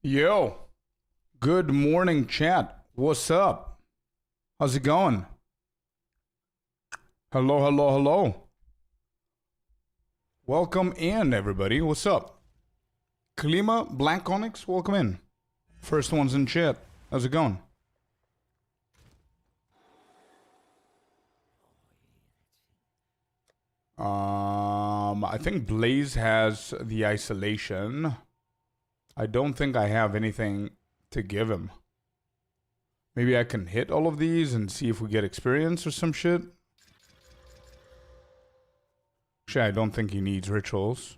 Yo, good morning, chat. What's up? How's it going? Hello, hello, hello. Welcome in, everybody. What's up? Klima, Black Onyx, welcome in. First ones in chat. How's it going? I think Blaze has the isolation. I don't think I have anything to give him. Maybe I can hit all of these and see if we get experience or some shit. Actually, I don't think he needs rituals.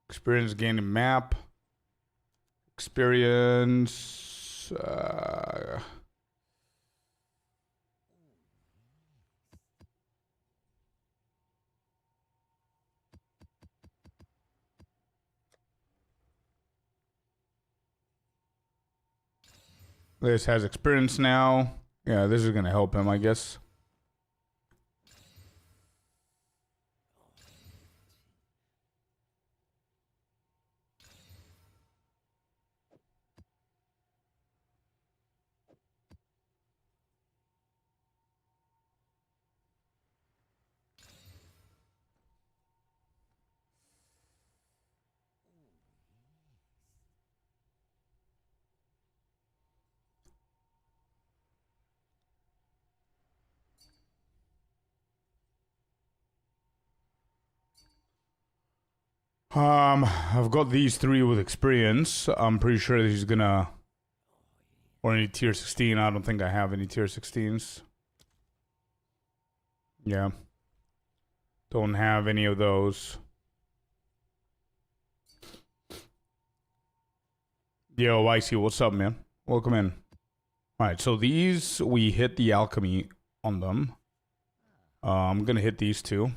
Experience gaining map. Experience. This has experience now. Yeah, this is going to help him, I guess. I've got these three with experience. I'm pretty sure that he's gonna... Or any tier 16. I don't think I have any tier 16s. Yeah. Don't have any of those. Yo, Icy, what's up, man? Welcome in. Alright, so these, we hit the alchemy on them. I'm gonna hit these two.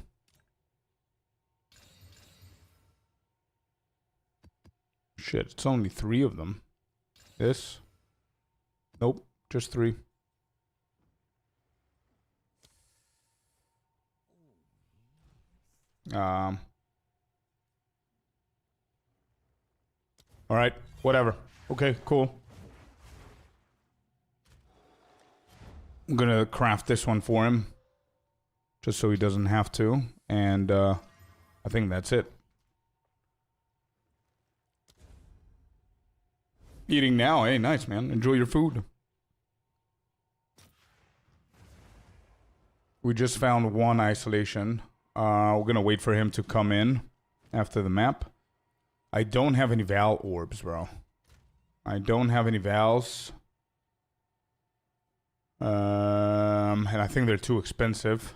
Shit, it's only 3 of them. This. Nope, just 3. Alright, whatever. Okay, cool. I'm gonna craft this one for him. Just so he doesn't have to. And, I think that's it. Eating now, hey, nice, man. Enjoy your food. We just found 1 isolation. We're gonna wait for him to come in after the map. I don't have any Val orbs, bro. I don't have any Vals. And I think they're too expensive.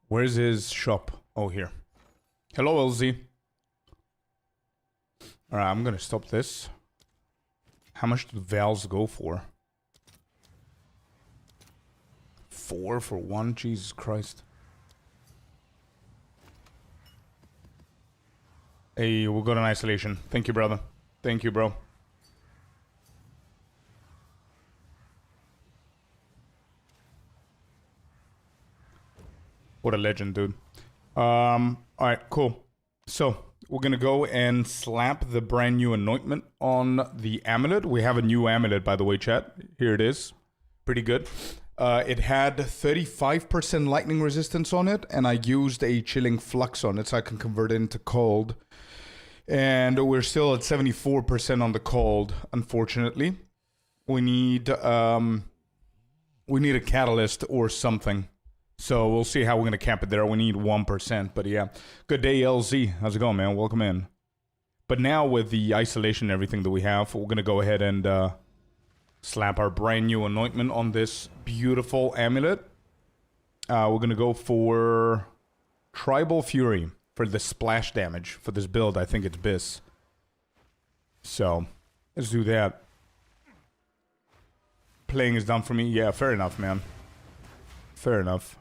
Where's his shop? Oh, here. Hello, LZ. Alright, I'm gonna stop this. How much do Vals go for? 4 for 1? Jesus Christ. Hey, we'll go to an isolation. Thank you, brother. Thank you, bro. What a legend, dude. Alright, cool. So, we're gonna go and slap the brand new anointment on the amulet. We have a new amulet, by the way, chat. Here it is. Pretty good. It had 35% lightning resistance on it, and I used a chilling flux on it so I can convert it into cold. And we're still at 74% on the cold, unfortunately. We need a catalyst or something. So we'll see how we're going to cap it there. We need 1%, but yeah. Good day, LZ. How's it going, man? Welcome in. But now with the isolation and everything that we have, we're going to go ahead and slap our brand new anointment on this beautiful amulet. We're going to go for Tribal Fury for the splash damage. For this build, I think it's Biss. So, let's do that. Playing is done for me. Yeah, fair enough, man. Fair enough.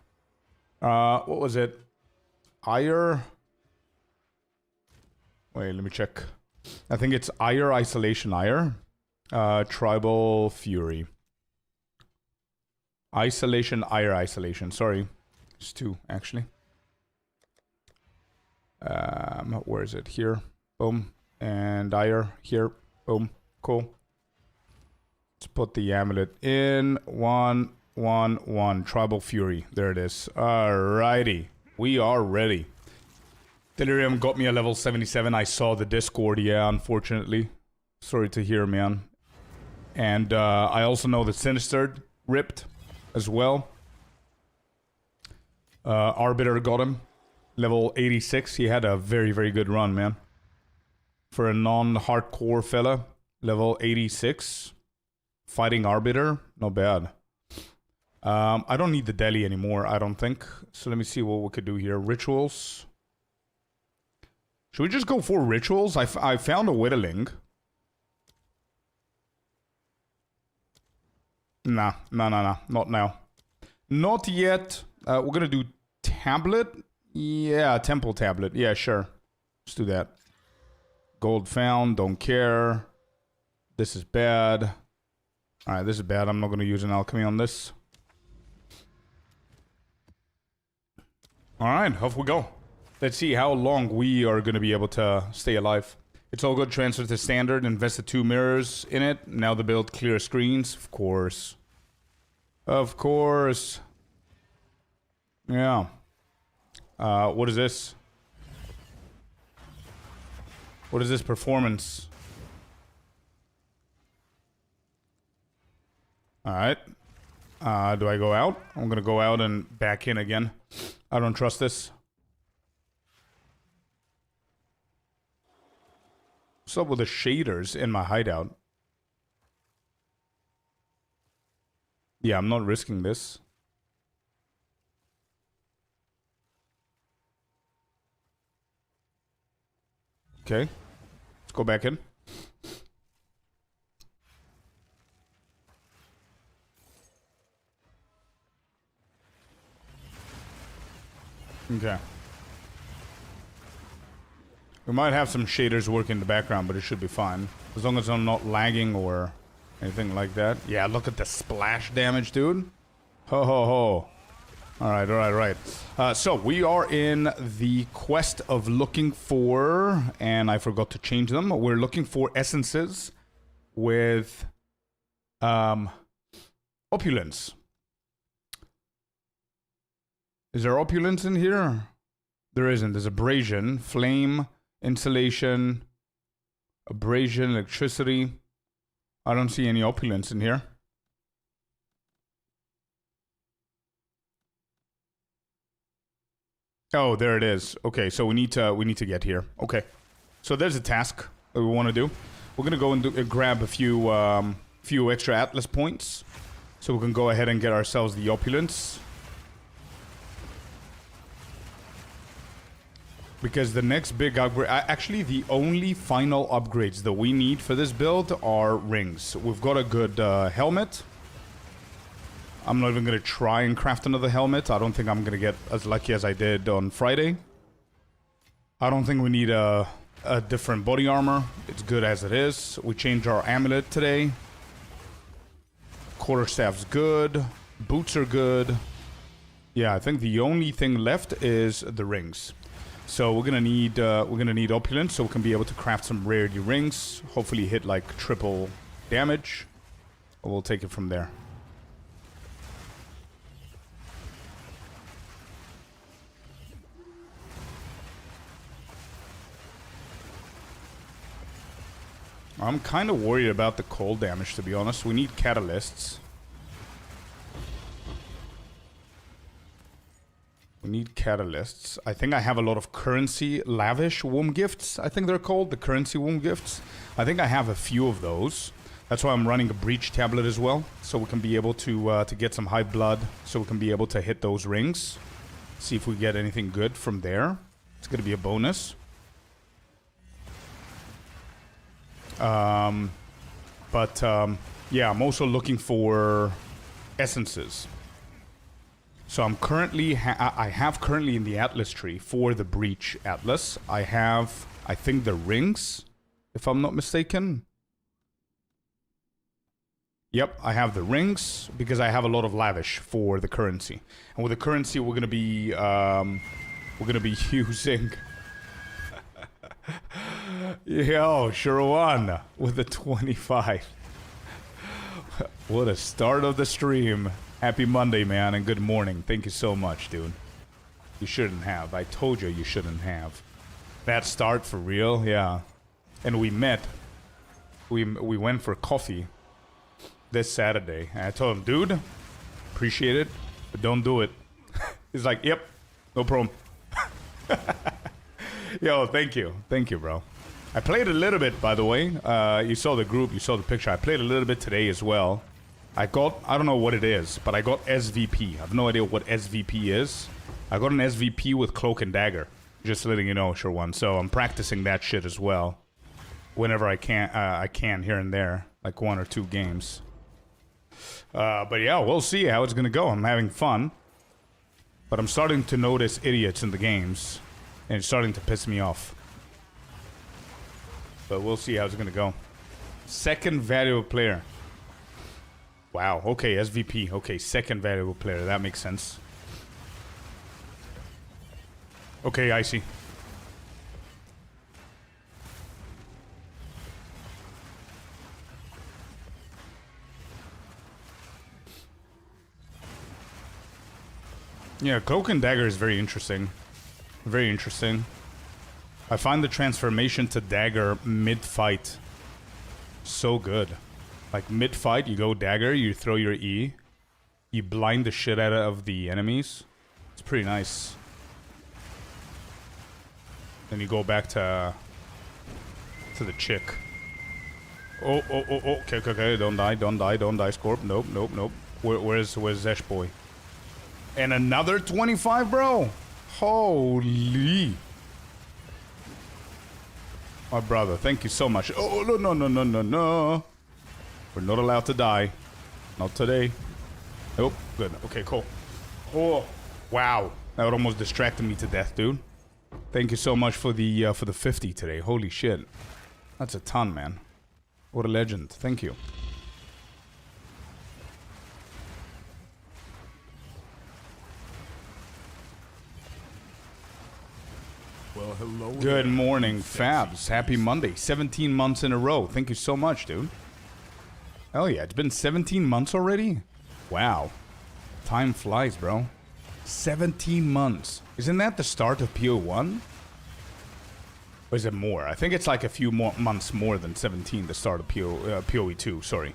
What was it? Ire? Wait, let me check. I think it's Ire, Isolation, Ire. Tribal Fury. Isolation, Ire, Isolation. Sorry. It's 2, actually. Where is it? Here. Boom. And Ire. Here. Boom. Cool. Let's put the amulet in. 1, 1, 1. Tribal Fury. There it is. Alrighty. We are ready. Delirium got me a level 77. I saw the Discord, yeah, unfortunately. Sorry to hear, man. And I also know that Sinister ripped as well. Arbiter got him. Level 86. He had a very, very good run, man. For a non-hardcore fella. Level 86. Fighting Arbiter. Not bad. I don't need the deli anymore, I don't think. So let me see what we could do here. Rituals. Should we just go for rituals? I found a whittling. Nah. Not now. Not yet. We're gonna do tablet. Yeah, temple tablet. Yeah, sure. Let's do that. Gold found. Don't care. This is bad. Alright, this is bad. I'm not gonna use an alchemy on this. Alright, off we go. Let's see how long we are going to be able to stay alive. It's all good. Transfer to standard. Invested 2 mirrors in it. Now the build clear screens. Of course. Of course. Yeah. What is this? What is this performance? Alright. Do I go out? I'm going to go out and back in again. I don't trust this. What's up with the shaders in my hideout? Yeah, I'm not risking this. Okay. Let's go back in. Okay. We might have some shaders working in the background, but it should be fine. As long as I'm not lagging or anything like that. Yeah, look at the splash damage, dude. Ho, ho, ho. Alright. So, we are in the quest of looking for... And I forgot to change them. We're looking for essences with... opulence. Is there opulence in here? There isn't. There's abrasion, flame... Insulation, abrasion, electricity. I don't see any opulence in here. Oh, there it is. Okay, so we need to get here. Okay, so there's a task that we want to do. We're gonna go and grab a few extra Atlas points, so we can go ahead and get ourselves the opulence. Because the next big upgrade... Actually, the only final upgrades that we need for this build are rings. We've got a good helmet. I'm not even going to try and craft another helmet. I don't think I'm going to get as lucky as I did on Friday. I don't think we need a different body armor. It's good as it is. We changed our amulet today. Quarterstaff's good. Boots are good. Yeah, I think the only thing left is the rings. So we're gonna need opulence, so we can be able to craft some rarity rings. Hopefully hit like triple damage. We'll take it from there. I'm kind of worried about the cold damage, to be honest. We need catalysts. We need catalysts. I think I have a lot of currency lavish womb gifts, I think they're called. The currency womb gifts. I think I have a few of those. That's why I'm running a breach tablet as well. So we can be able to get some high blood. So we can be able to hit those rings. See if we get anything good from there. It's going to be a bonus. Yeah, I'm also looking for essences. So I'm currently, I have currently in the Atlas tree for the Breach Atlas, I have, I think, the rings. if I'm not mistaken. Yep, I have the rings because I have a lot of lavish for the currency. And with the currency, we're gonna be using. Yo, sure one with the 25. What a start of the stream. Happy Monday, man, and good morning. Thank you so much, dude. You shouldn't have. I told you you shouldn't have. That start for real, yeah. And we met. We went for coffee this Saturday. And I told him, dude, appreciate it, but don't do it. He's like, yep, no problem. Yo, thank you. Thank you, bro. I played a little bit, by the way. You saw the group, you saw the picture. I played a little bit today as well. I don't know what it is, but I got SVP. I have no idea what SVP is. I got an SVP with Cloak and Dagger. Just letting you know, sure one. So I'm practicing that shit as well. Whenever I can here and there. Like 1 or 2 games. But yeah, we'll see how it's gonna go. I'm having fun. But I'm starting to notice idiots in the games. And it's starting to piss me off. But we'll see how it's gonna go. Second valuable player. Wow, okay, SVP. Okay, second valuable player. That makes sense. Okay, I see. Yeah, Cloak and Dagger is very interesting. Very interesting. I find the transformation to Dagger mid-fight so good. Like mid-fight, you go Dagger, you throw your E, you blind the shit out of the enemies. It's pretty nice. Then you go back to the chick. Oh, okay, don't die, Scorp. Nope. Where's Zesh boy? And another 25, bro. Holy. My brother, thank you so much. Oh, no. We're not allowed to die. Not today. Nope. Good. Okay, cool. Oh, wow. That almost distracted me to death, dude. Thank you so much for the 50 today. Holy shit. That's a ton, man. What a legend. Thank you. Well, hello. Good morning, Fabs. Happy Monday. 17 months in a row. Thank you so much, dude. Hell yeah, it's been 17 months already? Wow. Time flies, bro. 17 months. Isn't that the start of PoE1? Or is it more? I think it's like a few more months more than 17, the start of PoE2, sorry.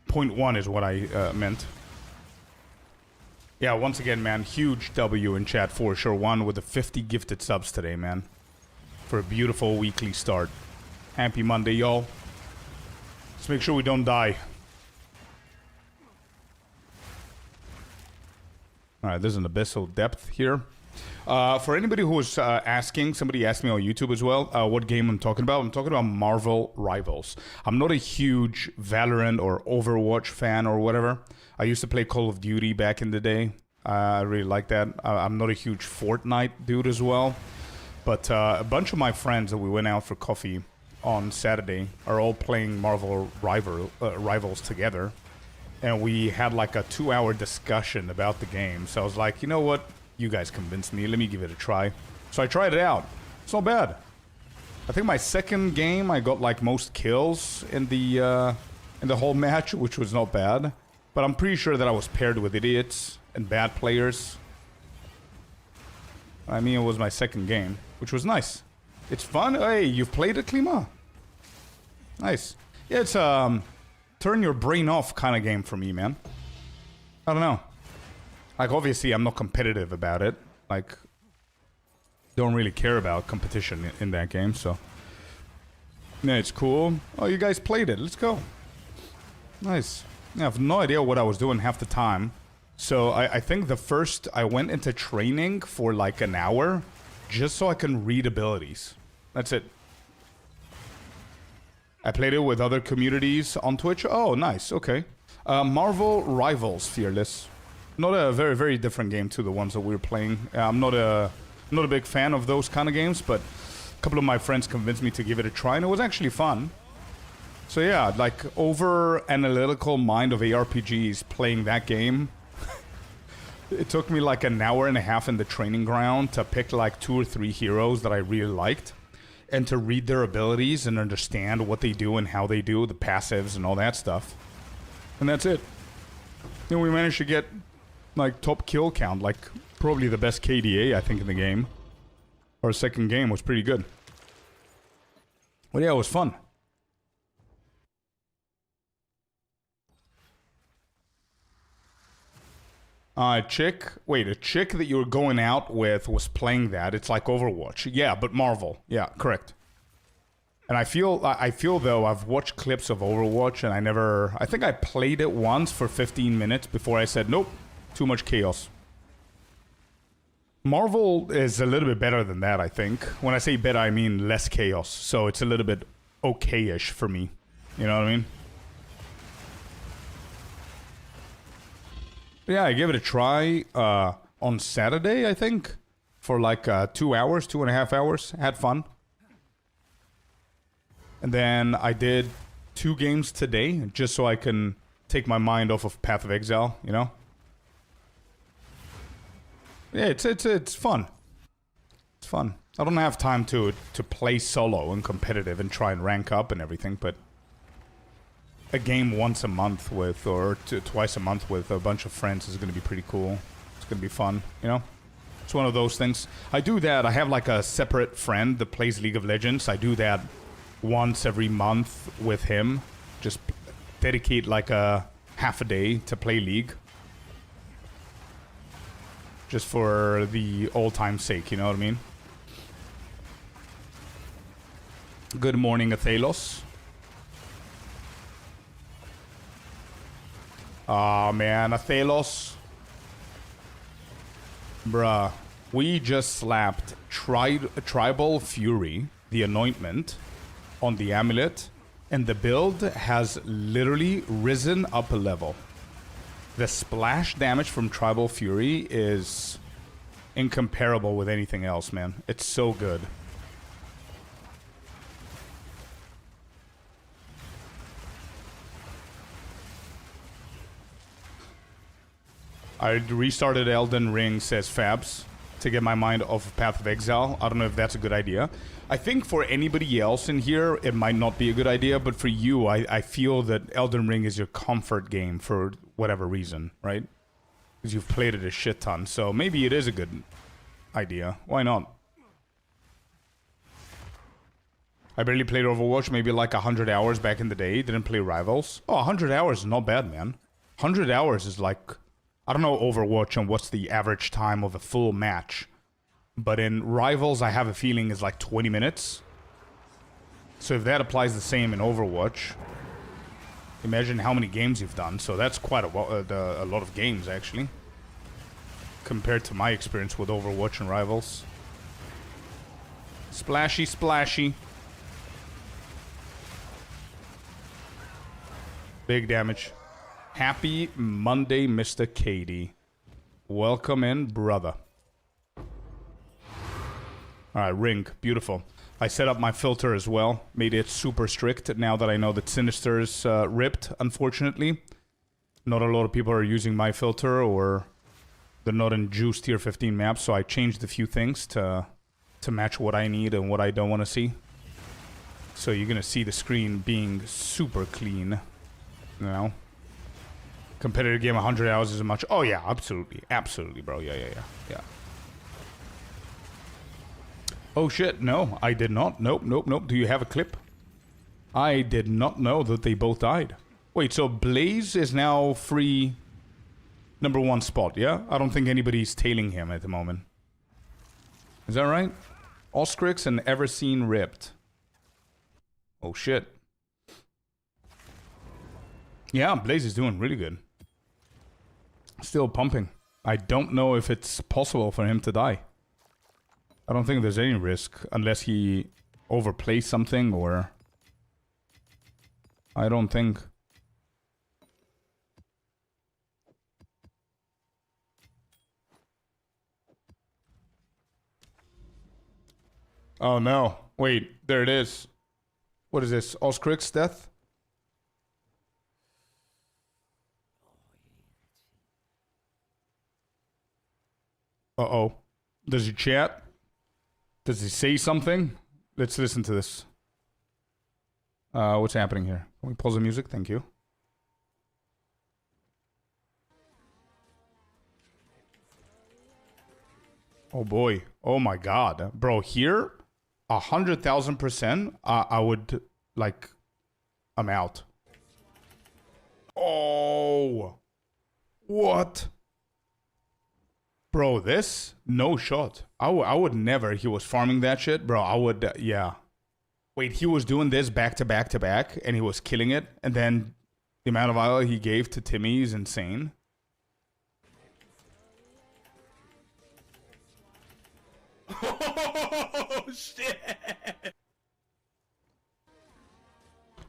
0.1 is what I meant. Yeah, once again, man, huge W in chat for sure. One with the 50 gifted subs today, man. For a beautiful weekly start. Happy Monday, y'all. Let's make sure we don't die. Alright, there's an abyssal depth here. For anybody who was asking, somebody asked me on YouTube as well, what game I'm talking about. I'm talking about Marvel Rivals. I'm not a huge Valorant or Overwatch fan or whatever. I used to play Call of Duty back in the day. I really like that. I'm not a huge Fortnite dude as well. But a bunch of my friends that we went out for coffee on Saturday are all playing Marvel Rivals together. And we had like a 2-hour discussion about the game. So I was like, you know what? You guys convinced me. Let me give it a try. So I tried it out. It's not bad. I think my second game, I got like most kills in the whole match, which was not bad. But I'm pretty sure that I was paired with idiots and bad players. I mean, it was my second game, which was nice. It's fun. Hey, you've played it, Klima? Nice. Yeah, it's turn your brain off kind of game for me, man. I don't know. Like, obviously, I'm not competitive about it. Like, don't really care about competition in that game, so. Yeah, it's cool. Oh, you guys played it. Let's go. Nice. Yeah, I have no idea what I was doing half the time. So I think the first, I went into training for like an hour just so I can read abilities. That's it. I played it with other communities on Twitch. Oh, nice. Okay. Marvel Rivals, Fearless. Not a very, very different game to the ones that we were playing. I'm not a big fan of those kind of games, but couple of my friends convinced me to give it a try, and it was actually fun. So yeah, like over analytical mind of ARPGs playing that game. It took me like an hour and a half in the training ground to pick like 2 or 3 heroes that I really liked, and to read their abilities and understand what they do and how they do, the passives and all that stuff. And that's it. Then we managed to get like top kill count, like probably the best KDA I think in the game. Our second game was pretty good. But yeah, it was fun. A chick that you were going out with was playing that. It's like Overwatch. Yeah, but Marvel. Yeah, correct. And I feel though, I've watched clips of Overwatch and I think I played it once for 15 minutes before I said, nope, too much chaos. Marvel is a little bit better than that, I think. When I say better, I mean less chaos. So it's a little bit okay-ish for me. You know what I mean? Yeah, I gave it a try on Saturday, I think. For like 2 hours, 2.5 hours. Had fun. And then I did 2 games today, just so I can take my mind off of Path of Exile, you know? Yeah, it's fun. It's fun. I don't have time to play solo and competitive and try and rank up and everything, but a game once a month with, or twice a month with a bunch of friends is going to be pretty cool. It's going to be fun, you know? It's one of those things. I do that. I have like a separate friend that plays League of Legends. I do that once every month with him. Just dedicate like a half a day to play League. Just for the old time's sake, you know what I mean? Good morning, Athelos. Aw, man, Athelos. Bruh. We just slapped Tribal Fury, the anointment, on the amulet, and the build has literally risen up a level. The splash damage from Tribal Fury is incomparable with anything else, man. It's so good. I restarted Elden Ring, says Fabs, to get my mind off of Path of Exile. I don't know if that's a good idea. I think for anybody else in here, it might not be a good idea, but for you, I feel that Elden Ring is your comfort game for whatever reason, right? Because you've played it a shit ton, so maybe it is a good idea. Why not? I barely played Overwatch, maybe like 100 hours back in the day. Didn't play Rivals. Oh, 100 hours is not bad, man. 100 hours is like... I don't know Overwatch and what's the average time of a full match. But in Rivals, I have a feeling is like 20 minutes. So if that applies the same in Overwatch, imagine how many games you've done. So that's quite a lot of games, actually. Compared to my experience with Overwatch and Rivals. Splashy, splashy. Big damage. Happy Monday, Mr. Katie. Welcome in, brother. Alright, ring. Beautiful. I set up my filter as well. Made it super strict now that I know that Sinister's ripped, unfortunately. Not a lot of people are using my filter, or they're not in Juice Tier 15 maps, so I changed a few things to match what I need and what I don't want to see. So you're going to see the screen being super clean. You know? Competitive game, 100 hours isn't much. Oh, yeah, absolutely. Absolutely, bro. Yeah. Oh, shit. No, I did not. Nope. Do you have a clip? I did not know that they both died. Wait, so Blaze is now free #1 spot, yeah? I don't think anybody's tailing him at the moment. Is that right? Oscrix and Everseen ripped. Oh, shit. Yeah, Blaze is doing really good. Still pumping. I don't know if it's possible for him to die. I don't think there's any risk unless he overplays something, or... I don't think. Oh no. Wait, there it is. What is this? Oscrick's death? Uh-oh. Does he chat? Does he say something? Let's listen to this. What's happening here? Can we pause the music? Thank you. Oh boy. Oh my god. Bro, here, 100,000%, I would, like, I'm out. Oh. What? Bro, this? No shot. I would never. He was farming that shit. Bro, I would, yeah. Wait, he was doing this back to back to back, and he was killing it, and then the amount of oil he gave to Timmy is insane. Oh, shit!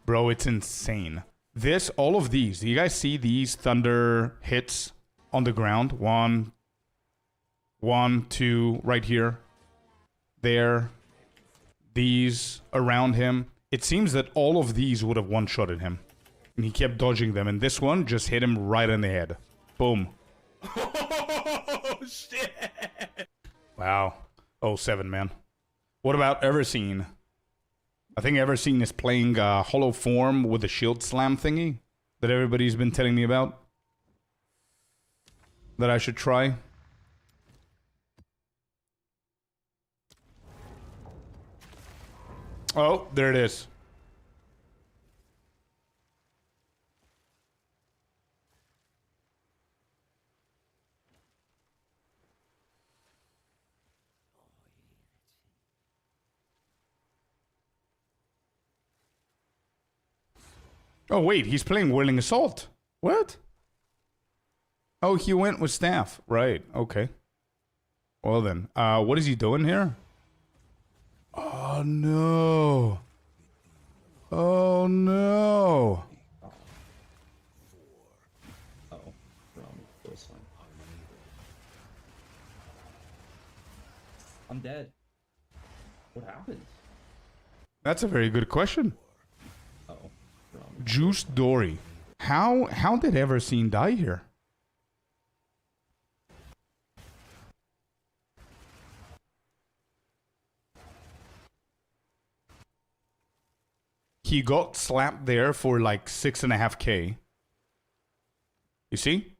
Bro, it's insane. This, all of these, do you guys see these thunder hits on the ground? One, two, right here. There. These around him. It seems that all of these would have one-shotted him. And he kept dodging them, and this one just hit him right in the head. Boom. Oh, shit! Wow. 07, man. What about Everseen? I think Everseen is playing Hollow Form with the shield slam thingy that everybody's been telling me about. That I should try. Oh, there it is. Oh, wait, he's playing Whirling Assault. What? Oh, he went with staff. Right, okay. Well then, what is he doing here? Oh, no. Oh, no. Oh, wrong. That's fine. I'm dead. What happened? That's a very good question. Oh, wrong. Juice Dory. How did Everseen die here? He got slapped there for like 6.5k. You see?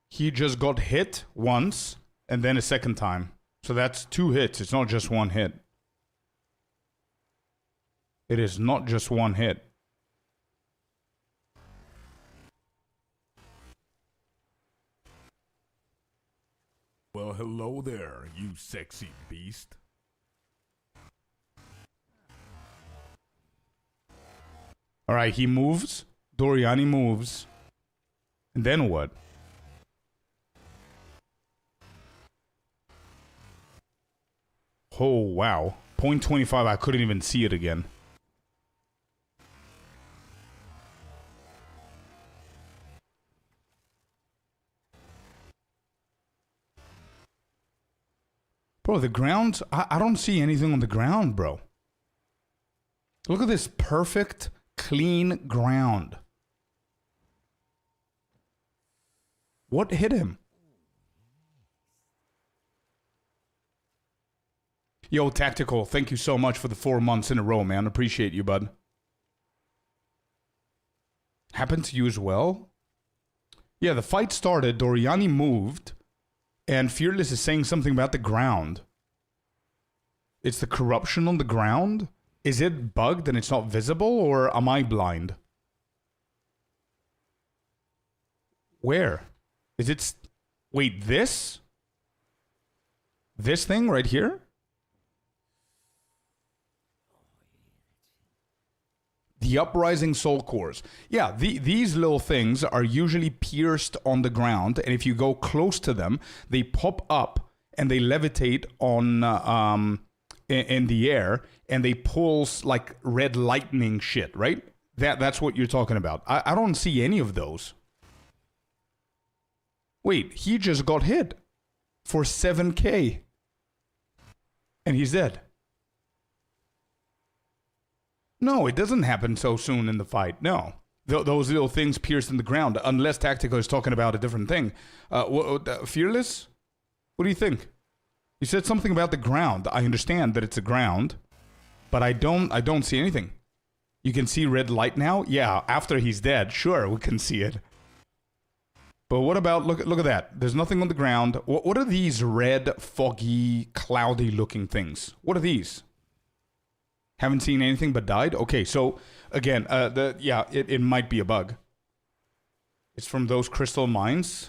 He just got hit once and then a second time. So that's 2 hits. It's not just 1 hit. It is not just 1 hit. Well, hello there, you sexy beast. Alright, he moves. Doriani moves. And then what? Oh, wow. 0.25, I couldn't even see it again. Bro, the ground... I don't see anything on the ground, bro. Look at this perfect... clean ground. What hit him? Yo, Tactical, thank you so much for the 4 months in a row, man. Appreciate you, bud. Happened to you as well? Yeah, the fight started, Doriani moved, and Fearless is saying something about the ground. It's the corruption on the ground? Is it bugged and it's not visible, or am I blind? Where? Is it... Wait, this? This thing right here? The Uprising Soul Cores. Yeah, these little things are usually pierced on the ground, and if you go close to them, they pop up and they levitate on in the air, and they pulse like red lightning shit, right? That's what you're talking about. I don't see any of those. Wait, he just got hit for 7k. And he's dead. No, it doesn't happen so soon in the fight. No. Those little things pierced in the ground, unless Tactical is talking about a different thing. Fearless? What do you think? You said something about the ground. I understand that it's a ground, but I don't see anything. You can see red light now? Yeah, after he's dead, sure, we can see it. But what about, look at that. There's nothing on the ground. What are these red, foggy, cloudy looking things? What are these? Haven't seen anything but died? Okay, so again, it might be a bug. It's from those crystal mines.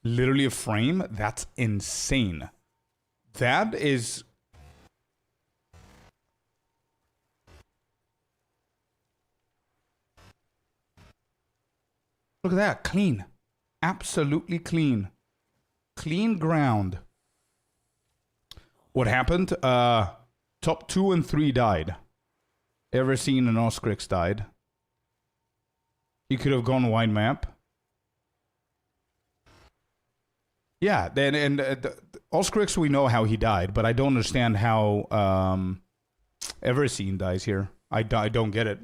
Literally a frame? That's insane. That is... Look at that, clean. Absolutely clean. Clean ground. What happened? Top 2 and 3 died. Everseen and Oscrix died. He could have gone wide map. Yeah, Oscrix, we know how he died, but I don't understand how Everseen dies here. I don't get it.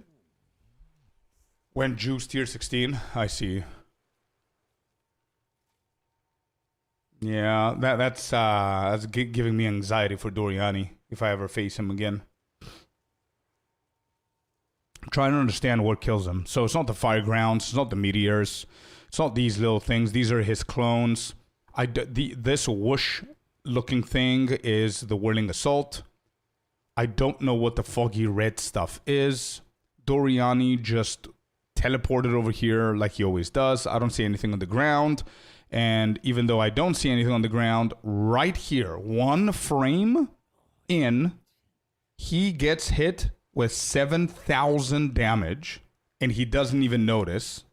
When Juice tier 16, I see. Yeah, that's giving me anxiety for Doriani if I ever face him again. I'm trying to understand what kills him. So it's not the fire grounds, it's not the meteors, it's not these little things. These are his clones. This whoosh-looking thing is the whirling assault. I don't know what the foggy red stuff is. Doriani just teleported over here like he always does. I don't see anything on the ground. And even though I don't see anything on the ground, right here, 1 frame in, he gets hit with 7,000 damage, and he doesn't even notice.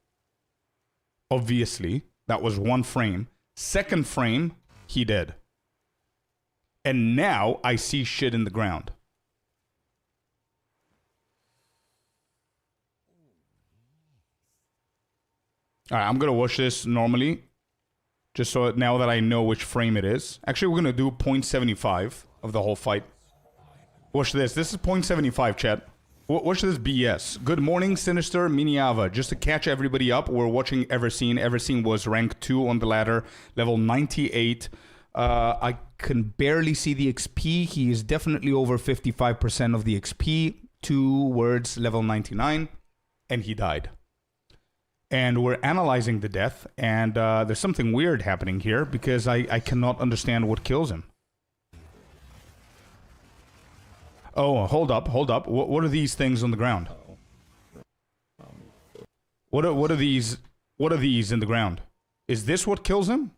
Obviously, that was 1 frame. 2nd frame, he did. And now I see shit in the ground. All right, I'm going to watch this normally. Just so now that I know which frame it is. Actually, we're going to do 0.75 of the whole fight. Watch this. This is 0.75, chat. Watch this BS. Good morning, Sinister Miniava. Just to catch everybody up, we're watching Everseen. Everseen was rank 2 on the ladder, level 98. I can barely see the XP. He is definitely over 55% of the XP. 2 words, level 99. And he died. And we're analyzing the death, and there's something weird happening here because I cannot understand what kills him. Oh, hold up. What are these things on the ground? What are these? What are these in the ground? Is this what kills him?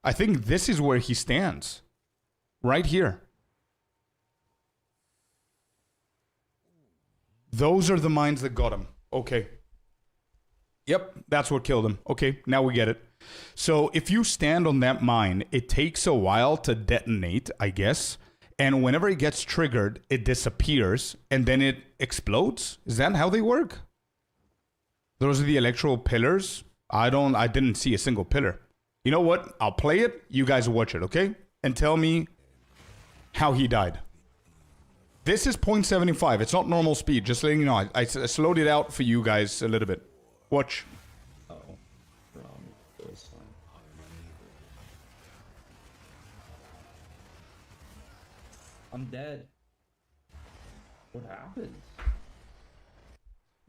I think this is where he stands. Right here. Those are the mines that got him. Okay. Yep, that's what killed him. Okay, now we get it. So if you stand on that mine, it takes a while to detonate, I guess. And whenever it gets triggered, it disappears and then it explodes. Is that how they work? Those are the electrical pillars. I didn't see a single pillar. You know what? I'll play it. You guys watch it, okay? And tell me how he died. This is 0.75. It's not normal speed. Just letting you know. I slowed it out for you guys a little bit. Watch. Oh, wrong. This one. I'm dead. What happened?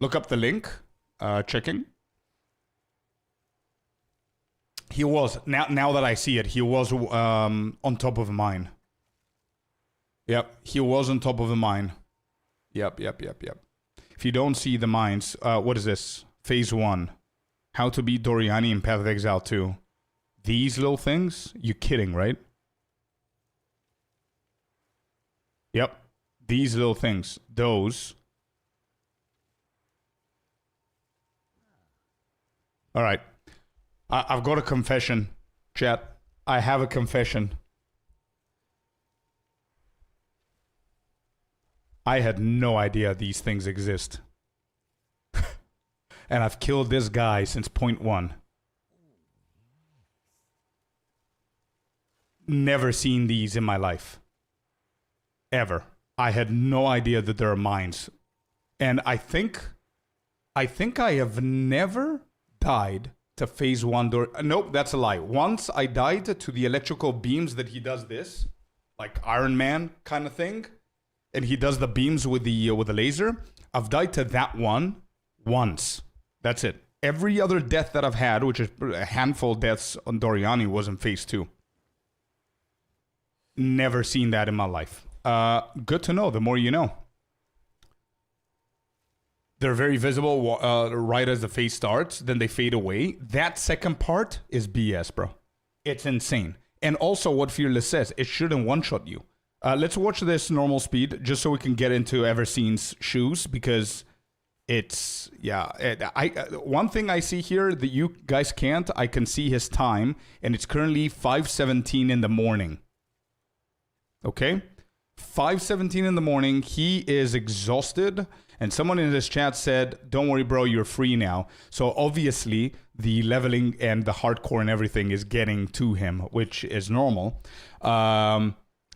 Look up the link. Checking. He was, now that I see it, he was on top of a mine. Yep, he was on top of a mine. Yep. If you don't see the mines, what is this? Phase 1. How to beat Doriani in Path of Exile 2. These little things? You kidding, right? Yep. These little things. Those. Alright. I've got a confession, chat. I have a confession. I had no idea these things exist. And I've killed this guy since point 1. Never seen these in my life. Ever. I had no idea that there are mines. And I think I have never died to phase 1 door. Nope, that's a lie. Once I died to the electrical beams that he does this, like Iron Man kind of thing, and he does the beams with the laser. I've died to that one once. That's it. Every other death that I've had, which is a handful of deaths on Doriani, was in phase 2. Never seen that in my life. Good to know. The more you know. They're very visible right as the phase starts. Then they fade away. That second part is BS, bro. It's insane. And also what Fearless says, it shouldn't one-shot you. Let's watch this normal speed just so we can get into Everseen's shoes, because it's, yeah. One thing I see here that you guys can't, I can see his time, and it's currently 5:17 in the morning. Okay? 5:17 in the morning. He is exhausted, and someone in this chat said, don't worry, bro, you're free now. So obviously, the leveling and the hardcore and everything is getting to him, which is normal.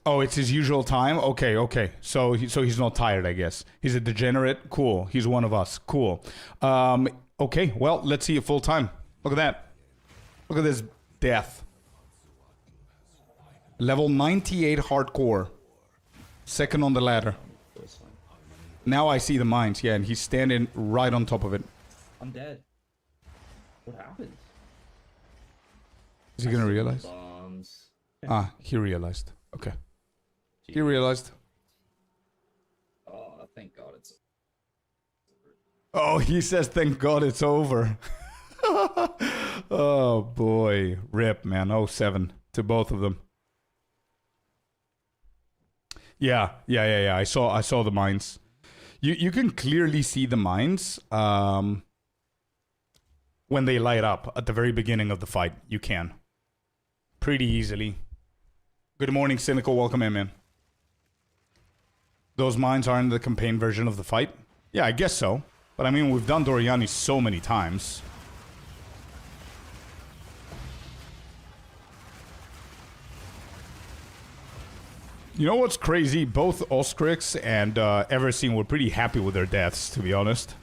Oh, it's his usual time? Okay. So he's not tired, I guess. He's a degenerate? Cool. He's one of us. Cool. Okay, well, let's see it full time. Look at that. Look at this death. Level 98 hardcore. Second on the ladder. Now I see the mines, yeah, and he's standing right on top of it. I'm dead. What happened? Is he gonna realize? Bombs. Ah, he realized. Okay. He realized. Oh, thank God it's... Oh, he says, thank God it's over. Oh, boy. Rip, man. 07 to both of them. Yeah. I saw the mines. You can clearly see the mines when they light up at the very beginning of the fight. You can. Pretty easily. Good morning, Cynical. Welcome in, man. Those mines are in the campaign version of the fight? Yeah, I guess so. But I mean, we've done Doriani so many times. You know what's crazy? Both Oscrix and Everseen were pretty happy with their deaths, to be honest.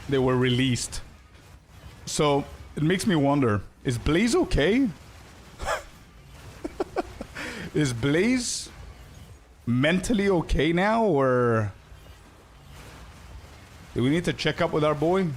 They were released. So, it makes me wonder, is Blaze okay? Is Blaze mentally okay now, or do we need to check up with our boy?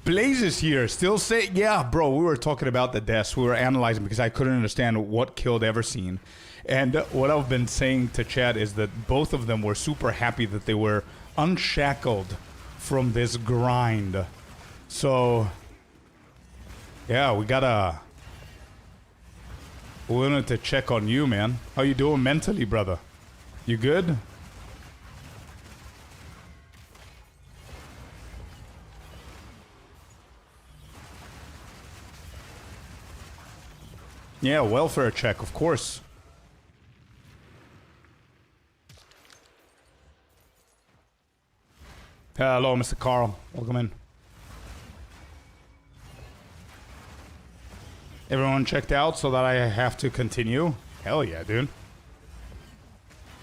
Blaze is here, still say, yeah, bro, we were talking about the deaths. We were analyzing because I couldn't understand what killed Everseen. And what I've been saying to chat is that both of them were super happy that they were unshackled from this grind. So, yeah, we wanted to check on you, man. How you doing mentally, brother? You good? Yeah, welfare check, of course. Hello, Mr. Carl. Welcome in. Everyone checked out so that I have to continue? Hell yeah, dude.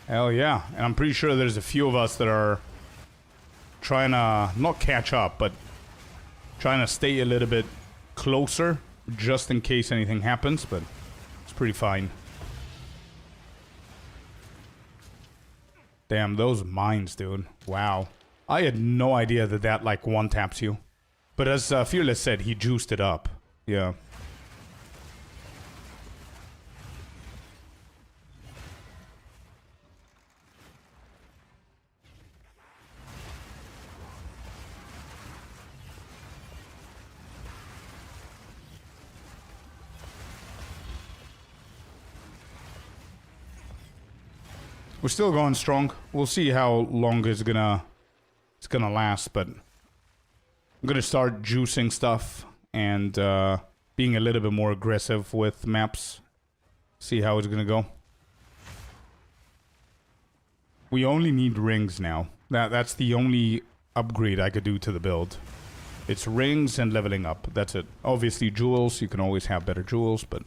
Hell yeah. And I'm pretty sure there's a few of us that are trying to, not catch up, but trying to stay a little bit closer just in case anything happens, but it's pretty fine. Damn, those mines, dude. Wow. I had no idea that that, like, one-taps you. But as Fearless said, he juiced it up. Yeah. We're still going strong. We'll see how long it's gonna last, but I'm gonna start juicing stuff and being a little bit more aggressive with maps. See how it's gonna go. We only need rings now. That's the only upgrade I could do to the build. It's rings and leveling up. That's it. Obviously, jewels. You can always have better jewels, but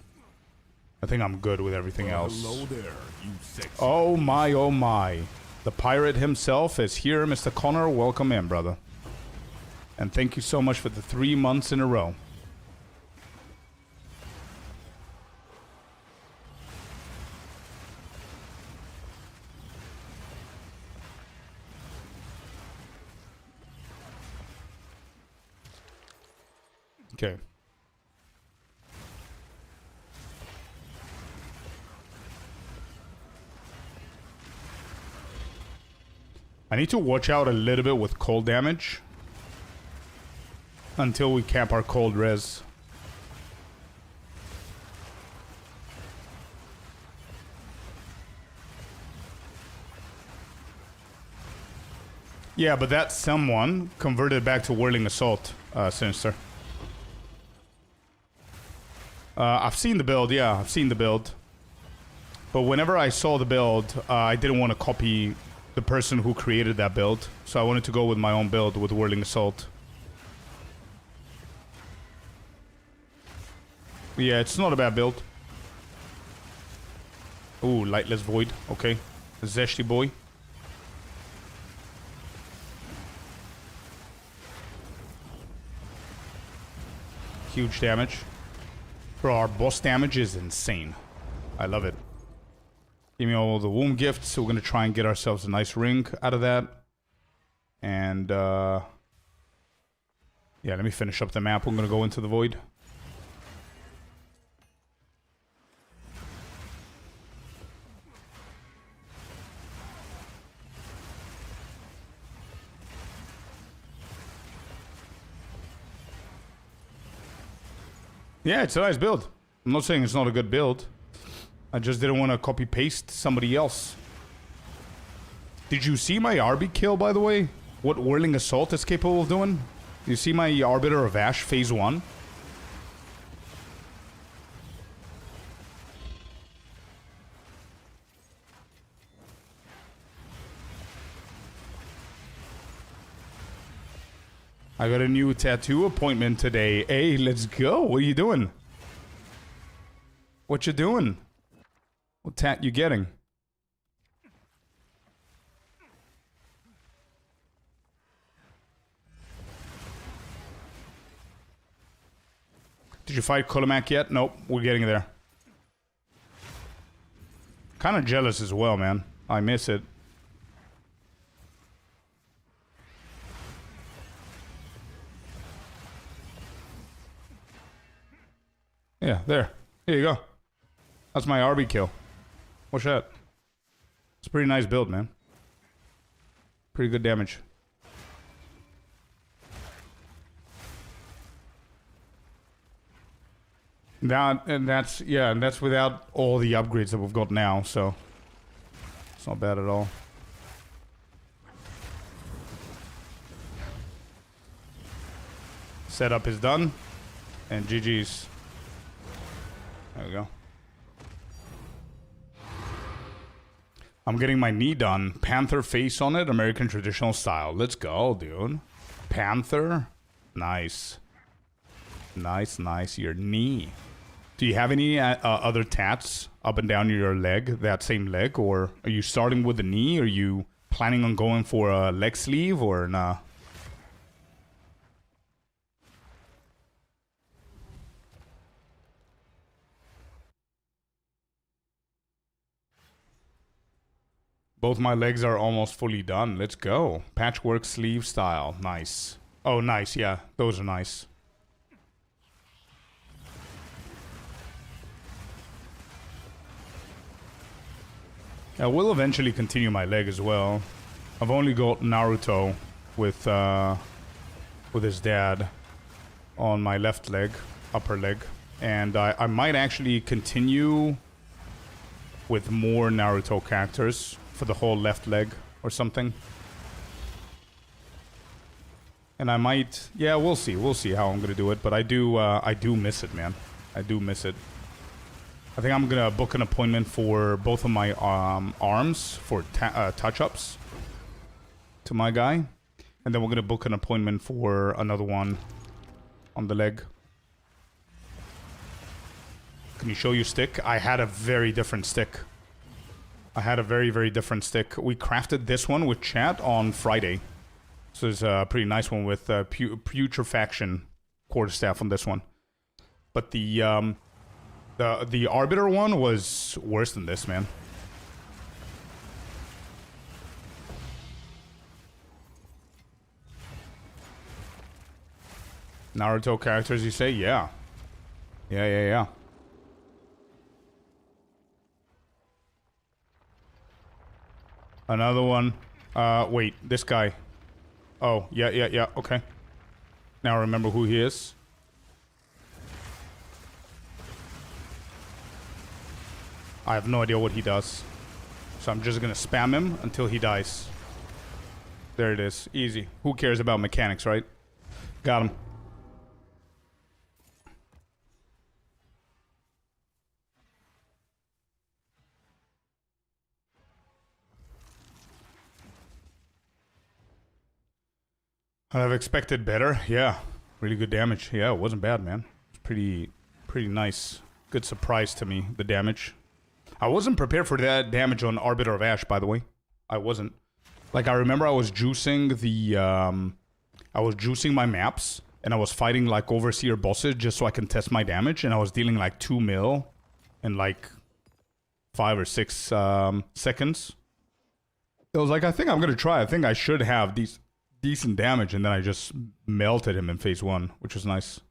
I think I'm good with everything else. Hello there, you sexy. Oh my, oh my. The pirate himself is here, Mr. Connor. Welcome in, brother. And thank you so much for the 3 months in a row. Okay. I need to watch out a little bit with cold damage until we cap our cold res. Yeah, but that someone converted back to Whirling Assault, Sinister. I've seen the build, yeah, I've seen the build. But whenever I saw the build, I didn't want to copy the person who created that build. So I wanted to go with my own build with Whirling Assault. Yeah, it's not a bad build. Ooh, Lightless Void, okay. Zeshti boy. Huge damage. Bro, our boss damage is insane. I love it. Give me all the womb gifts. So we're going to try and get ourselves a nice ring out of that. And, yeah, let me finish up the map. We're going to go into the void. Yeah, it's a nice build. I'm not saying it's not a good build. I just didn't want to copy-paste somebody else. Did you see my RB kill, by the way? What Whirling Assault is capable of doing? You see my Arbiter of Ash phase 1? I got a new tattoo appointment today. Hey, let's go. What are you doing? What you doing? What tat you getting? Did you fight Kolomak yet? Nope, we're getting there. Kind of jealous as well, man. I miss it. Yeah, there. Here you go. That's my RB kill. Watch that. It's a pretty nice build, man. Pretty good damage. That's without all the upgrades that we've got now, so it's not bad at all. Setup is done, and GG's. There we go. I'm getting my knee done. Panther face on it, American traditional style. Let's go, dude. Panther, nice, nice. Your knee. Do you have any other tats up and down your leg, that same leg? Or are you starting with the knee? Are you planning on going for a leg sleeve or nah? Both my legs are almost fully done. Let's go. Patchwork sleeve style. Nice. Oh, nice. Yeah, those are nice. I will eventually continue my leg as well. I've only got Naruto with his dad on my left leg, upper leg. And I might actually continue with more Naruto characters for the whole left leg or something. And I might, yeah, we'll see how I'm gonna do it. But I do miss it, man. I do miss it. I think I'm gonna book an appointment for both of my arms for touch-ups to my guy. And then we're gonna book an appointment for another one on the leg. Can you show your stick? I had a very different stick. I had a very, very different stick. We crafted this one with chat on Friday. So it's a pretty nice one with putrefaction quarterstaff on this one. But the Arbiter one was worse than this, man. Naruto characters, you say? Yeah. Yeah. Another one. Wait, this guy. Oh, yeah, okay. Now I remember who he is. I have no idea what he does. So I'm just gonna spam him until he dies. There it is. Easy. Who cares about mechanics, right? Got him. I've expected better. Yeah. Really good damage. Yeah, it wasn't bad, man. It's pretty nice. Good surprise to me, the damage. I wasn't prepared for that damage on Arbiter of Ash, by the way. I wasn't. Like, I remember I was juicing the, I was juicing my maps, and I was fighting, like, Overseer bosses just so I can test my damage, and I was dealing, like, 2 mil in, like, 5 or 6 seconds. It was like, I think I'm gonna try. I think I should have these decent damage, and then I just melted him in phase 1, which was nice.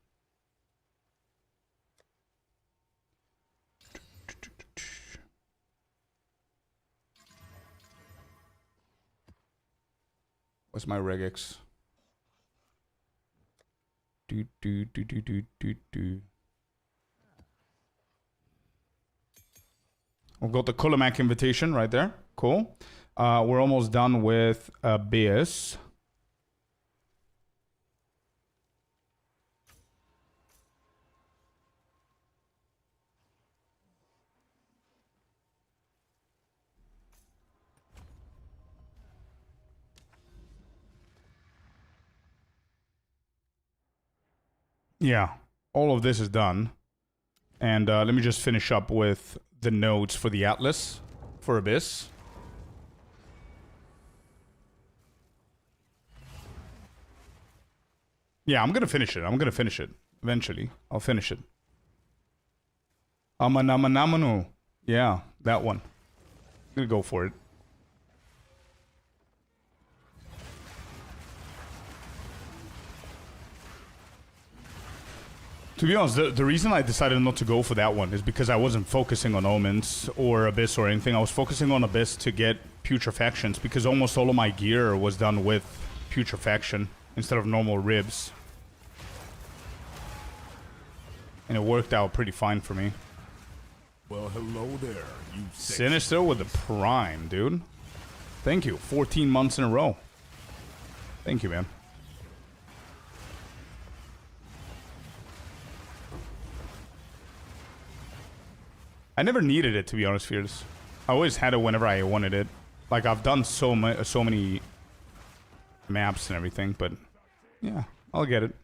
What's my regex? Do. We've got the Kulamak invitation right there. Cool. We're almost done with Abyss. Yeah, all of this is done. And let me just finish up with the nodes for the Atlas for Abyss. Yeah, I'm gonna finish it. Eventually, I'll finish it. Amanamanamanu. Yeah, that one. I'm gonna go for it. To be honest, the reason I decided not to go for that one is because I wasn't focusing on Omens or Abyss or anything. I was focusing on Abyss to get Putrefactions because almost all of my gear was done with Putrefaction instead of normal ribs. And it worked out pretty fine for me. Well, hello there, you Sinister with the Prime, dude. Thank you. 14 months in a row. Thank you, man. I never needed it, to be honest, Fears. I always had it whenever I wanted it. Like, I've done so many maps and everything, but yeah, I'll get it.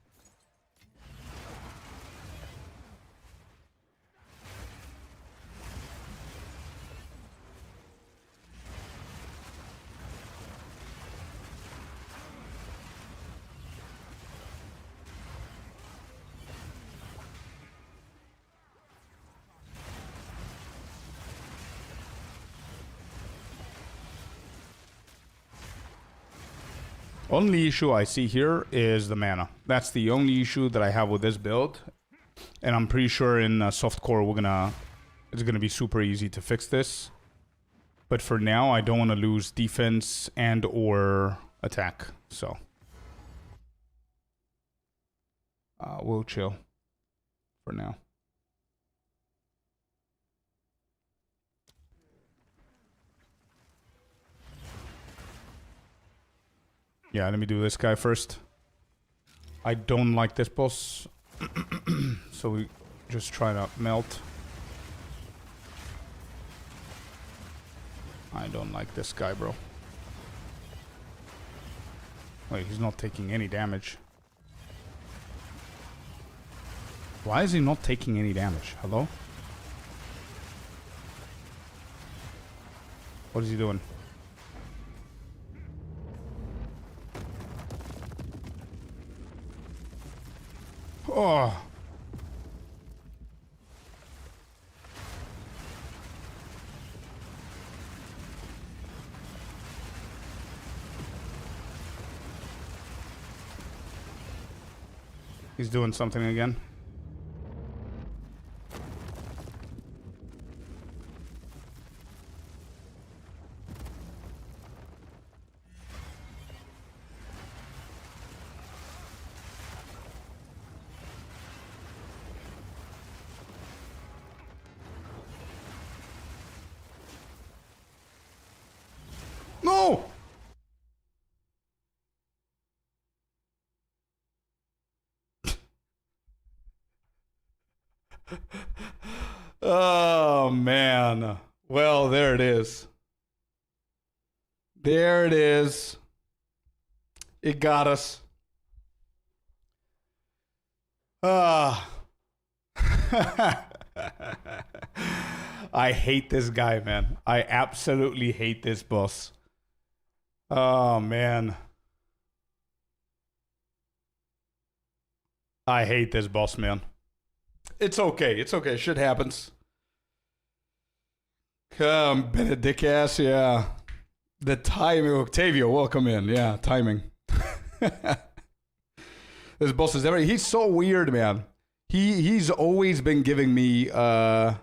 Only issue I see here is the mana. That's the only issue that I have with this build. And I'm pretty sure in softcore it's gonna be super easy to fix this. But for now, I don't want to lose defense and or attack. So we'll chill for now. Yeah, let me do this guy first. I don't like this boss. So we just try to melt. I don't like this guy, bro. Wait, he's not taking any damage. Why is he not taking any damage? Hello? What is he doing? Oh. He's doing something again. No! Oh, man. Well, there it is. There it is. It got us. Ah. I hate this guy, man. I absolutely hate this boss. Oh, man. I hate this boss, man. It's okay. It's okay. Shit happens. Come, Benedict ass, yeah. The timing. Octavio, welcome in. Yeah, timing. This boss is everything. He's so weird, man. He's always been giving me a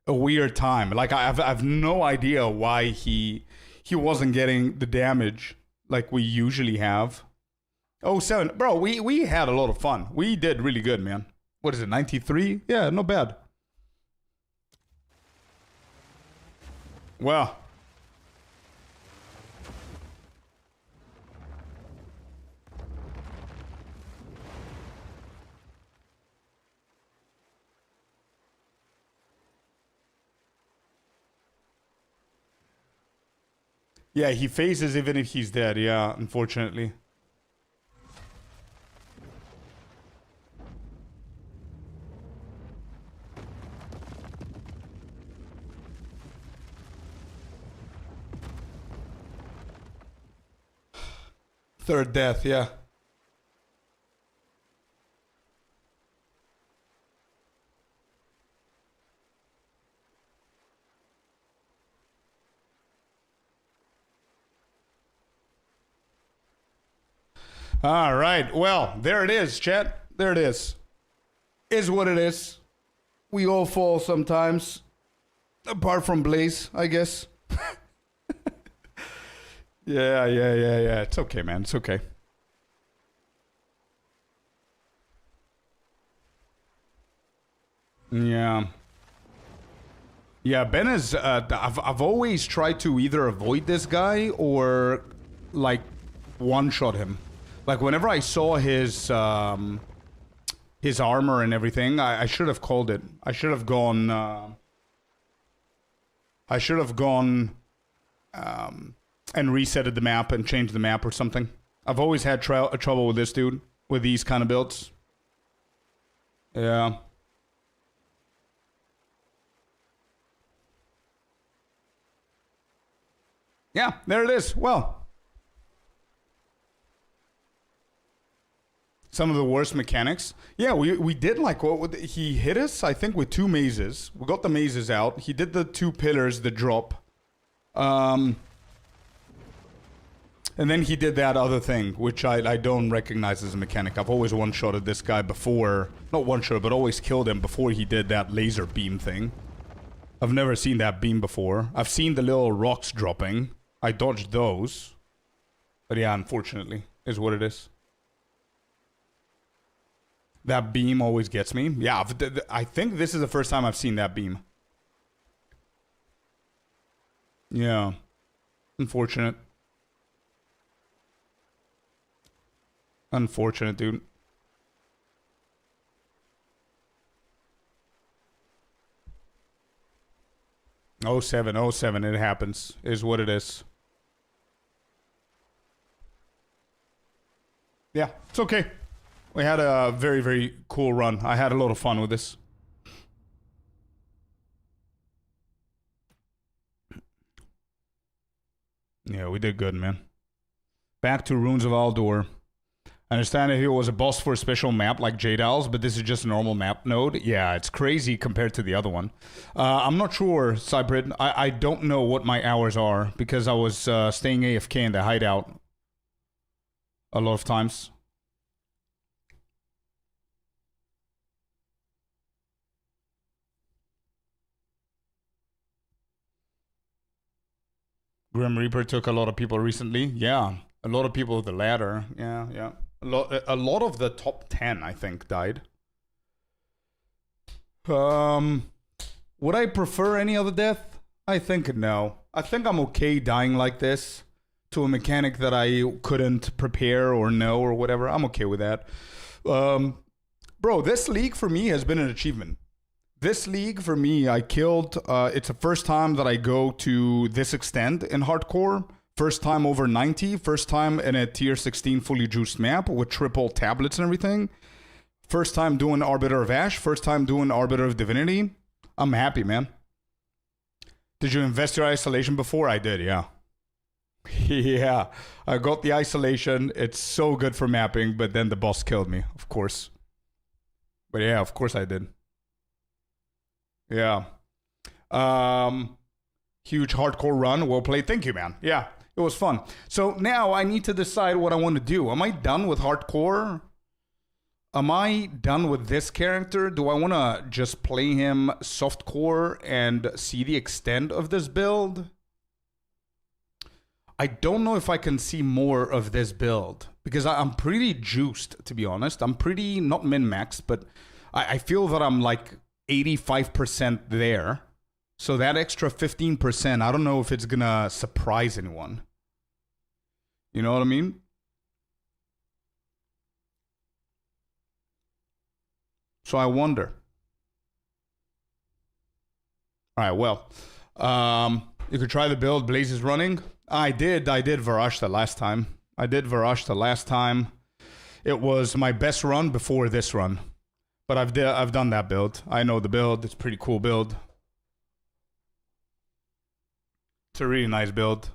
weird time. Like I've no idea why he wasn't getting the damage like we usually have. 07. Bro, we had a lot of fun. We did really good, man. What is it, 93? Yeah, not bad. Well. Yeah, he phases even if he's dead, yeah, unfortunately. Third death, yeah. All right. Well, there it is, chat. There it is. Is what it is. We all fall sometimes. Apart from Blaze, I guess. Yeah. It's okay, man. It's okay. Yeah. Yeah, Ben is... I've always tried to either avoid this guy or, like, one-shot him. Like, whenever I saw his armor and everything, I should have called it. I should have gone... and resetted the map and changed the map or something. I've always had trouble with this dude, with these kind of builds. Yeah. Yeah, there it is. Well, some of the worst mechanics. Yeah, we did like he hit us, I think, with 2 mazes. We got the mazes out. He did the 2 pillars, the drop. And then he did that other thing, which I don't recognize as a mechanic. I've always one-shotted this guy before. Not one-shot, but always killed him before he did that laser beam thing. I've never seen that beam before. I've seen the little rocks dropping. I dodged those. But yeah, unfortunately, is what it is. That beam always gets me. Yeah, I think this is the first time I've seen that beam. Yeah. Unfortunate. Unfortunate, dude. Oh 07, it happens. Is what it is. Yeah, it's okay. We had a very, very cool run. I had a lot of fun with this. Yeah, we did good, man. Back to Runes of Aldor. I understand if it was a boss for a special map like Jadal's, but this is just a normal map node. Yeah, it's crazy compared to the other one. I'm not sure, Cybrid. I don't know what my hours are because I was staying AFK in the hideout a lot of times. Grim Reaper took a lot of people recently. Yeah, a lot of people with the ladder. Yeah, yeah. A lot of the top 10, I think, died. Would I prefer any other death? I think no. I think I'm okay dying like this to a mechanic that I couldn't prepare or know or whatever. I'm okay with that. Bro, this league for me has been an achievement. This league for me, I killed. It's the first time that I go to this extent in hardcore. First time over 90. First time in a tier 16 fully juiced map with triple tablets and everything. First time doing Arbiter of Ash. First time doing Arbiter of Divinity. I'm happy, man. Did you invest your isolation before? I did, yeah. Yeah, I got the isolation. It's so good for mapping, but then the boss killed me, of course. But yeah, of course I did. Yeah. Huge hardcore run. Well played. Thank you, man. Yeah, it was fun. So now I need to decide what I want to do. Am I done with hardcore? Am I done with this character? Do I want to just play him softcore and see the extent of this build? I don't know if I can see more of this build because I'm pretty juiced, to be honest. I'm pretty, not min-max, but I feel that I'm like 85% there. So that extra 15%, I don't know if it's going to surprise anyone. You know what I mean? So I wonder. All right, well, you could try the build. Blaze is running. I did Varashta last time. It was my best run before this run. But I've done that build. I know the build. It's a pretty cool build. It's a really nice build.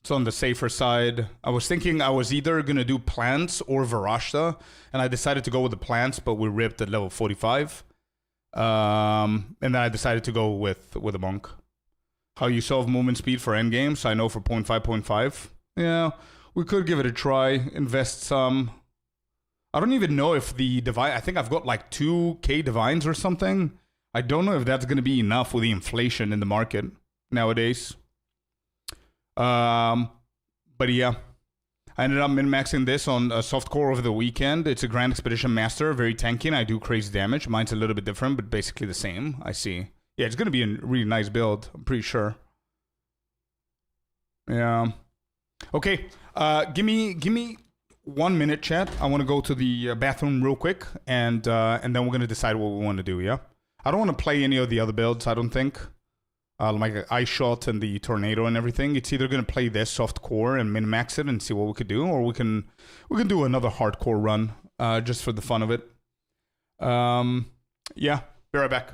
It's on the safer side. I was thinking I was either going to do plants or Varashta, and I decided to go with the plants, but we ripped at level 45. And then I decided to go with a monk. How you solve movement speed for endgame, so I know for 0.5.5. Yeah, we could give it a try, invest some. I don't even know if the divine, I think I've got like 2k divines or something. I don't know if that's going to be enough with the inflation in the market nowadays. But yeah, I ended up min-maxing this on a softcore over the weekend. It's a Grand Expedition Master, very tanky, and I do crazy damage. Mine's a little bit different, but basically the same, I see. Yeah, it's going to be a really nice build, I'm pretty sure. Yeah. Okay, give me 1 minute, chat. I want to go to the bathroom real quick, and then we're going to decide what we want to do, yeah? I don't want to play any of the other builds, I don't think. Like Ice Shot and the Tornado and everything. It's either going to play this soft core and min-max it and see what we could do, or we can do another hardcore run just for the fun of it. Yeah, be right back.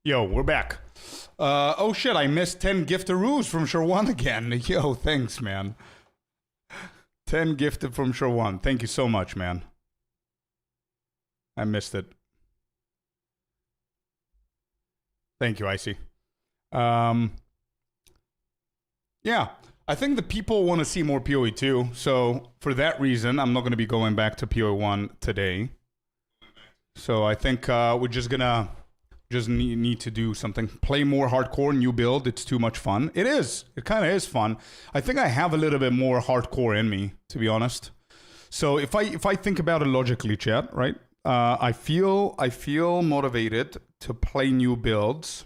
Yo, we're back. Oh shit, I missed 10 giftaroos from Sherwan again. Yo, thanks, man. 10 gifted from Sherwan. Thank you so much, man. I missed it. Thank you, Icy. Yeah, I think the people want to see more PoE2, so for that reason, I'm not going to be going back to PoE1 today. So I think we're just gonna need to do something. Play more hardcore, new build. It's too much fun. It is. It kind of is fun. I think I have a little bit more hardcore in me, to be honest. So if I think about it logically, chat, right? I feel motivated to play new builds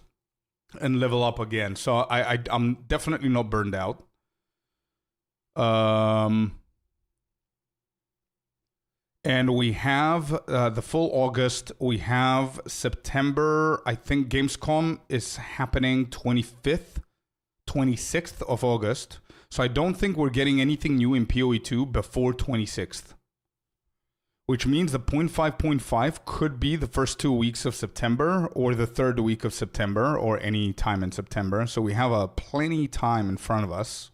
and level up again. So I'm definitely not burned out. And we have the full August. We have September. I think Gamescom is happening 25th, 26th of August. So I don't think we're getting anything new in PoE2 before 26th. Which means the 0.5.5 could be the first 2 weeks of September or the third week of September or any time in September. So we have a plenty time in front of us.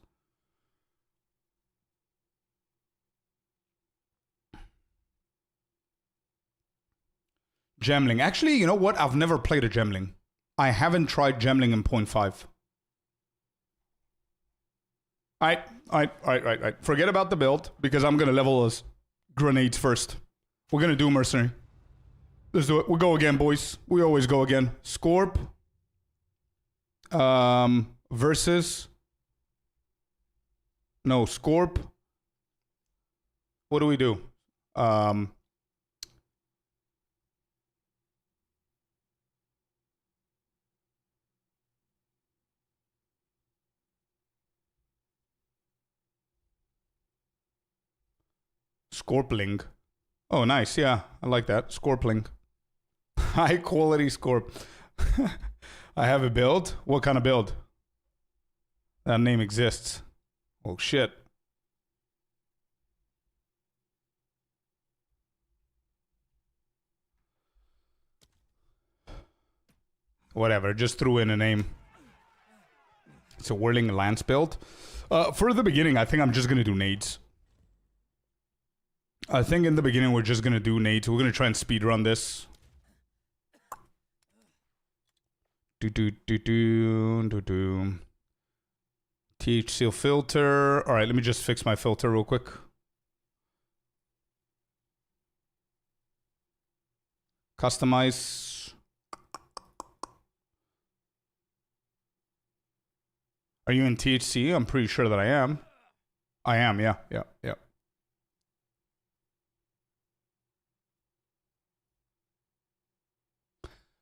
Gemling. Actually, you know what? I've never played a Gemling. I haven't tried Gemling in 0.5. Alright. Forget about the build, because I'm gonna level us grenades first. We're gonna do mercenary. Let's do it. We'll go again, boys. We always go again. Scorp. Versus. No, Scorp. What do we do? Scorpling. Oh, nice. Yeah, I like that. Scorpling. High quality Scorp. I have a build. What kind of build? That name exists. Oh, shit. Whatever, just threw in a name. It's a Whirling Lance build. For the beginning, I think I'm just going to do nades. I think in the beginning we're just gonna do nades. We're gonna try and speedrun this. THC filter. Alright, let me just fix my filter real quick. Customize. Are you in THC? I'm pretty sure that I am. I am, yeah.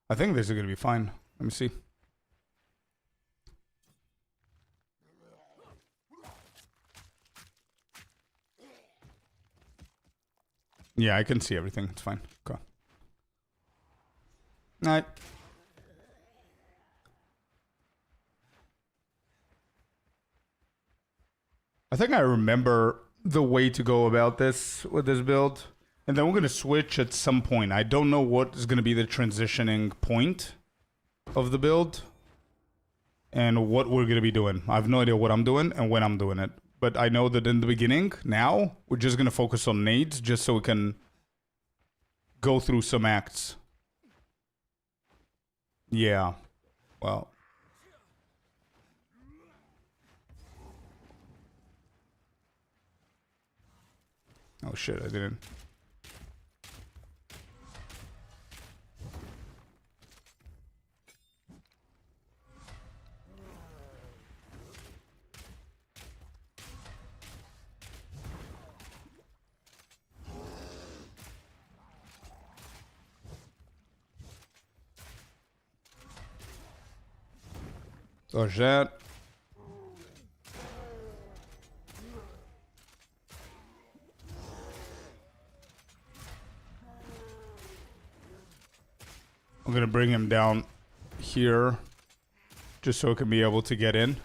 I think this is gonna be fine. Let me see. Yeah, I can see everything. It's fine. Okay. Alright. I think I remember the way to go about this with this build. And then we're going to switch at some point. I don't know what is going to be the transitioning point of the build and what we're going to be doing. I have no idea what I'm doing and when I'm doing it. But I know that in the beginning, now, we're just going to focus on nades just so we can go through some acts. Yeah. Well. Oh shit, I didn't. Dodge that. I'm gonna bring him down here just so it can be able to get in.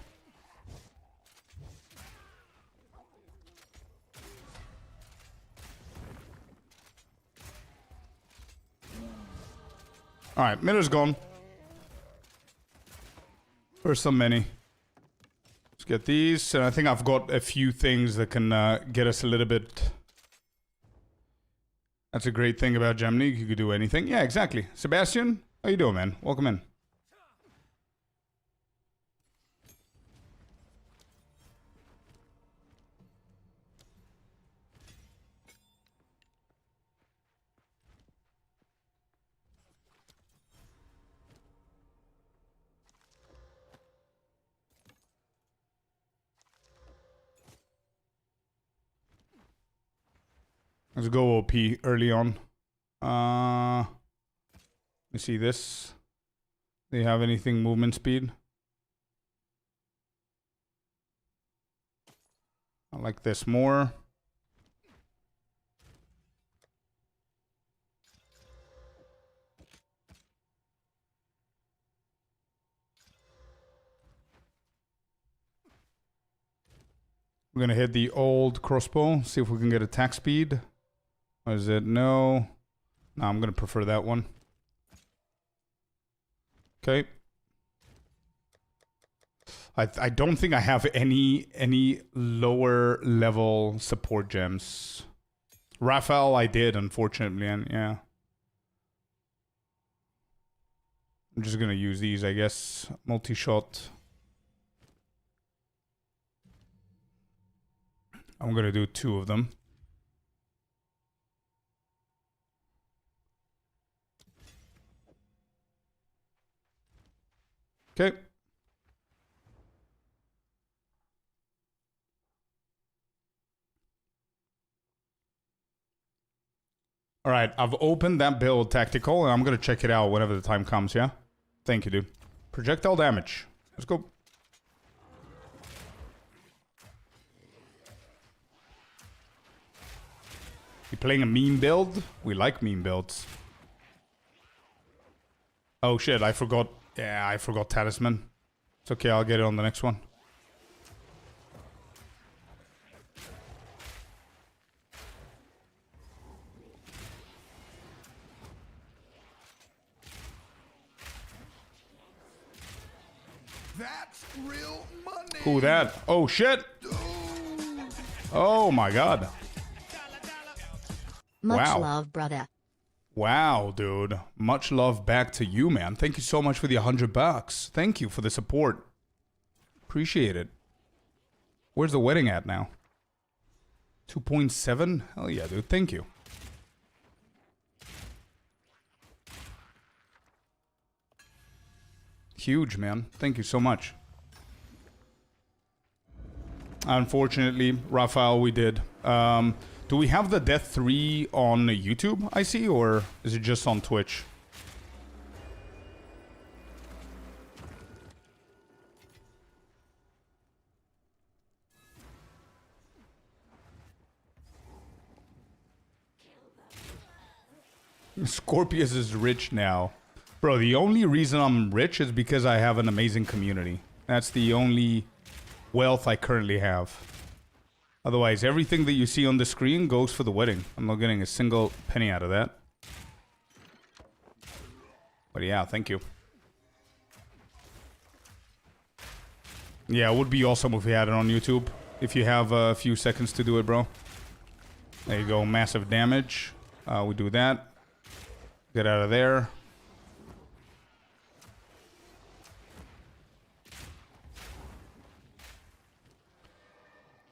Alright, Miller's gone. There's so many. Let's get these. And I think I've got a few things that can get us a little bit... That's a great thing about Gemini. You could do anything. Yeah, exactly. Sebastian, how you doing, man? Welcome in. Let's go OP early on. Let me see this. Do you have anything movement speed? I like this more. We're gonna hit the old crossbow, see if we can get attack speed. Or is it? No. No, I'm gonna prefer that one. Okay. I don't think I have any lower level support gems. Raphael I did, unfortunately, and yeah. I'm just gonna use these, I guess. Multi-shot. I'm gonna do 2 of them. Okay. All right, I've opened that build tactical, and I'm gonna check it out whenever the time comes, yeah? Thank you, dude. Projectile damage. Let's go. You playing a meme build? We like meme builds. Oh shit, I forgot. Yeah, I forgot Talisman. It's okay, I'll get it on the next one. That's real money. Who that? Oh shit! Oh my god. Much Wow. love, brother. Wow, dude. Much love back to you, man. Thank you so much for the $100. Thank you for the support. Appreciate it. Where's the wedding at now? 2.7? Hell yeah, dude. Thank you. Huge, man. Thank you so much. Unfortunately, Raphael, we did. Do we have the Death 3 on YouTube, I see, or is it just on Twitch? Scorpius is rich now. Bro, the only reason I'm rich is because I have an amazing community. That's the only wealth I currently have. Otherwise, everything that you see on the screen goes for the wedding. I'm not getting a single penny out of that. But yeah, thank you. Yeah, it would be awesome if we had it on YouTube. If you have a few seconds to do it, bro. There you go, massive damage. We do that. Get out of there.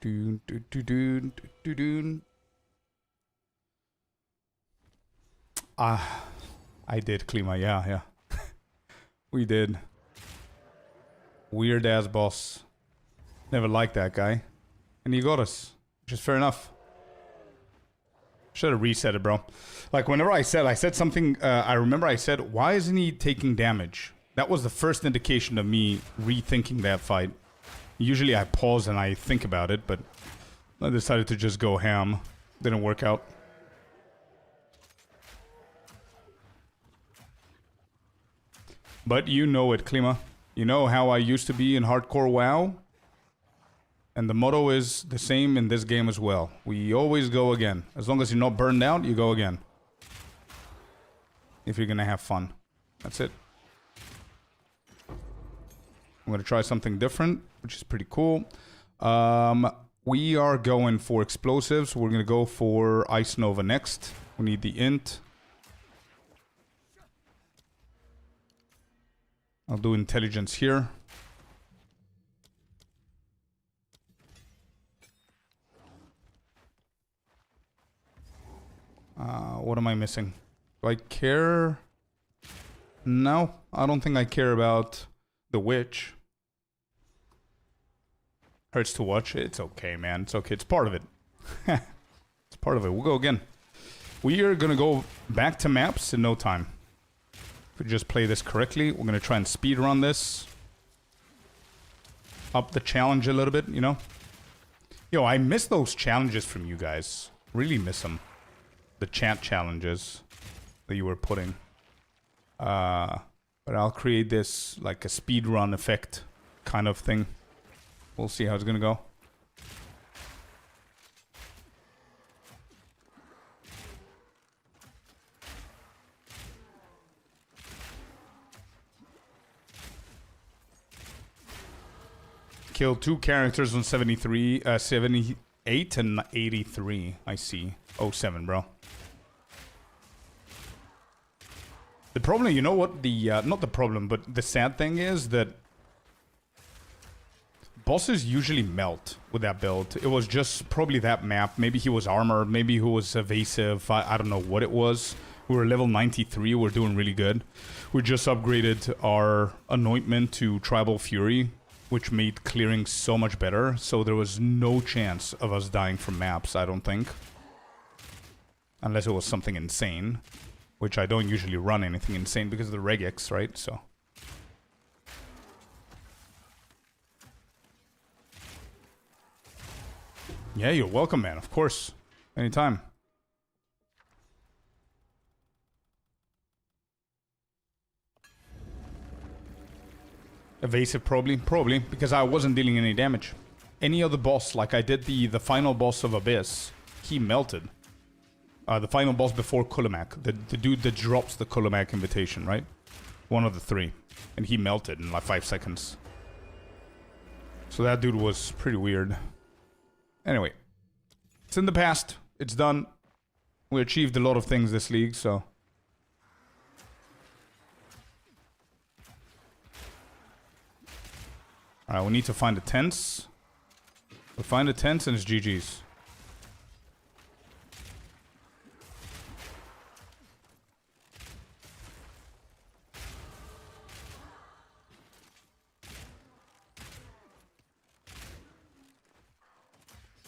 Doon, doon, doon, doon, doon, doon. I did, Klima, yeah. We did. Weird ass boss. Never liked that guy. And he got us. Which is fair enough. Should have reset it, bro. Like, whenever I said something, I remember I said, why isn't he taking damage? That was the first indication of me rethinking that fight. Usually I pause and I think about it, but I decided to just go ham. Didn't work out. But you know it, Klima. You know how I used to be in Hardcore WoW? And the motto is the same in this game as well. We always go again. As long as you're not burned out, you go again. If you're gonna have fun. That's it. I'm going to try something different, which is pretty cool. We are going for explosives. We're going to go for Ice Nova next. We need the int. I'll do intelligence here. What am I missing? Do I care? No, I don't think I care about the witch. Hurts to watch. It's okay, man. It's okay. It's part of it. It's part of it. We'll go again. We are going to go back to maps in no time. If we just play this correctly, we're going to try and speed run this. Up the challenge a little bit, you know? Yo, I miss those challenges from you guys. Really miss them. The chat challenges that you were putting. But I'll create this like a speed run effect kind of thing. We'll see how it's gonna go. Killed 2 characters on 73, 78 and 83. I see. 07, bro. The problem, you know what? Not the problem, but the sad thing is that bosses usually melt with that build. It was just probably that map. Maybe he was armored. Maybe he was evasive. I don't know what it was. We were level 93. We're doing really good. We just upgraded our anointment to Tribal Fury, which made clearing so much better. So there was no chance of us dying from maps, I don't think. Unless it was something insane. Which I don't usually run anything insane because of the regex, right? So. Yeah, you're welcome, man. Of course. Anytime. Evasive, probably. Probably, because I wasn't dealing any damage. Any other boss, like I did the final boss of Abyss, he melted. The final boss before Kulamak. The dude that drops the Kulamak invitation, right? One of the 3. And he melted in like 5 seconds. So that dude was pretty weird. Anyway. It's in the past. It's done. We achieved a lot of things this league, so... Alright, we need to find the tents. We find the tents and it's GG's.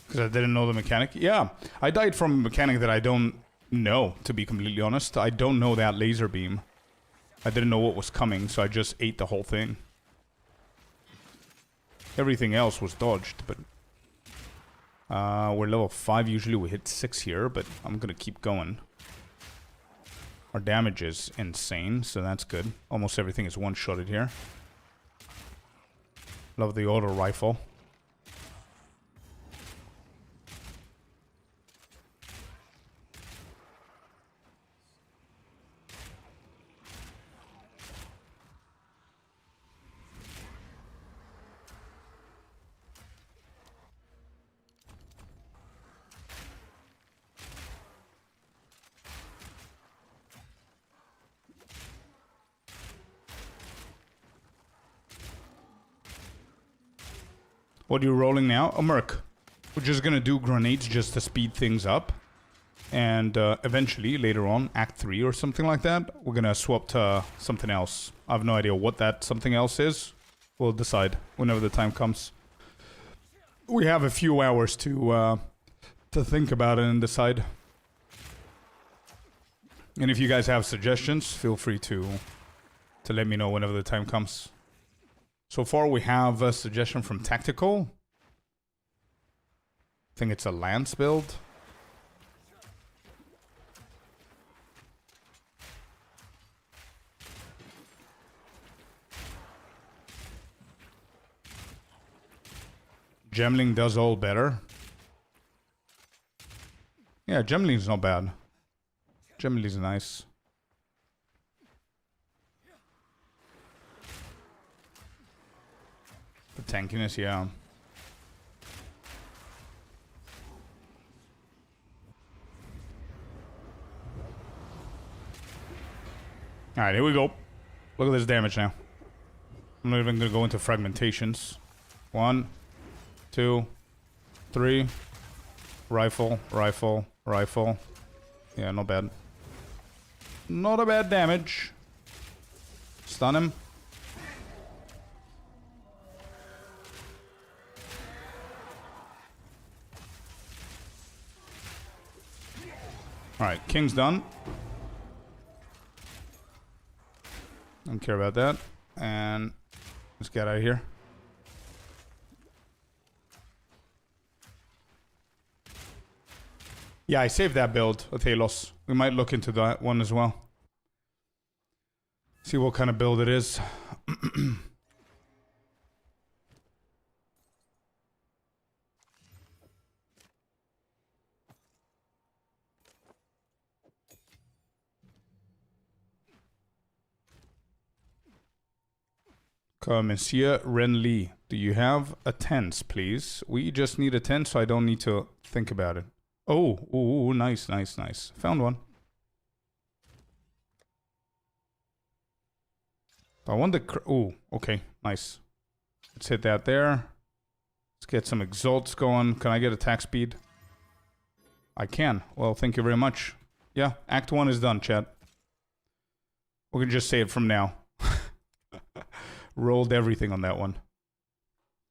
Because I didn't know the mechanic. Yeah, I died from a mechanic that I don't know, to be completely honest. I don't know that laser beam. I didn't know what was coming, so I just ate the whole thing. Everything else was dodged, but... we're level 5, usually we hit 6 here, but I'm gonna keep going. Our damage is insane, so that's good. Almost everything is one-shotted here. Love the auto rifle. What are you rolling now? A Merc. We're just gonna do grenades just to speed things up. And eventually, later on, Act 3 or something like that, we're gonna swap to something else. I have no idea what that something else is. We'll decide whenever the time comes. We have a few hours to think about it and decide. And if you guys have suggestions, feel free to let me know whenever the time comes. So far, we have a suggestion from Tactical. I think it's a Lance build. Gemling does all better. Yeah, Gemling's not bad. Gemling's nice. tankiness, yeah. Alright, here we go. Look at this damage now. I'm not even gonna go into fragmentations. 1, 2, 3. Rifle, rifle, rifle. Yeah, not bad. Not a bad damage. Stun him. Alright, King's done. Don't care about that. And let's get out of here. Yeah, I saved that build, Athelos. We might look into that one as well. See what kind of build it is. Monsieur Renly, do you have a tense, please? We just need a tense, so I don't need to think about it. Oh, ooh, nice, nice, nice. Found one. I want the... Ooh, okay, nice. Let's hit that there. Let's get some exalts going. Can I get attack speed? I can. Well, thank you very much. Yeah, Act 1 is done, chat. We can just say it from now. Rolled everything on that one.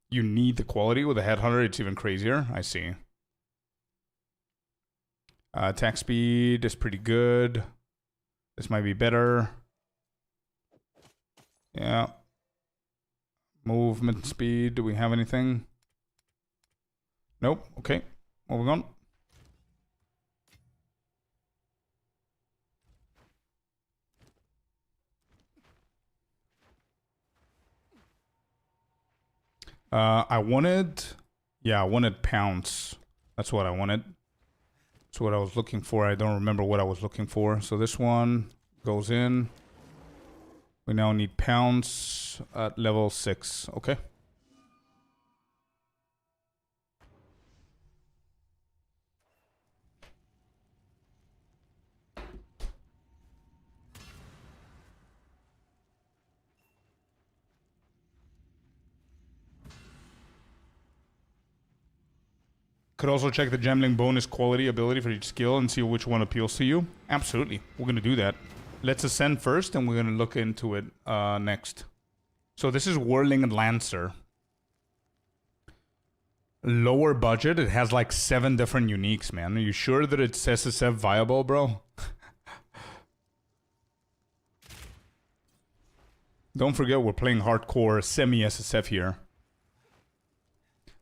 You need the quality with a headhunter. It's even crazier. I see. Attack speed is pretty good. This might be better. Yeah. Movement speed. Do we have anything? Nope. Okay. Moving on. I wanted... Yeah, I wanted pounds. That's what I wanted. That's what I was looking for. I don't remember what I was looking for. So this one goes in. We now need pounds at level 6. Okay. Could also check the gemling bonus quality ability for each skill and see which one appeals to you. Absolutely. We're going to do that. Let's ascend first and we're going to look into it next. So this is Whirling Lancer. Lower budget. It has like 7 different uniques, man. Are you sure that it's SSF viable, bro? Don't forget we're playing hardcore semi-SSF here.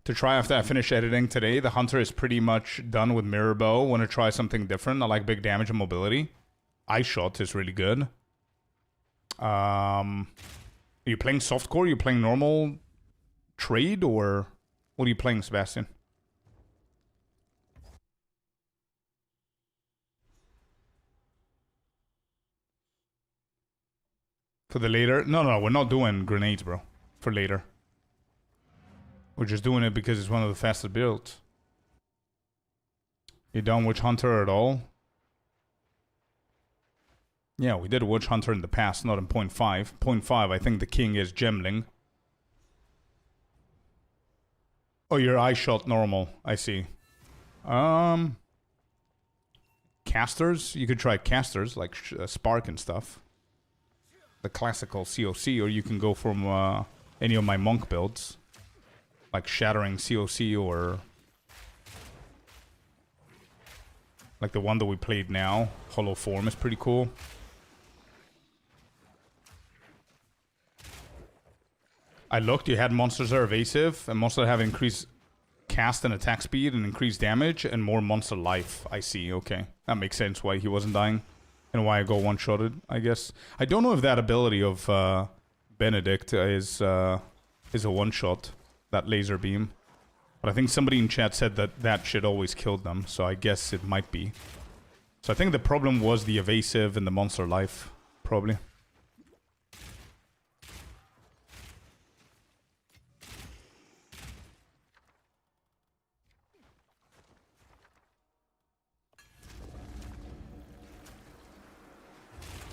To try after I finish editing today, the Hunter is pretty much done with Mirror Bow. Want to try something different. I like big damage and mobility. Eye Shot is really good. Are you playing softcore? Are you playing normal trade? Or what are you playing, Sebastian? For the later? No, we're not doing grenades, bro. For later. We're just doing it because it's one of the fastest builds. You done Witch Hunter at all? Yeah, we did Witch Hunter in the past, not in 0.5. 0.5, I think the king is Gemling. Oh, your Eye Shot normal. I see. Casters? You could try casters, like Spark and stuff. The classical COC, or you can go from any of my monk builds. Like Shattering COC or... like the one that we played now. Hollow Form is pretty cool. I looked, you had monsters that are evasive, and monsters that have increased cast and attack speed and increased damage, and more monster life. I see, okay. That makes sense why he wasn't dying. And why I go one-shotted, I guess. I don't know if that ability of Benedict is a one-shot. That laser beam. But I think somebody in chat said that that shit always killed them, so I guess it might be. So I think the problem was the evasive and the monster life, probably.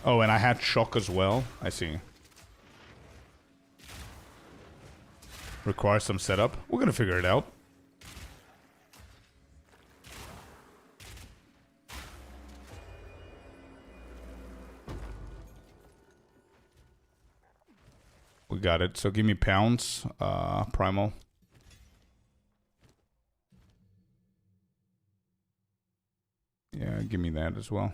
Oh, and I had shock as well. I see. Requires some setup. We're gonna figure it out. We got it. So give me pounds, primal. Yeah, give me that as well.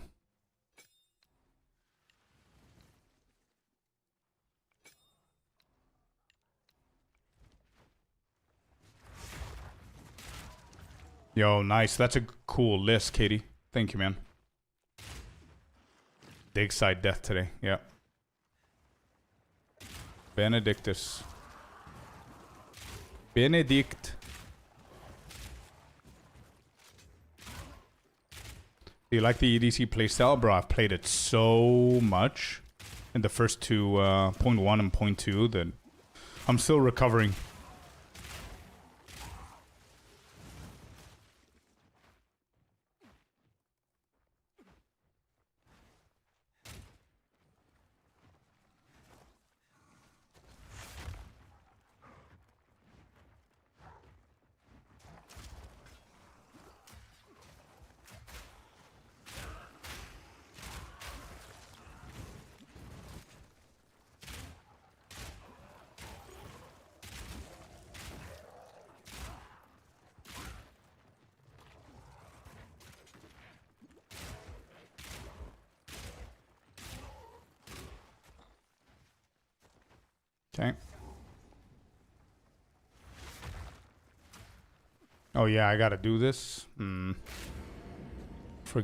Yo, nice. That's a cool list, Katie. Thank you, man. Dig side death today. Yeah. Benedictus. Benedict. Do you like the EDC playstyle? Bro, I've played it so much in the first two, point 1 and point 2 that I'm still recovering. Okay. Oh yeah, I gotta do this.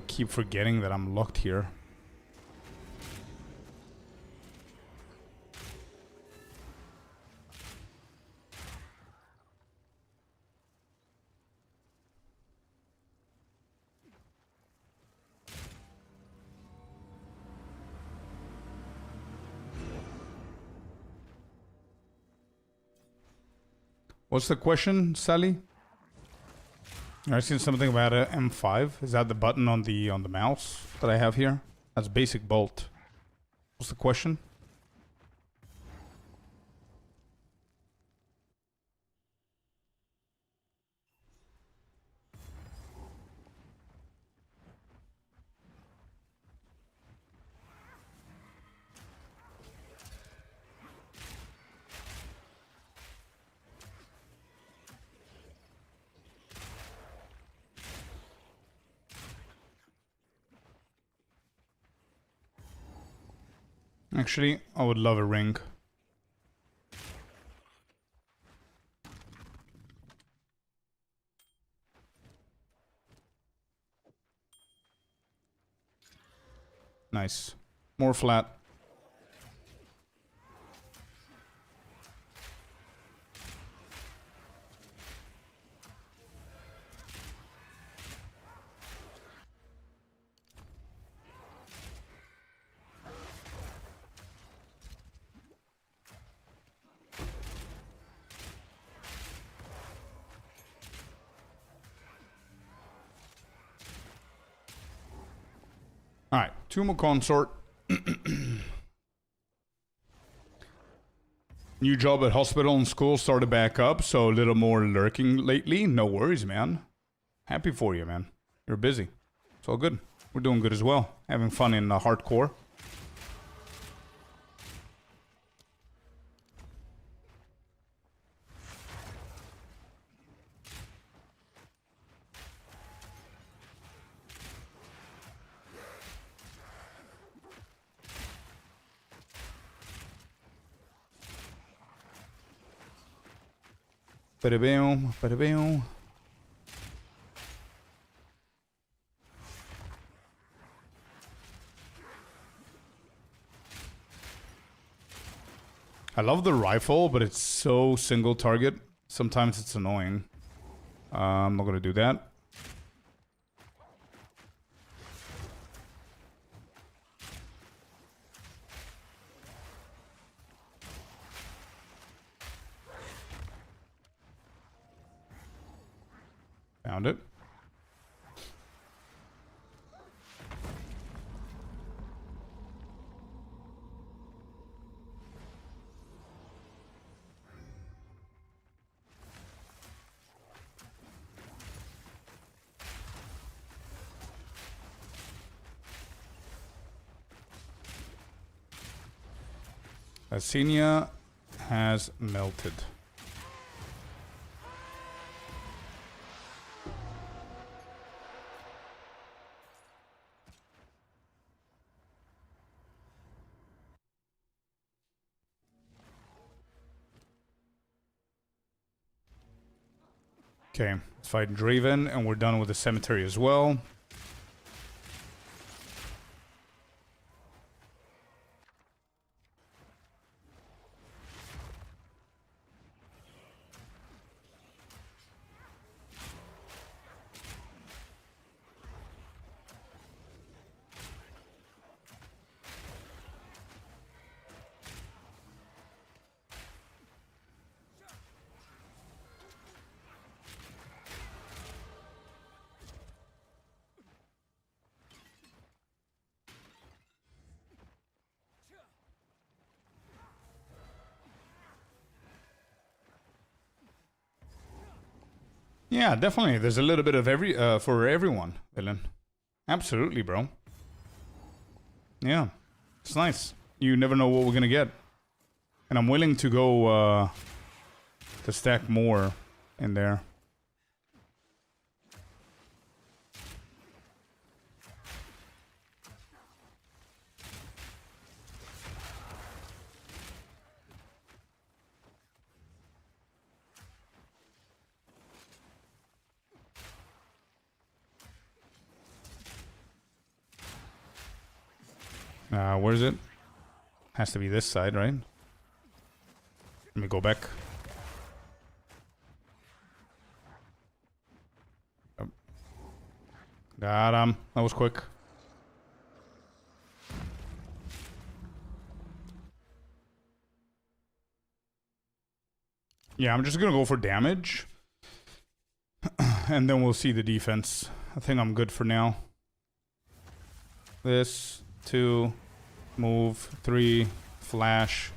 Keep forgetting that I'm locked here. What's the question, Sally? I seen something about a M5. Is that the button on the mouse that I have here? That's basic bolt. What's the question? Actually, I would love a ring. Nice. More flat. Alright, Tumor Consort. New job at hospital and school started back up, so a little more lurking lately. No worries, man. Happy for you, man. You're busy. It's all good. We're doing good as well. Having fun in hardcore. Ba-da-boom, ba-da-boom. I love the rifle, but it's so single target. Sometimes it's annoying. I'm not gonna do that. Found it. Asenia has melted. Okay, let's fight Draven, and we're done with the cemetery as well. Yeah, definitely. There's a little bit of for everyone, villain. Absolutely, bro. Yeah, it's nice. You never know what we're gonna get, and I'm willing to go to stack more in there. Where is it? Has to be this side, right? Let me go back. Oh. Got him. That was quick. Yeah, I'm just gonna go for damage. And then we'll see the defense. I think I'm good for now. This, 2, move, 3, flash.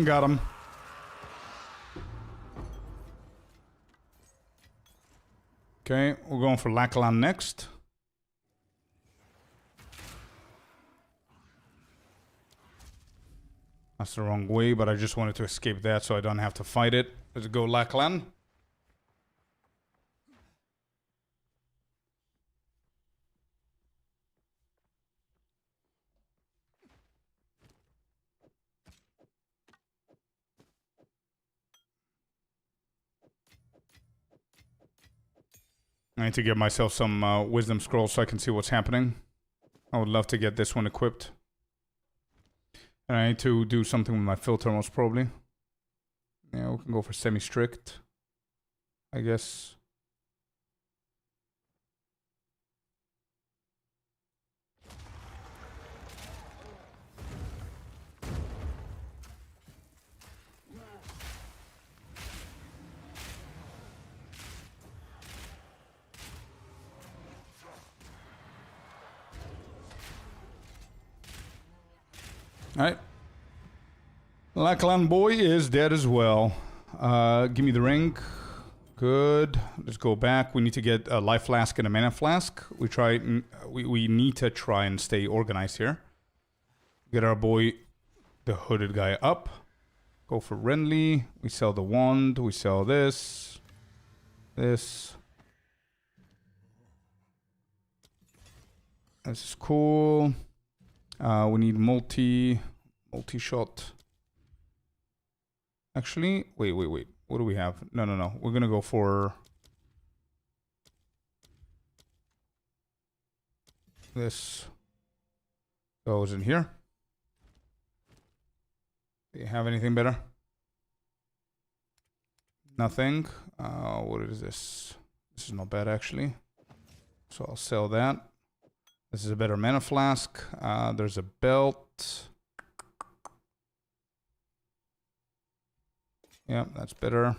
Got him. Okay, we're going for Lachlan next. That's the wrong way, but I just wanted to escape that so I don't have to fight it. Let's go Lachlan. I need to get myself some wisdom scrolls so I can see what's happening. I would love to get this one equipped. And I need to do something with my filter most probably. Yeah, we can go for semi-strict, I guess. Alright. Lachlan boy is dead as well. Give me the ring. Good. Let's go back. We need to get a life flask and a mana flask. We need to try and stay organized here. Get our boy, the hooded guy, up. Go for Renly. We sell the wand. We sell this. This. This is cool. We need multi-shot. Actually, wait. What do we have? No. We're gonna go for this. Goes in here. Do you have anything better? Nothing. What is this? This is not bad actually. So I'll sell that. This is a better mana flask. There's a belt. Yeah, that's better.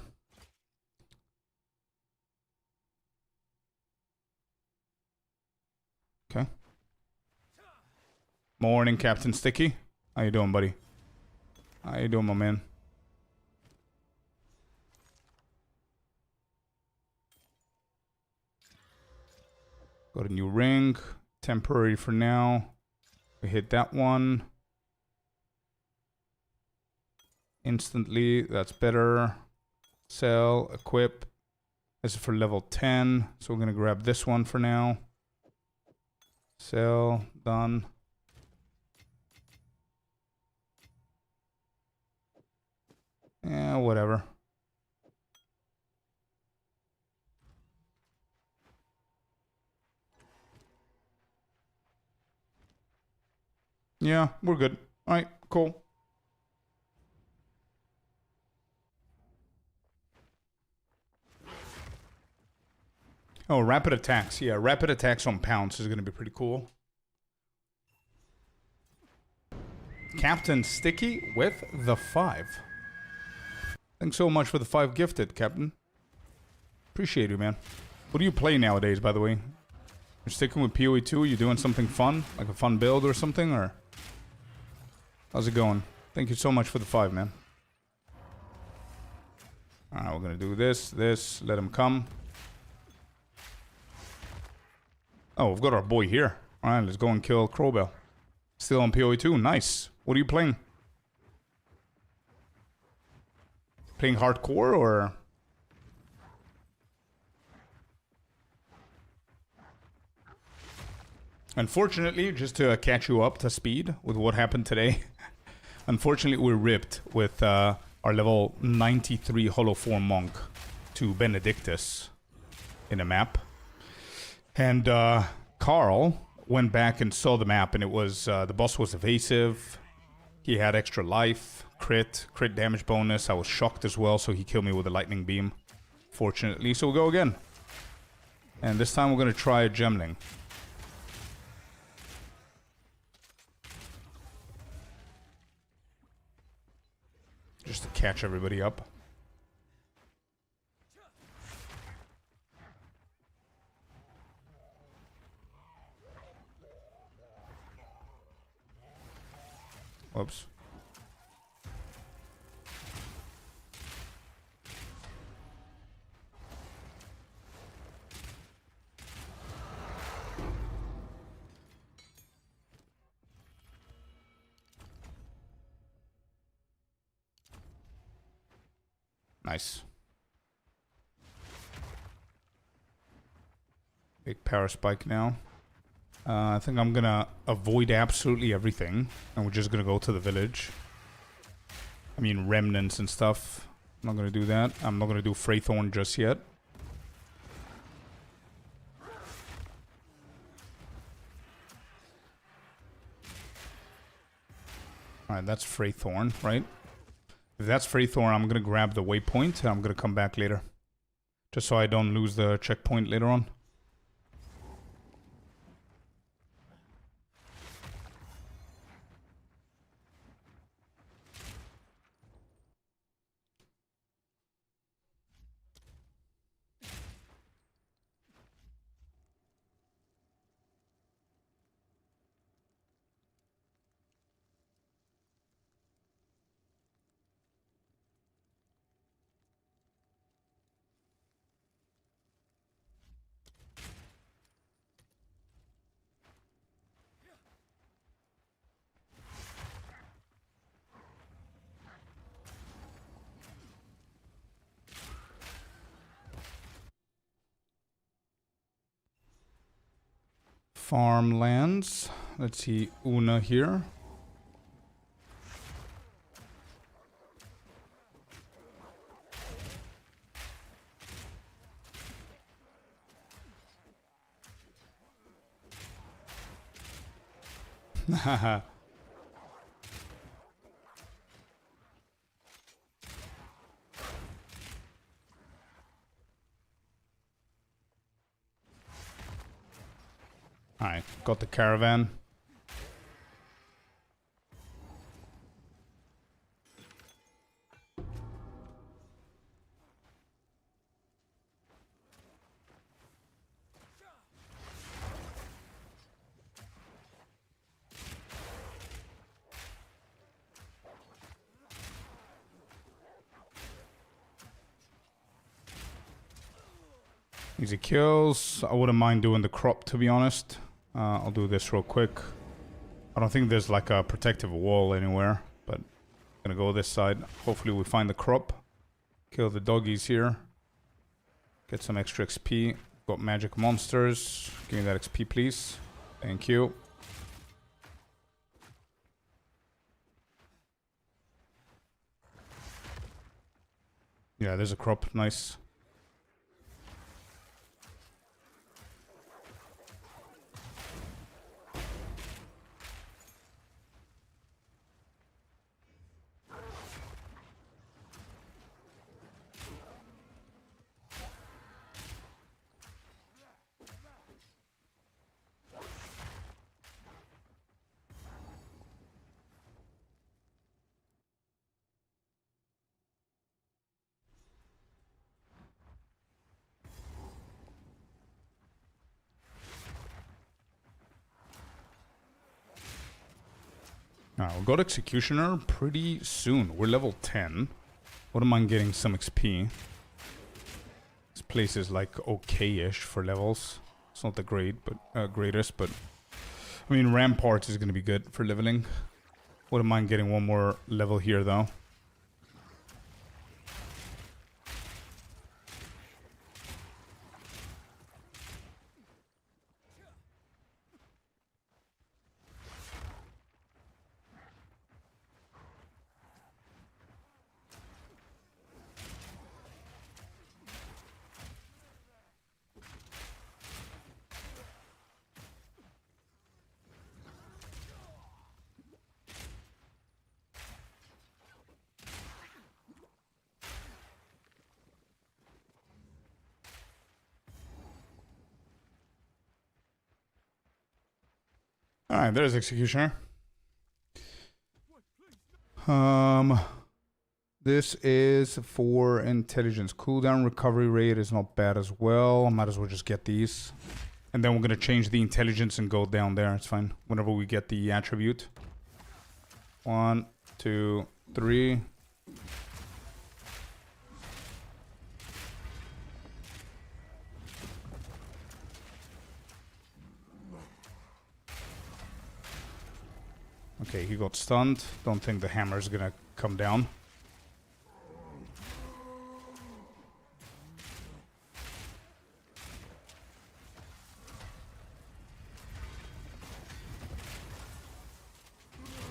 Okay. Morning, Captain Sticky. How you doing, buddy? How you doing, my man? Got a new ring. Temporary for now. We hit that one. Instantly. That's better. Sell. Equip. This is for level 10. So we're going to grab this one for now. Sell. Done. Yeah, whatever. Yeah, we're good. Alright, cool. Oh, rapid attacks. Yeah, rapid attacks on pounce is going to be pretty cool. Captain Sticky with the 5. Thanks so much for the 5 gifted, Captain. Appreciate you, man. What do you play nowadays, by the way? You're sticking with PoE2? You doing something fun? Like a fun build or something? Or how's it going? Thank you so much for the 5, man. Alright, we're going to do this. Let him come. Oh, we've got our boy here. Alright, let's go and kill Crowbell. Still on PoE2. Nice. What are you playing? Playing hardcore or... Unfortunately, just to catch you up to speed with what happened today, unfortunately we're ripped with our level 93 Hollow Form Monk to Benedictus in a map. And Carl went back and saw the map, and it was the boss was evasive. He had extra life, crit damage bonus. I was shocked as well, so he killed me with a lightning beam, fortunately. So we'll go again. And this time we're going to try a gemling. Just to catch everybody up. Whoops. Nice. Big power spike now. I think I'm gonna avoid absolutely everything, and we're just gonna go to the village. I mean, remnants and stuff. I'm not gonna do that. I'm not gonna do Freythorn just yet. Alright, that's Freythorn, right? If that's Freythorn, I'm gonna grab the waypoint, and I'm gonna come back later. Just so I don't lose the checkpoint later on. Farmlands. Let's see, Una here. Haha. Alright, got the caravan. Easy kills. I wouldn't mind doing the crop, to be honest. I'll do this real quick. I don't think there's like a protective wall anywhere, but I'm gonna go this side. Hopefully we find the crop. Kill the doggies here. Get some extra XP. Got magic monsters. Give me that XP, please. Thank you. Yeah, there's a crop. Nice. Alright, we'll go to Executioner pretty soon. We're level 10. Wouldn't mind getting some XP. This place is like okay-ish for levels. It's not the greatest, but I mean Ramparts is gonna be good for leveling. Wouldn't mind getting one more level here though. Alright, there's Executioner. This is for intelligence. Cooldown recovery rate is not bad as well. Might as well just get these. And then we're gonna change the intelligence and go down there. It's fine. Whenever we get the attribute. 1, 2, 3. Okay, he got stunned. Don't think the hammer's gonna come down.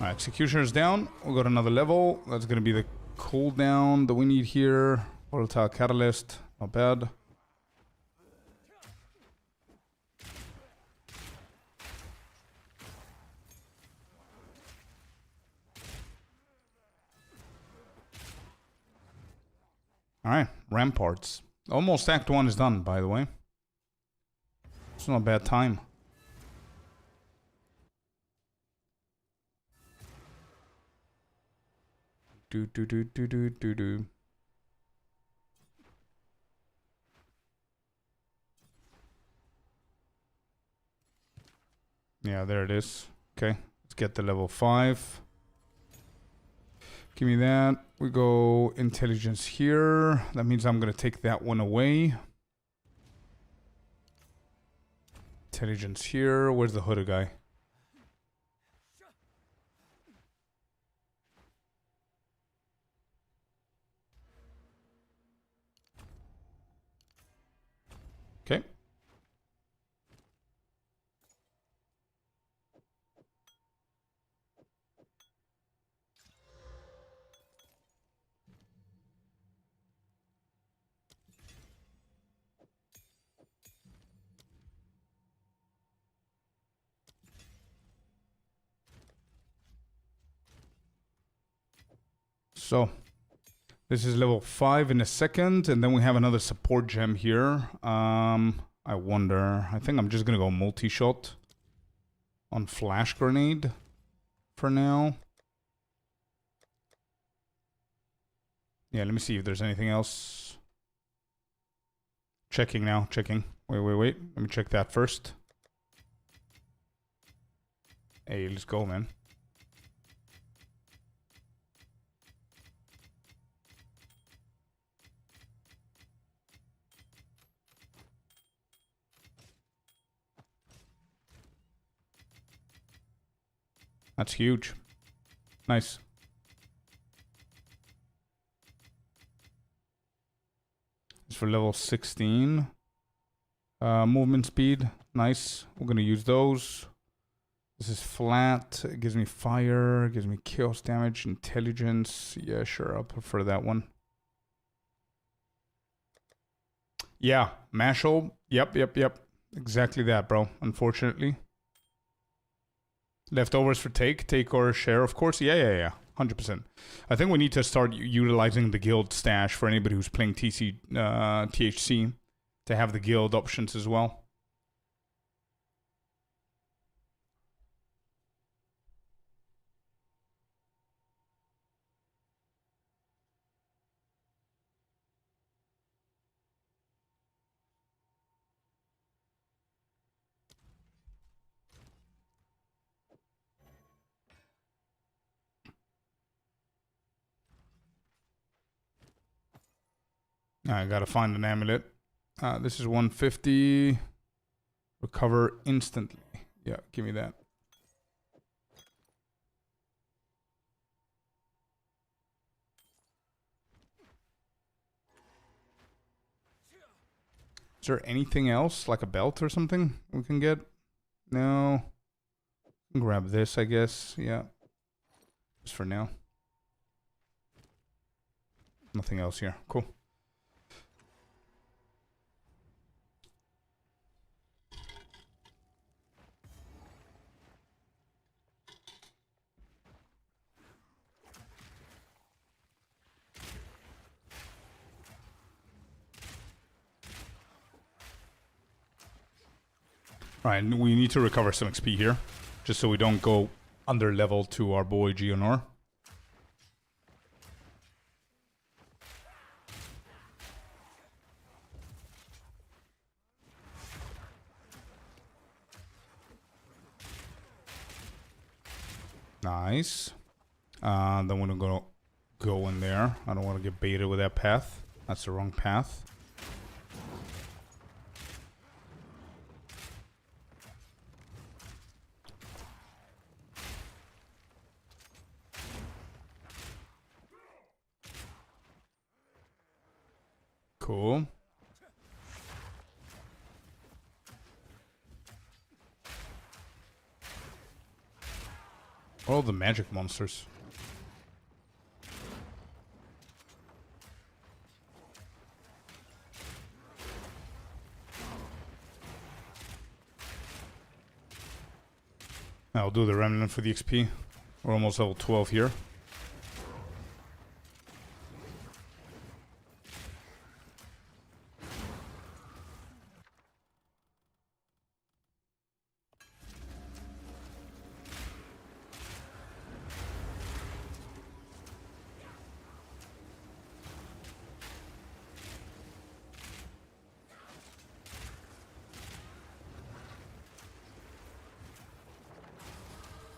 Alright, Executioner's down. We'll go to another level. That's gonna be the cooldown that we need here. Volatile Catalyst. Not bad. Alright, Ramparts. Almost Act 1 is done, by the way. It's not a bad time. Do. Yeah, there it is. Okay, let's get the level 5. Give me that. We go intelligence here. That means I'm going to take that one away. Intelligence here. Where's the hooded guy? Okay. So, this is level 5 in a second, and then we have another support gem here. I wonder. I think I'm just gonna go multi-shot on flash grenade for now. Yeah, let me see if there's anything else. Checking now, checking. Wait. Let me check that first. Hey, let's go, man. That's huge. Nice. It's for level 16. Movement speed. Nice. We're going to use those. This is flat. It gives me fire. It gives me chaos damage. Intelligence. Yeah, sure. I'll prefer that one. Yeah. Mashal. Yep. Exactly that, bro. Unfortunately. Leftovers for take or share, of course. Yeah. 100%. I think we need to start utilizing the guild stash for anybody who's playing THC to have the guild options as well. I gotta find an amulet. This is 150. Recover instantly. Yeah, give me that. Is there anything else, like a belt or something we can get? No. Grab this, I guess. Yeah. Just for now. Nothing else here. Cool. Right, we need to recover some XP here, just so we don't go under level to our boy Geonor. Nice. Then we're gonna go in there. I don't want to get baited with that path. That's the wrong path. Cool. All the magic monsters. I'll do the remnant for the XP. We're almost level 12 here.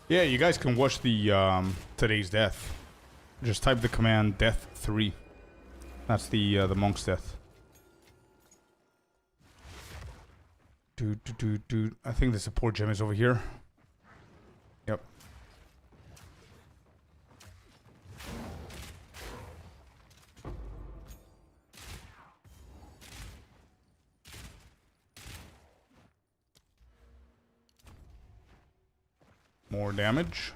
Yeah, you guys can watch the today's death. Just type the command death 3. That's the monk's death. Dude. I think the support gem is over here. Yep. More damage.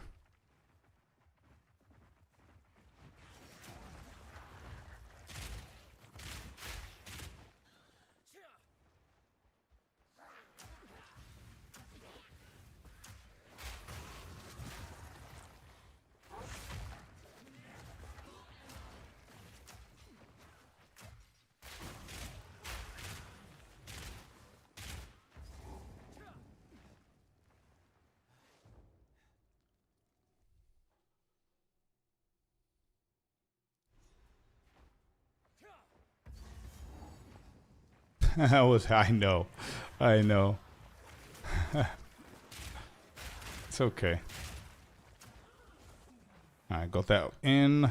I know. It's okay. I got that in,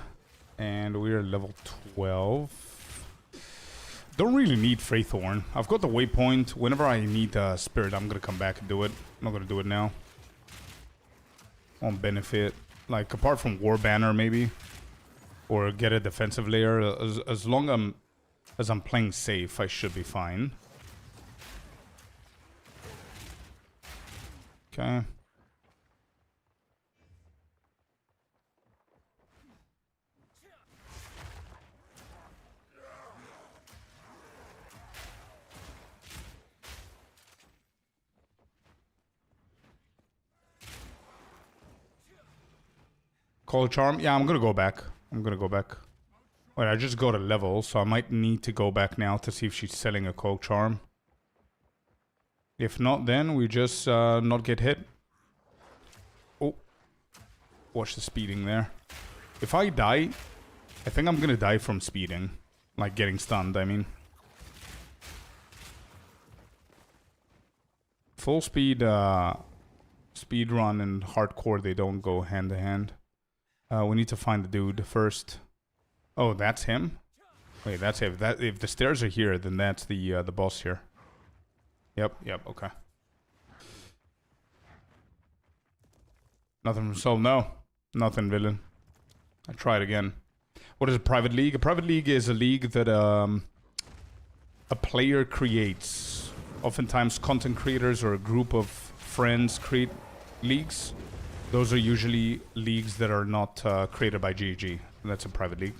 and we're level 12. Don't really need Freythorn. I've got the waypoint. Whenever I need Spirit, I'm gonna come back and do it. I'm not gonna do it now. won't benefit. Like, apart from War Banner, maybe. Or get a defensive layer. As long as I'm playing safe, I should be fine. Okay. Call Charm? Yeah, I'm gonna go back. Wait, I just got a level, so I might need to go back now to see if she's selling a Cold Charm. If not, then we just not get hit. Oh. Watch the speeding there. If I die, I think I'm gonna die from speeding. Like getting stunned, I mean. Full speed, speed run and hardcore, they don't go hand to hand. We need to find the dude first. Oh, that's him? Wait, that's him. If the stairs are here, then that's the boss here. Yep, okay. Nothing from Soul, no. Nothing, villain. I tried again. What is a private league? A private league is a league that a player creates. Oftentimes content creators or a group of friends create leagues. Those are usually leagues that are not created by GG. That's a private league.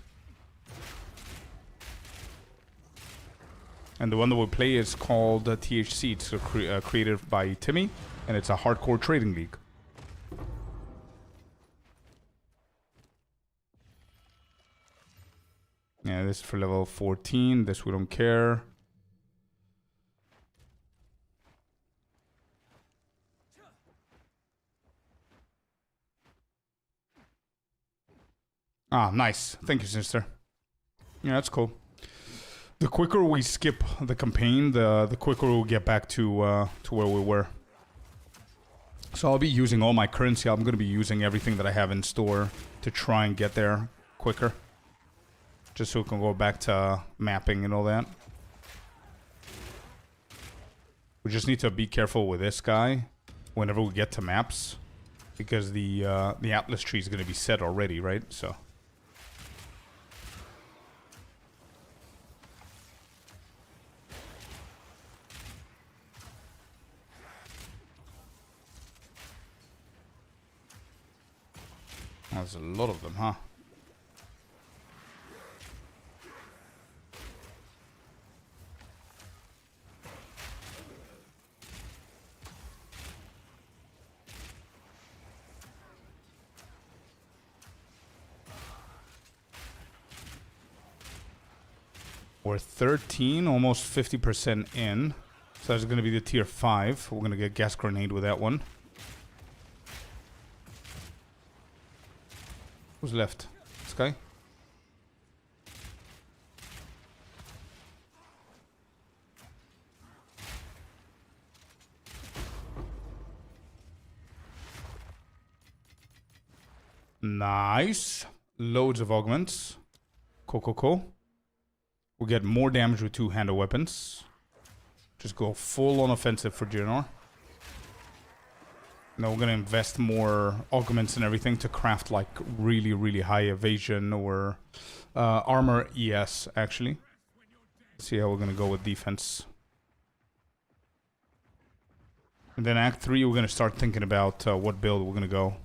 And the one that we play is called THC. It's created by Timmy, and it's a hardcore trading league. Yeah, this is for level 14. This we don't care. Ah, nice. Thank you, sister. Yeah, that's cool. The quicker we skip the campaign, the quicker we'll get back to where we were. So I'll be using all my currency. I'm going to be using everything that I have in store to try and get there quicker. Just so we can go back to mapping and all that. We just need to be careful with this guy whenever we get to maps. Because the Atlas tree is going to be set already, right? So... There's a lot of them, huh? We're 13, almost 50% in. So that's going to be the tier 5. We're going to get gas grenade with that one. Who's left? This guy? Nice. Loads of augments. Cool. We'll get more damage with two-handed weapons. Just go full on offensive for GNR. Now we're going to invest more augments and everything to craft like really, really high evasion or armor ES, actually. See how we're going to go with defense. And then Act 3, we're going to start thinking about what build we're going to go.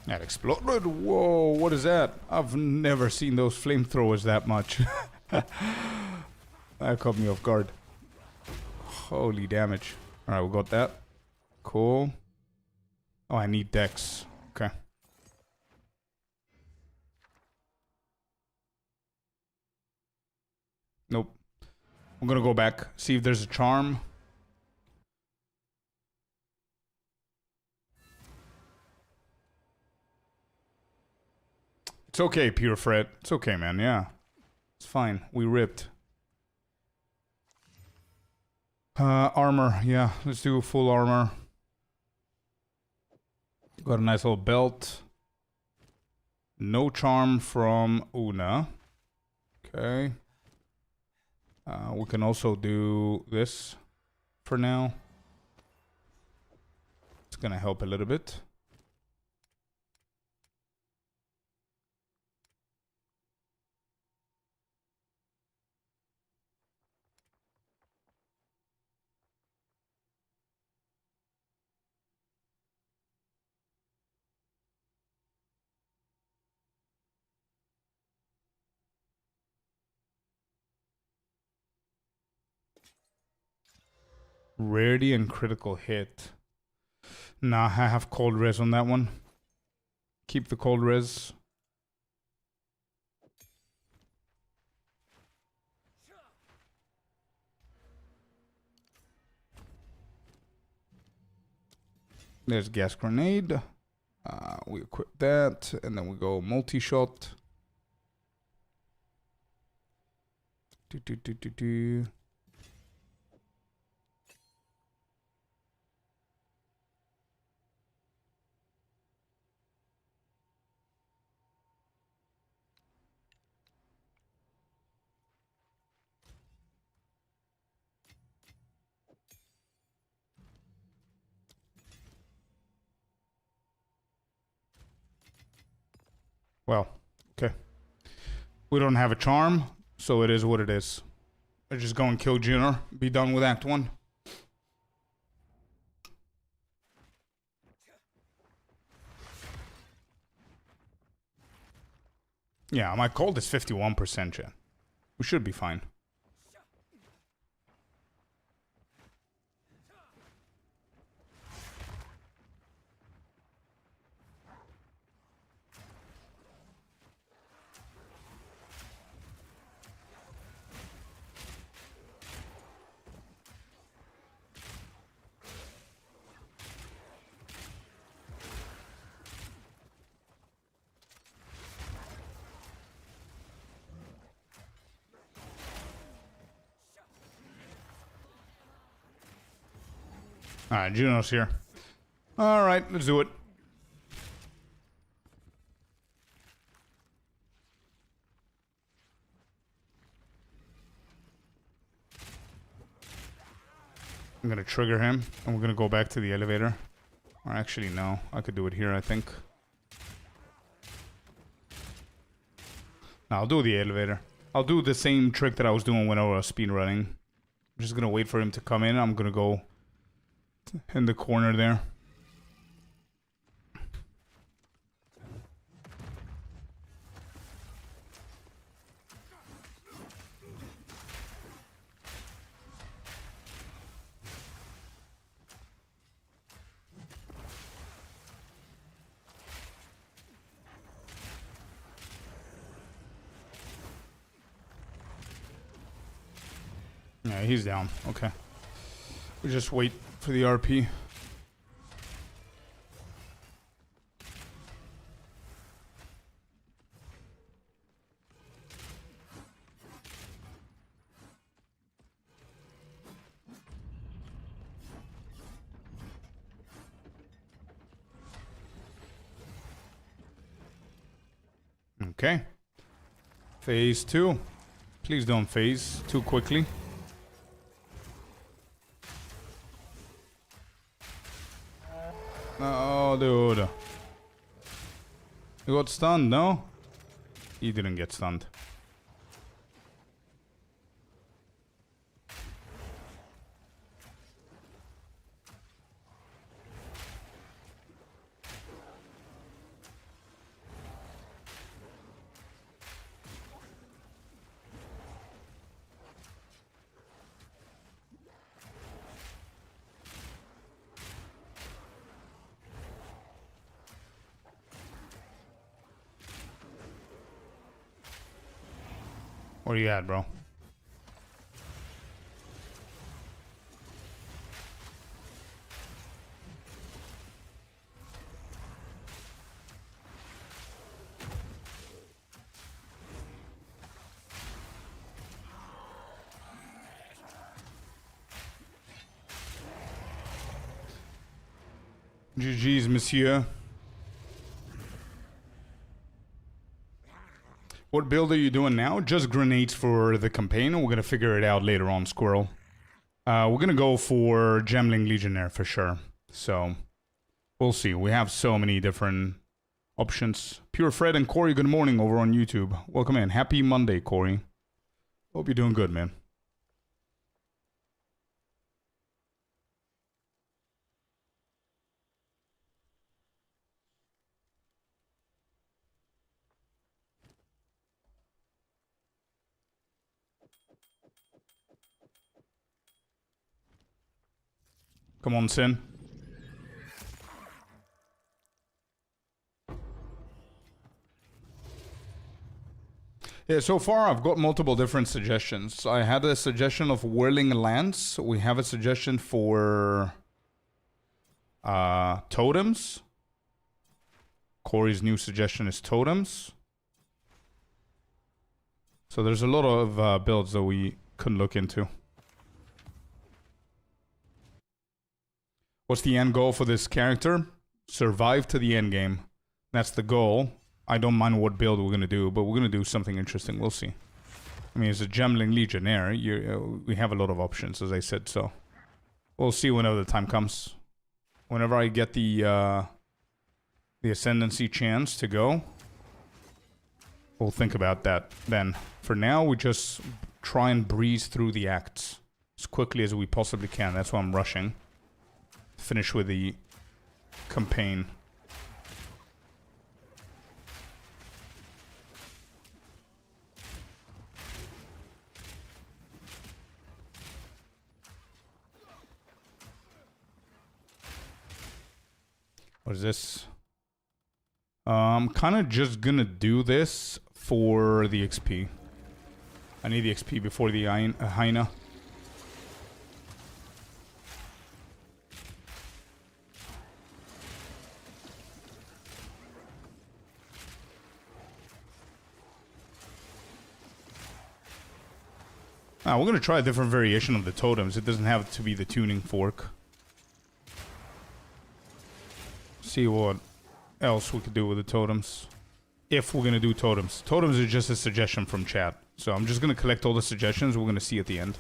That exploded. Whoa, what is that? I've never seen those flamethrowers that much. That caught me off guard. Holy damage. Alright, we got that. Cool. Oh, I need dex. Okay. Nope. I'm gonna go back, see if there's a charm. It's okay, Pure Fred. It's okay, man. Yeah. It's fine. We ripped. Armor. Yeah, let's do full armor. Got a nice little belt. No charm from Una. Okay. We can also do this for now. It's gonna help a little bit. Rarity and critical hit. Nah, I have cold res on that one. Keep the cold res. There's gas grenade. We equip that, and then we go multi-shot. Do. Well, okay. We don't have a charm, so it is what it is. Let's just go and kill Junior. Be done with Act 1. Yeah, my cold is 51%, chat. We should be fine. Alright, Juno's here. Alright, let's do it. I'm gonna trigger him, and we're gonna go back to the elevator. Or actually, no. I could do it here, I think. No, I'll do the elevator. I'll do the same trick that I was doing when I was speedrunning. I'm just gonna wait for him to come in. I'm gonna go in the corner there. Yeah, he's down. Okay. We just wait for the RP. Okay. Phase 2. Please don't phase too quickly. Oh, dude. You got stunned, no? He didn't get stunned. Where you at, bro? GG's, monsieur. What build are you doing now? Just grenades for the campaign, and we're gonna figure it out later on, Squirrel. We're gonna go for Gemling Legionnaire for sure. So, we'll see. We have so many different options. Pure Fred and Corey, good morning over on YouTube. Welcome in. Happy Monday, Corey. Hope you're doing good, man. Come on, Sin. Yeah, so far I've got multiple different suggestions. I had a suggestion of Whirling Lance. We have a suggestion for totems. Corey's new suggestion is totems. So there's a lot of builds that we could look into. What's the end goal for this character? Survive to the end game. That's the goal. I don't mind what build we're going to do, but we're going to do something interesting. We'll see. I mean, as a Gemling Legionnaire, we have a lot of options, as I said, so we'll see whenever the time comes. Whenever I get the Ascendancy chance to go, we'll think about that then. For now, we just try and breeze through the acts as quickly as we possibly can. That's why I'm rushing. Finish with the campaign. What is this? I'm kind of just gonna do this for the XP. I need the XP before the Hyena. We're gonna try a different variation of the totems. It doesn't have to be the tuning fork. See what else we could do with the totems. If we're gonna do totems. Totems are just a suggestion from chat. So I'm just gonna collect all the suggestions we're gonna see at the end.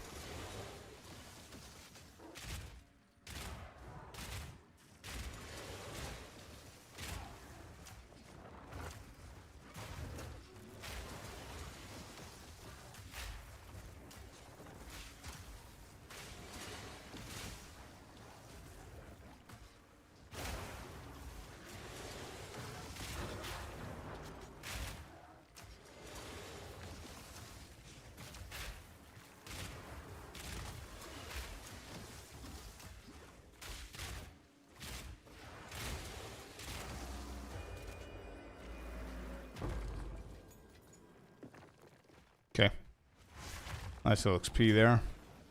Okay. Nice little XP there.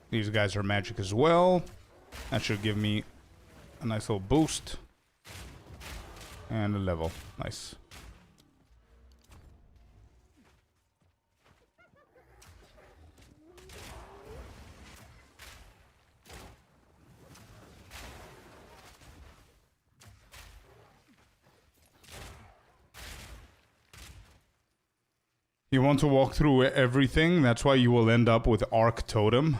These guys are magic as well. That should give me a nice little boost. And a level. Nice. You want to walk through everything, that's why you will end up with Arc Totem.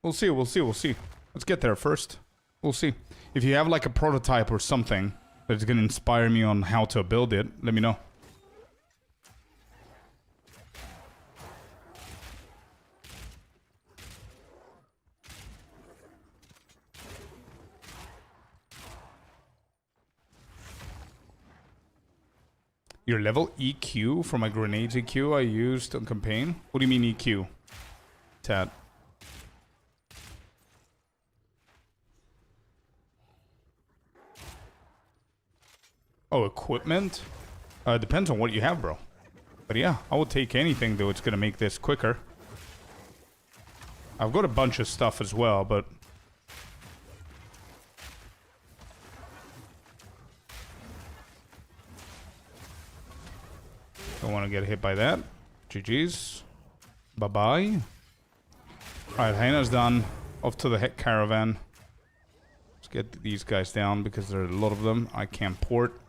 We'll see, we'll see, we'll see. Let's get there first. We'll see. If you have like a prototype or something that's gonna inspire me on how to build it, let me know. Your level EQ for my grenades EQ I used on campaign? What do you mean EQ? Tat. Oh, equipment? Depends on what you have, bro. But yeah, I will take anything though. It's gonna make this quicker. I've got a bunch of stuff as well, but... Don't want to get hit by that. GG's. Bye-bye. Alright, Hyena's done. Off to the heck caravan. Let's get these guys down because there are a lot of them. I can't port.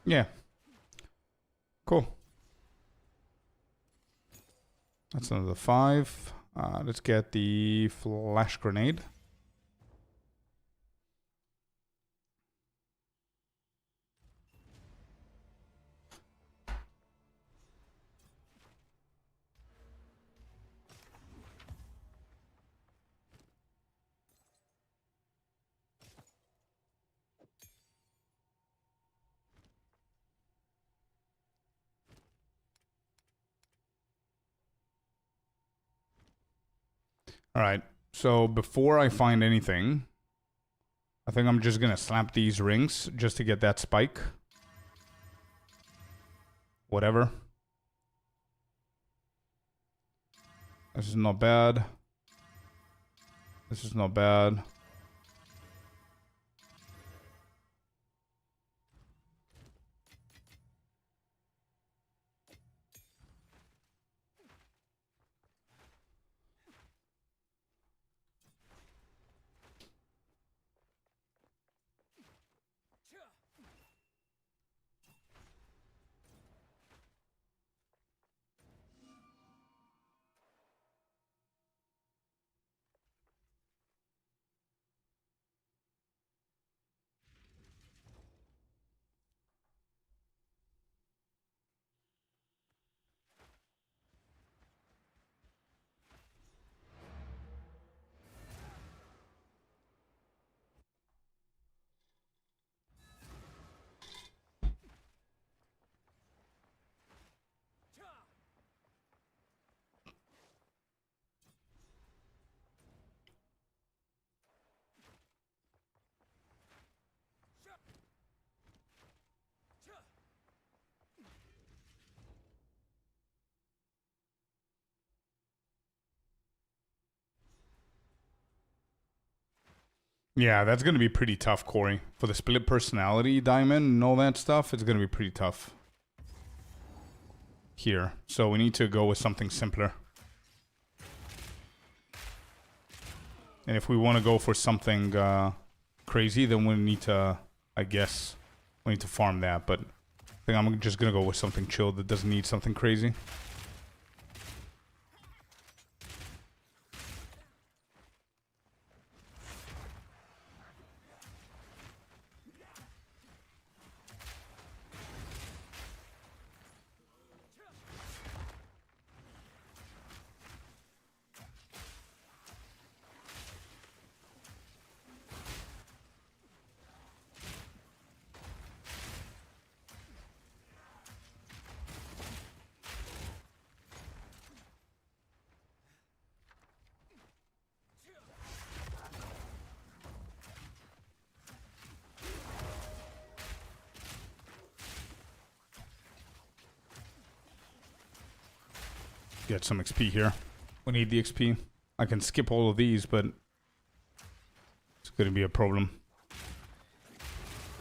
Yeah. Cool. That's another 5. Let's get the flash grenade. Alright, so before I find anything, I think I'm just gonna slap these rings just to get that spike. Whatever. This is not bad. This is not bad. Yeah, that's going to be pretty tough, Corey. For the split personality diamond and all that stuff, it's going to be pretty tough. Here. So we need to go with something simpler. And if we want to go for something crazy, then we need to, I guess, we need to farm that. But I think I'm just going to go with something chill that doesn't need something crazy. Get some XP here. We need the XP. I can skip all of these, but it's going to be a problem.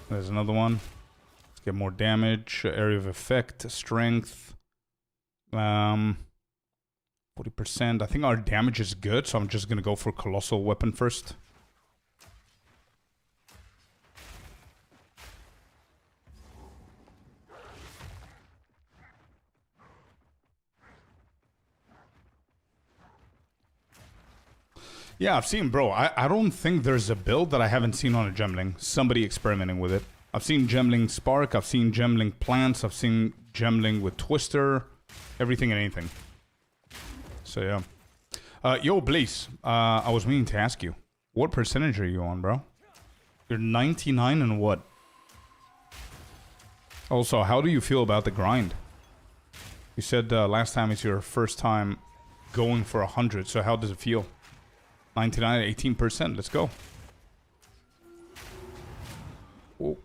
There's another one. Let's get more damage. Area of effect. Strength. 40%. I think our damage is good, so I'm just going to go for Colossal Weapon first. Yeah, I've seen, bro. I don't think there's a build that I haven't seen on a Gemling. Somebody experimenting with it. I've seen Gemling Spark. I've seen Gemling Plants. I've seen Gemling with Twister. Everything and anything. So, yeah. Yo, Blaze. I was meaning to ask you. What percentage are you on, bro? You're 99 and what? Also, how do you feel about the grind? You said last time it's your first time going for 100. So how does it feel? 99 at 18%. Let's go. Whoa.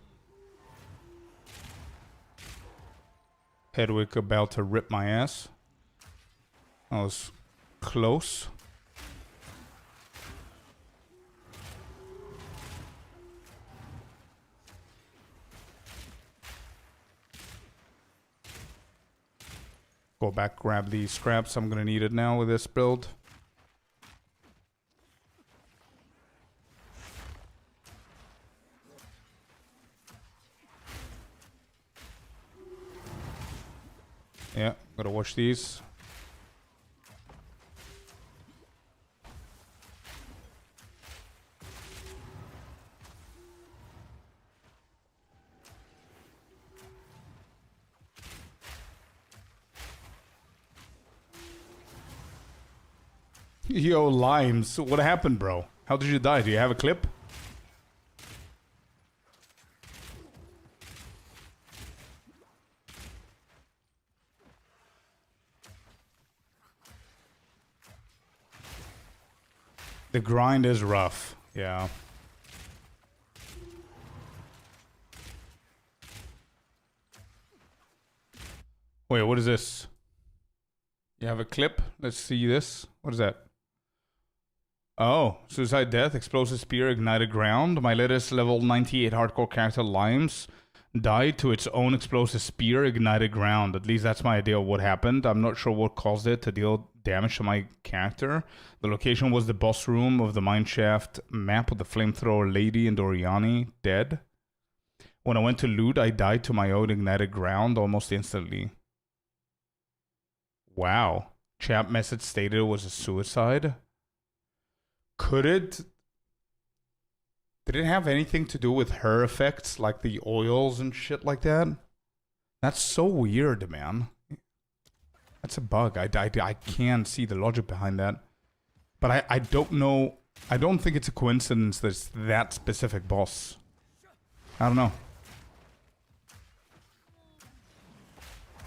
Hedwig about to rip my ass. That was close. Go back, grab these scraps. I'm gonna need it now with this build. Yeah, gotta watch these. Yo, Limes, what happened, bro? How did you die? Do you have a clip? The grind is rough, yeah. Wait, what is this? You have a clip? Let's see this. What is that? Oh, Suicide Death, Explosive Spear, Ignited Ground. My latest level 98 hardcore character, Limes, died to its own Explosive Spear, Ignited Ground. At least that's my idea of what happened. I'm not sure what caused it to deal damage to my character. The location was the boss room of the Mineshaft map with the flamethrower lady and Oriani dead. When I went to loot, I died to my own Ignited Ground almost instantly. Wow. Chat message stated it was a suicide. Could it... Did it have anything to do with her effects, like the oils and shit like that? That's so weird, man. That's a bug. I can't see the logic behind that. But I don't know... I don't think it's a coincidence that it's that specific boss. I don't know.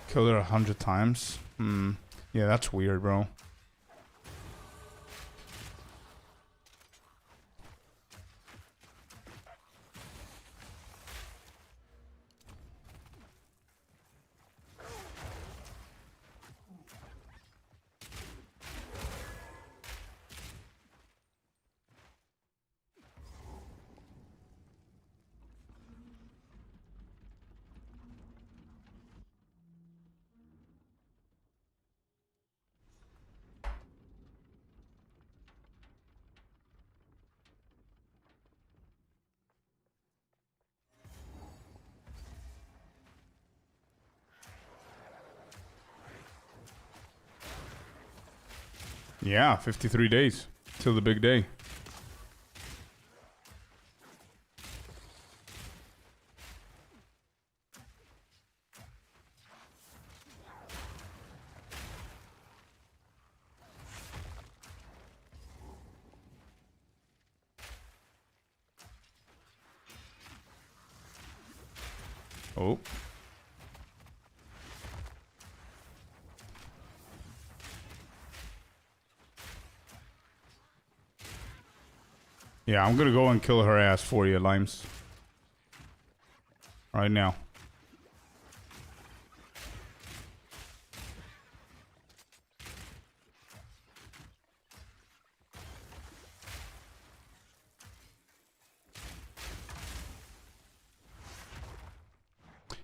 Killed her 100 times. Yeah, that's weird, bro. Yeah, 53 days till the big day. Oh. Yeah, I'm gonna go and kill her ass for you, Limes. Right now.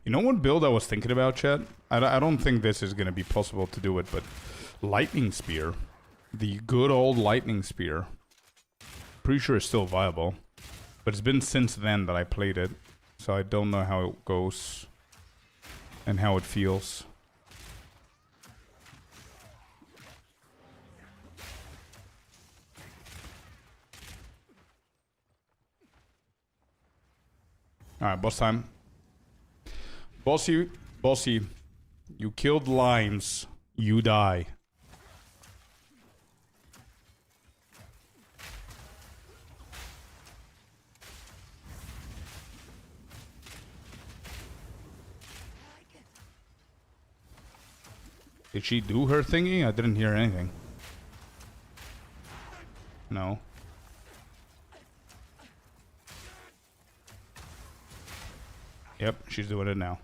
You know what build I was thinking about, chat? I don't think this is gonna be possible to do it, but Lightning Spear. The good old Lightning Spear. Pretty sure it's still viable. But it's been since then that I played it. So I don't know how it goes. And how it feels. Alright, boss time. Bossy, bossy. You killed Limes. You die. Did she do her thingy? I didn't hear anything. No. Yep, she's doing it now.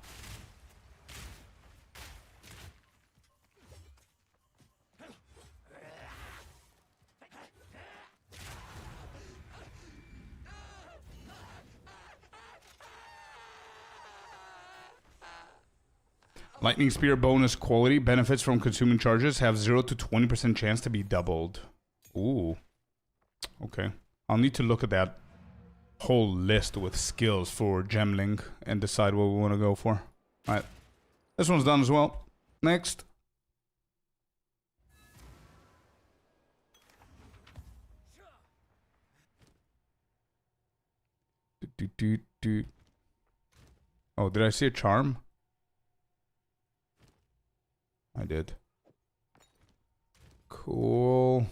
Lightning Spear bonus quality benefits from consuming charges have 0 to 20% chance to be doubled. Ooh. Okay. I'll need to look at that whole list with skills for Gemling and decide what we want to go for. Alright. This one's done as well. Next. Oh, did I see a charm? I did. Cool.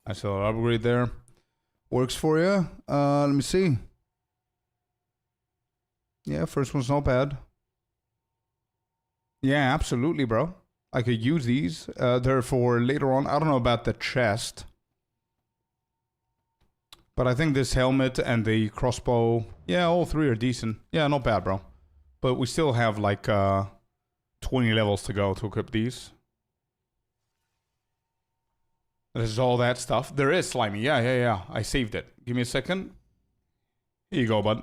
I saw an upgrade there. Works for you. Let me see. Yeah, first one's not bad. Yeah, absolutely, bro. I could use these. They're for later on. I don't know about the chest. But I think this helmet and the crossbow, yeah, all three are decent. Yeah, not bad, bro. But we still have like 20 levels to go to equip these. This is all that stuff. There is Slimy. Yeah. I saved it. Give me a second. Here you go, bud.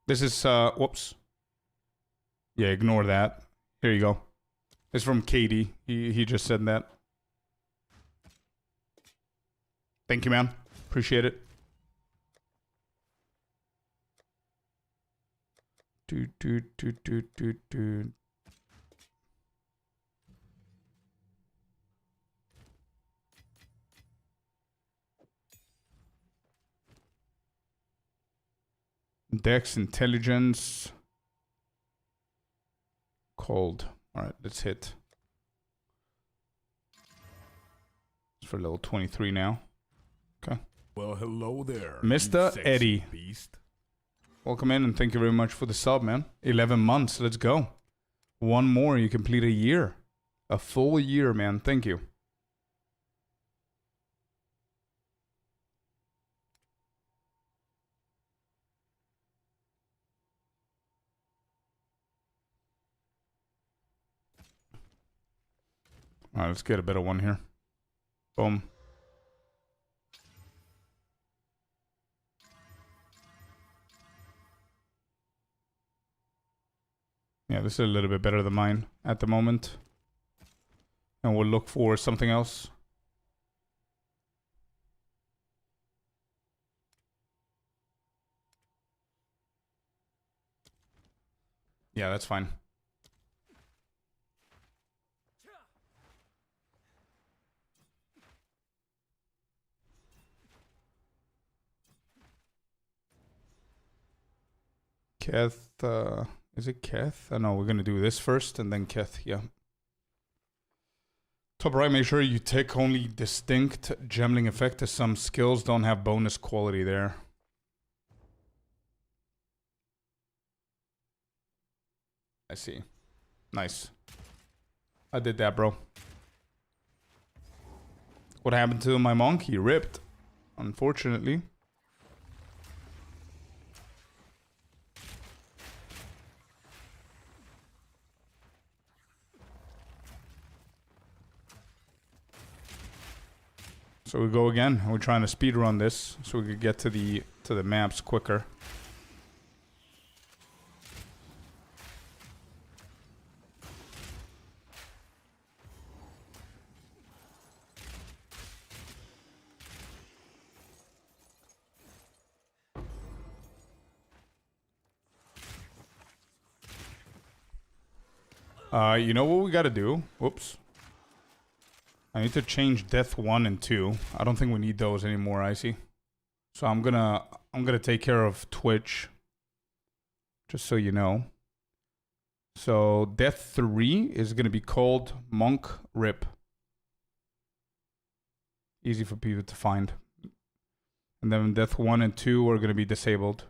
This is, whoops. Yeah, ignore that. Here you go. It's from Katie. He just said that. Thank you, man. Appreciate it. Dude. Dex, intelligence. Cold. Alright, let's hit. It's for level 23 now. Okay. Well, hello there, Mr. you Eddie. sexy beast. Welcome in and thank you very much for the sub, man. 11 months, let's go. One more, you complete a year. A full year, man. Thank you. Alright, let's get a better one here. Boom. Yeah, this is a little bit better than mine at the moment. And we'll look for something else. Yeah, that's fine. Keth, is it Keth? No, we're gonna do this first and then Keth, yeah. Top right, make sure you tick only distinct gemling effect as some skills don't have bonus quality there. I see. Nice. I did that, bro. What happened to my monk? He ripped, unfortunately. So we go again. We're trying to speed run this so we could get to the maps quicker. You know what we gotta do? Whoops. I need to change death 1 and 2. I don't think we need those anymore, Icy. So I'm gonna take care of Twitch. Just so you know. So death 3 is gonna be called Monk Rip. Easy for people to find. And then death 1 and 2 are gonna be disabled.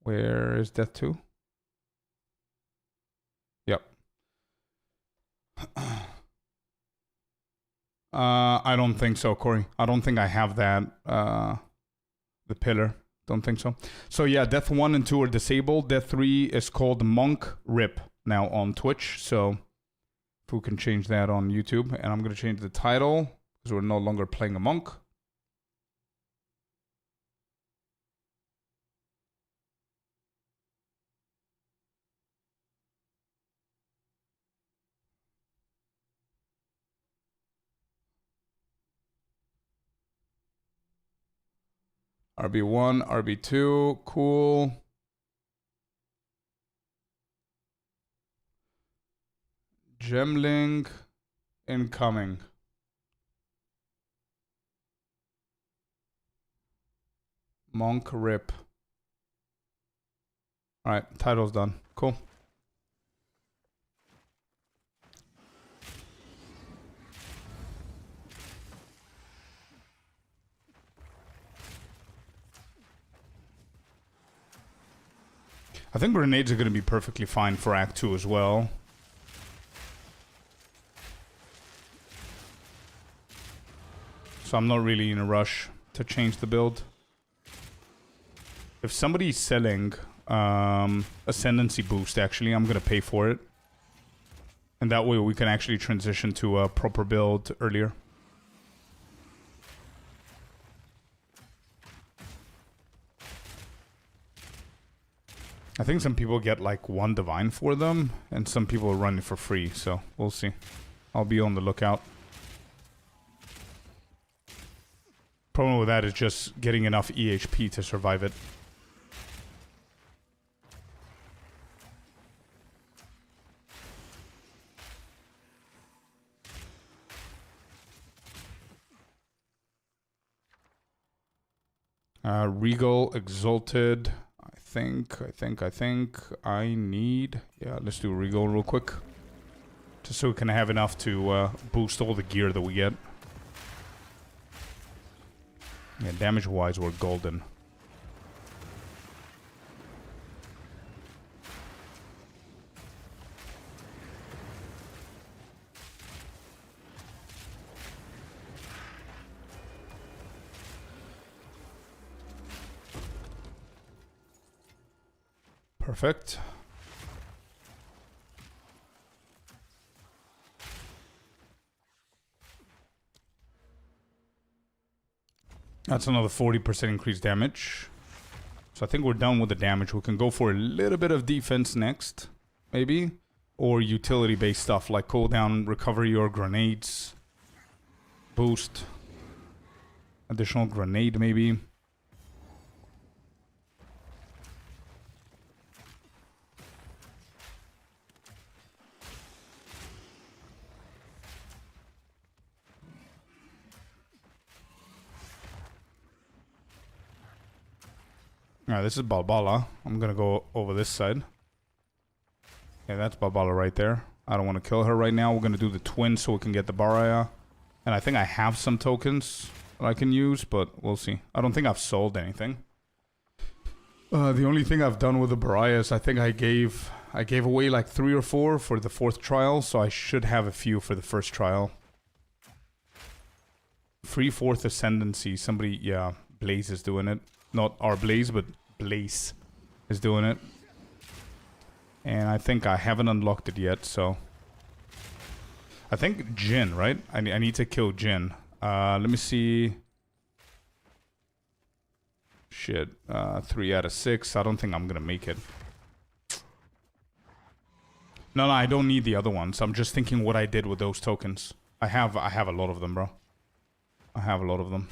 Where is death 2? Yep. I don't think so, Corey. I don't think I have that. The pillar. Don't think so. So yeah, death 1 and 2 are disabled. Death 3 is called Monk Rip now on Twitch. So If we can change that on YouTube. And I'm going to change the title because we're no longer playing a monk. RB1, RB2, cool. Gemling incoming. Monk rip. Alright, title's done. Cool. I think grenades are going to be perfectly fine for Act 2 as well. So I'm not really in a rush to change the build. If somebody's selling Ascendancy boost, actually, I'm going to pay for it. And that way we can actually transition to a proper build earlier. I think some people get like 1 divine for them, and some people run it for free, so we'll see. I'll be on the lookout. Problem with that is just getting enough EHP to survive it. Regal Exalted. I think I need... Yeah, let's do Regal real quick. Just so we can have enough to boost all the gear that we get. Yeah, damage-wise, we're golden. Perfect. That's another 40% increased damage. So I think we're done with the damage. We can go for a little bit of defense next, maybe. Or utility-based stuff like cooldown, recovery, or grenades. Boost. Additional grenade, maybe. Alright, this is Balbala. I'm gonna go over this side. Okay, that's Balbala right there. I don't want to kill her right now. We're gonna do the twin so we can get the Baraya. And I think I have some tokens that I can use, but we'll see. I don't think I've sold anything. The only thing I've done with the Baraya is I think I gave away like 3 or 4 for the 4th trial, so I should have a few for the 1st trial. Free 4th Ascendancy. Somebody, yeah, Blaze is doing it. Not our Blaze, but Blaze is doing it. And I think I haven't unlocked it yet, so... I think Jin, right? I need to kill Jin. Let me see... Shit. 3 out of 6. I don't think I'm gonna make it. No, I don't need the other ones. I'm just thinking what I did with those tokens. I have a lot of them, bro. I have a lot of them.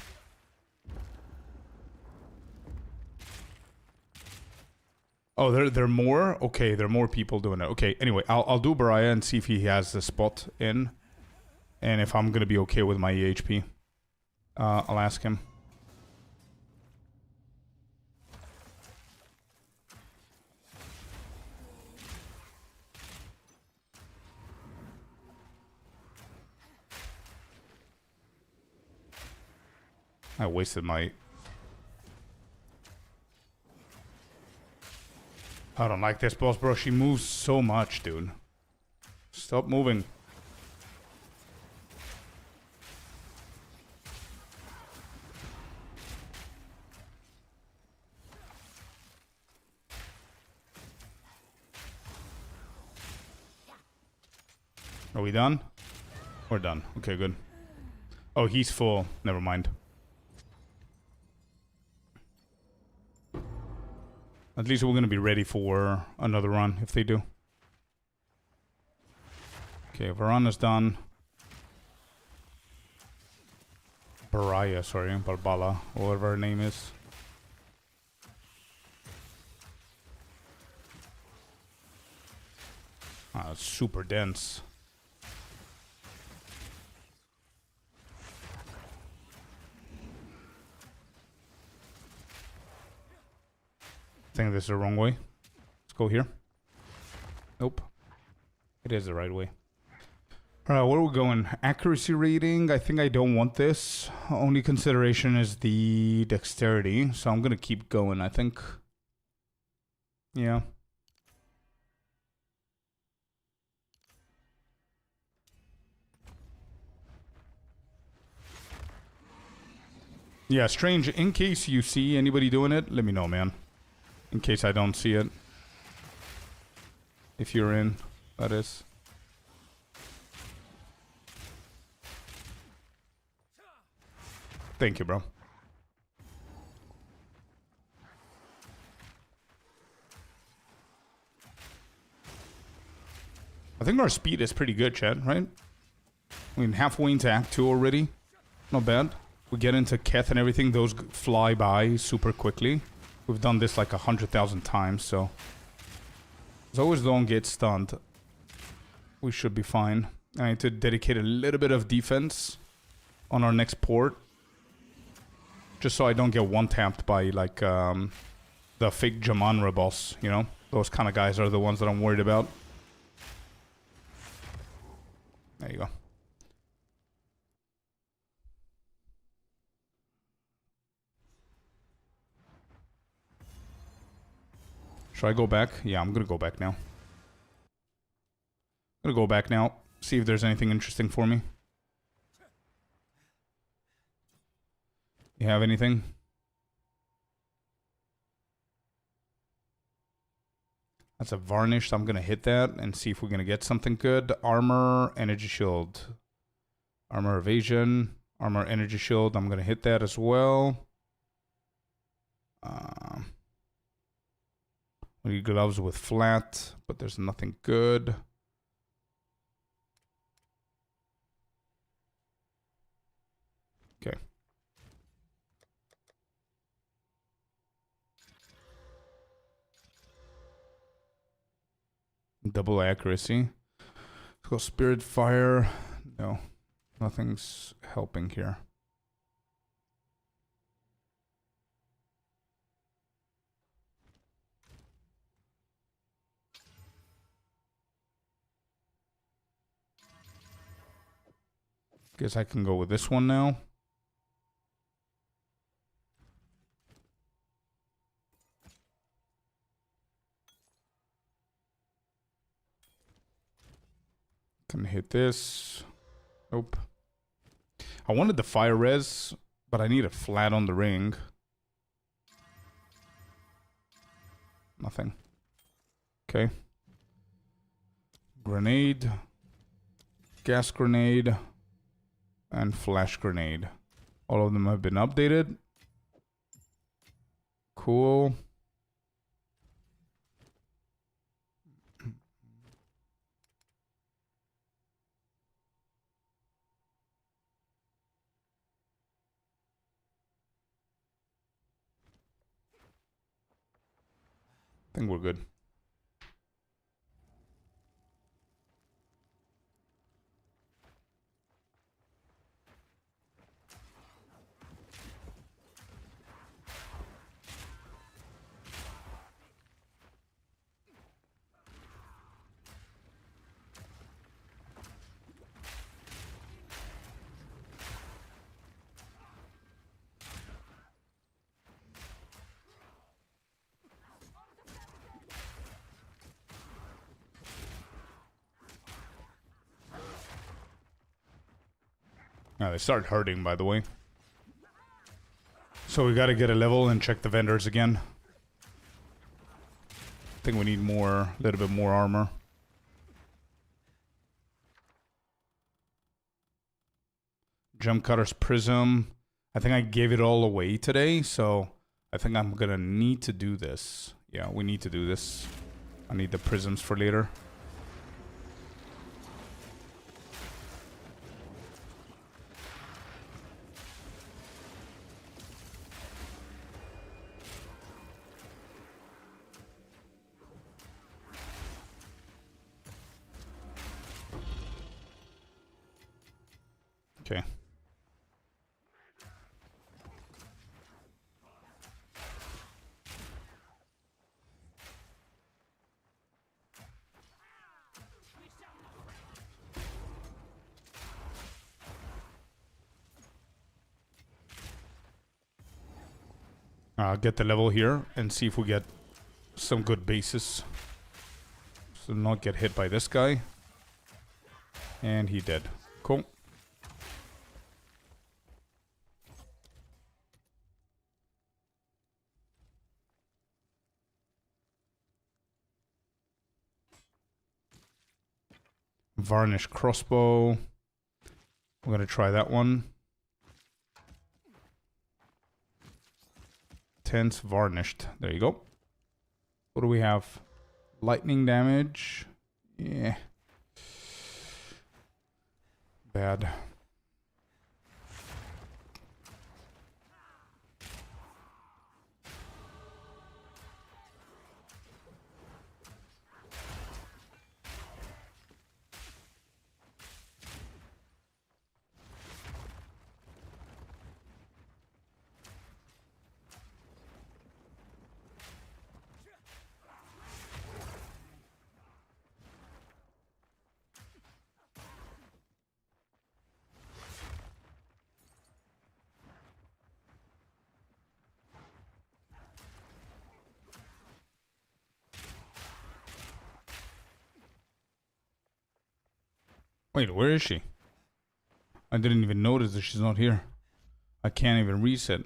Oh, there are more? Okay, there are more people doing it. Okay, anyway, I'll do Baraya and see if he has the spot in. And if I'm going to be okay with my EHP. I'll ask him. I wasted my... I don't like this boss, bro. She moves so much, dude. Stop moving. Are we done? We're done. Okay, good. Oh, he's full. Never mind. At least we're going to be ready for another run if they do. Okay, Varana's done. Baraya, sorry. Barbala, whatever her name is. Ah, it's super dense. I think this is the wrong way. Let's go here. Nope. It is the right way. Alright, where are we going? Accuracy rating. I think I don't want this. Only consideration is the dexterity. So I'm going to keep going, I think. Yeah. Yeah, Strange, in case you see anybody doing it, let me know, man. In case I don't see it. If you're in, that is. Thank you, bro. I think our speed is pretty good, Chad, right? I mean, halfway into Act 2 already. Not bad. We get into Keth and everything, those fly by super quickly. We've done this like 100,000 times, so... As long as don't get stunned, we should be fine. I need to dedicate a little bit of defense on our next port. Just so I don't get one-tapped by, like, the fake Jamanra boss, you know? Those kind of guys are the ones that I'm worried about. There you go. Should I go back? Yeah, I'm gonna go back now. I'm gonna go back now. See if there's anything interesting for me. You have anything? That's a varnish, so I'm gonna hit that and see if we're gonna get something good. Armor, energy shield. Armor evasion, armor energy shield. I'm gonna hit that as well. We need gloves with flat, but there's nothing good. Okay. Double accuracy. Let's go spirit fire. No, nothing's helping here. Guess I can go with this one now. Can hit this. Nope. I wanted the fire res, but I need a flat on the ring. Nothing. Okay. Grenade. Gas grenade. And flash grenade. All of them have been updated. Cool. I think we're good. Now they start hurting, by the way. So we gotta get a level and check the vendors again. I think we need more, a little bit more armor. Gem Cutter's Prism. I think I gave it all away today, so I think I'm gonna need to do this. Yeah, we need to do this. I need the prisms for later. Okay. Get the level here and see if we get some good bases. So not get hit by this guy. And he did. Cool. Varnish crossbow. We're gonna try that one. Tense varnished. There you go. What do we have? Lightning damage. Yeah. Bad. Wait, where is she? I didn't even notice that she's not here. I can't even reset.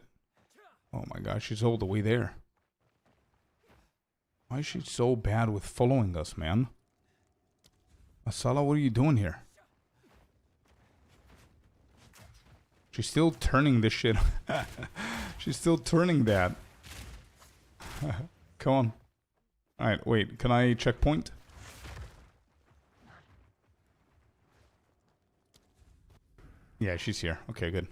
Oh my gosh, she's all the way there. Why is she so bad with following us, man? Asala, what are you doing here? She's still turning this shit. She's still turning that. Come on. Alright, wait, can I checkpoint? Yeah, she's here. Okay, good.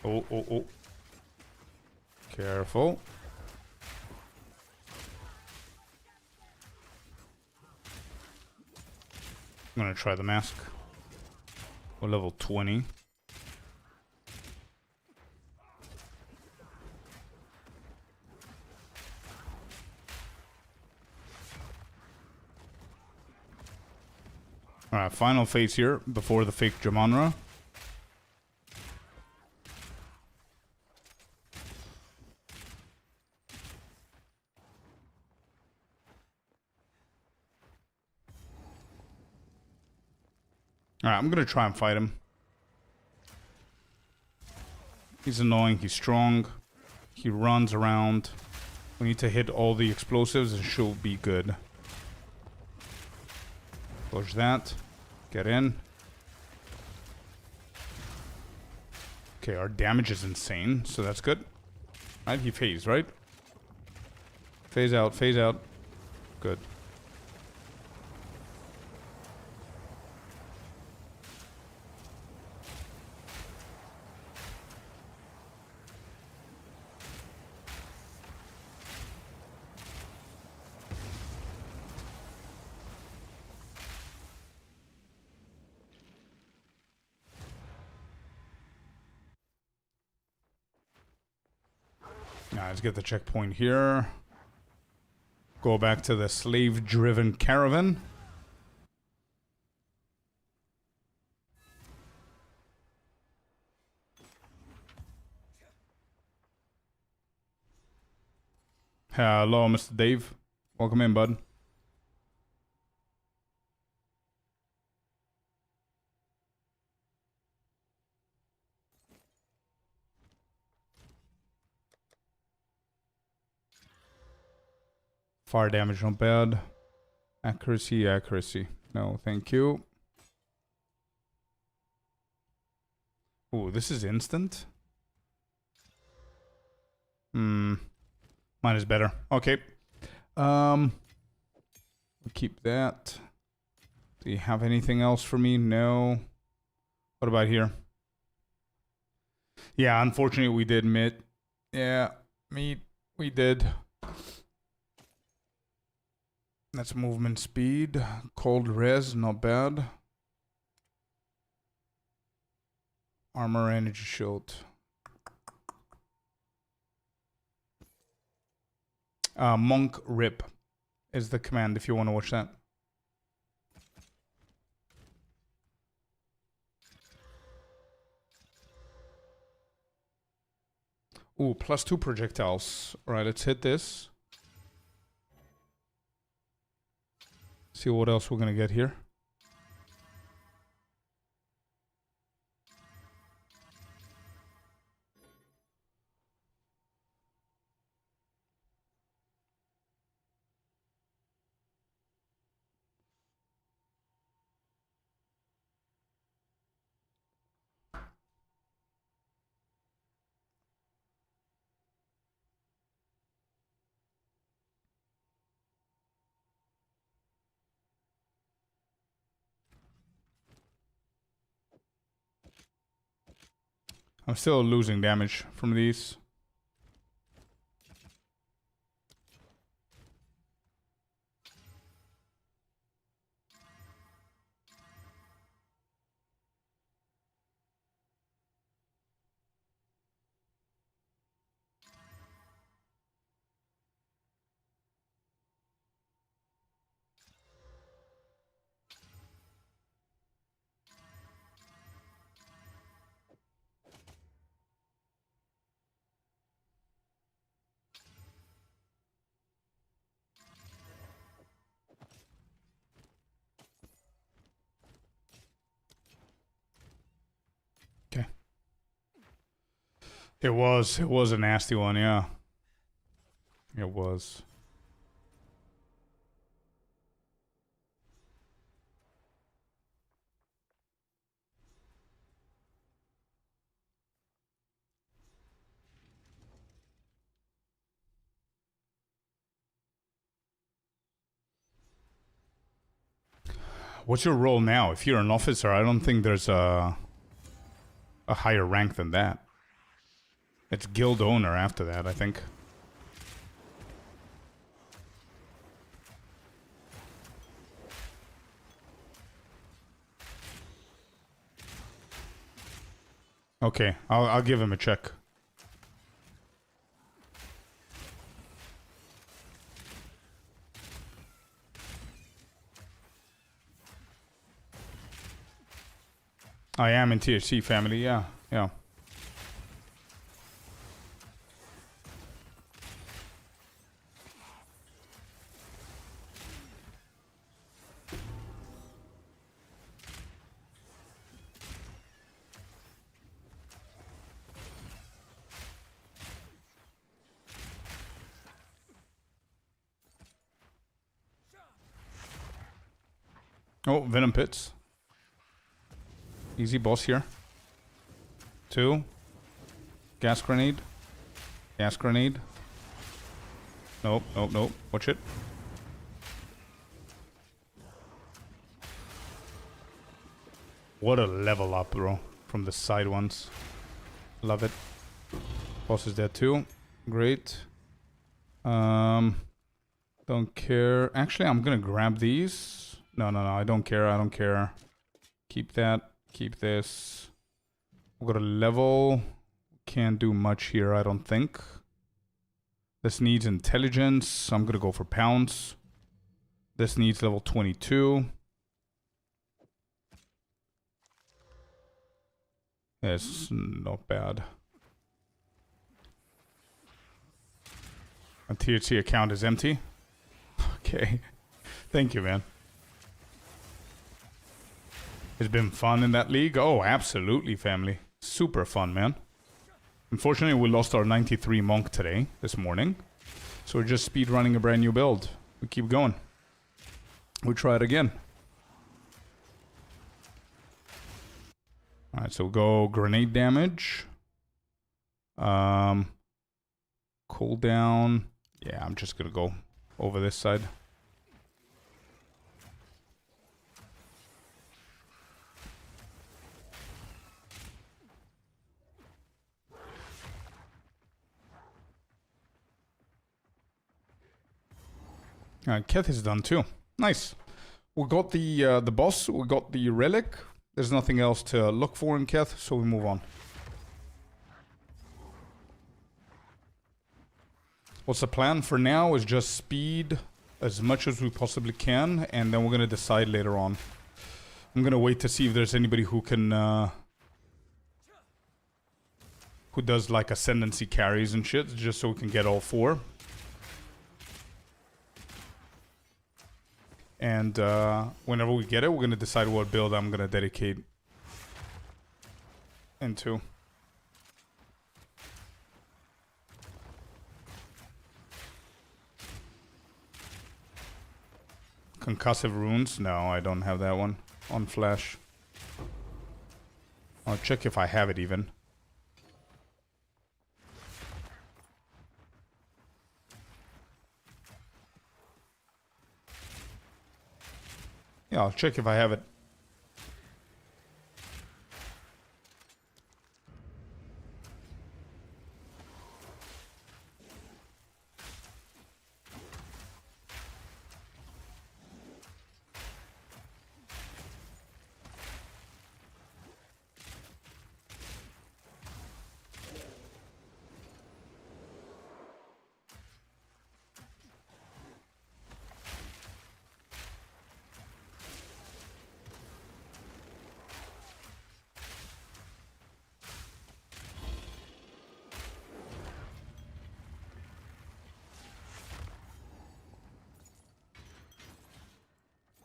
Oh, oh, oh. Careful. I'm gonna try the mask. We're level 20. Alright, final phase here before the fake Jamanra. Alright, I'm gonna try and fight him. He's annoying, he's strong. He runs around. We need to hit all the explosives and she'll be good. Push that. Get in. Okay, our damage is insane, so that's good. Right, he phased, right? Phase out, phase out. Good. Let's get the checkpoint here. Go back to the slave-driven caravan. Hello, Mr. Dave. Welcome in, bud. Fire damage, not bad. Accuracy, accuracy. No, thank you. Ooh, this is instant? Mine is better. Okay. We'll keep that. Do you have anything else for me? No. What about here? Yeah, unfortunately we did meet. Yeah, we did. That's movement speed. Cold res, not bad. Armor, energy shield. Monk Rip is the command if you want to watch that. Ooh, +2 projectiles. Alright, let's hit this. See what else we're gonna get here. I'm still losing damage from these. Okay. It was a nasty one, yeah. It was. What's your role now? If you're an officer, I don't think there's a higher rank than that. It's guild owner after that, I think. Okay, I'll give him a check. I am in THC family, yeah, yeah. Oh, Venom Pits. Easy boss here. 2. Gas grenade. Gas grenade. Nope, nope, nope. Watch it. What a level up, bro. From the side ones. Love it. Boss is dead too. Great. Don't care. Actually, I'm gonna grab these. No, I don't care. I don't care. Keep that. Keep this. We've got a level. Can't do much here, I don't think. This needs intelligence. I'm gonna go for pounce. This needs level 22. It's not bad. My THC account is empty. Okay. Thank you, man. It's been fun in that league. Oh, absolutely, family. Super fun, man. Unfortunately, we lost our 93 monk today, this morning. So we're just speed running a brand new build. We keep going. We try it again. Alright, so we'll go grenade damage. Cooldown. Yeah, I'm just gonna go over this side. Keth is done too. Nice. We got the boss. We got the relic. There's nothing else to look for in Keth, so we move on. What's the plan for now is just speed as much as we possibly can, and then we're gonna decide later on. I'm gonna wait to see if there's anybody who can who does like ascendancy carries and shit, just so we can get all 4. And whenever we get it, we're gonna decide what build I'm gonna dedicate into. Concussive runes? No, I don't have that one on Flash. I'll check if I have it even. Yeah, I'll check if I have it.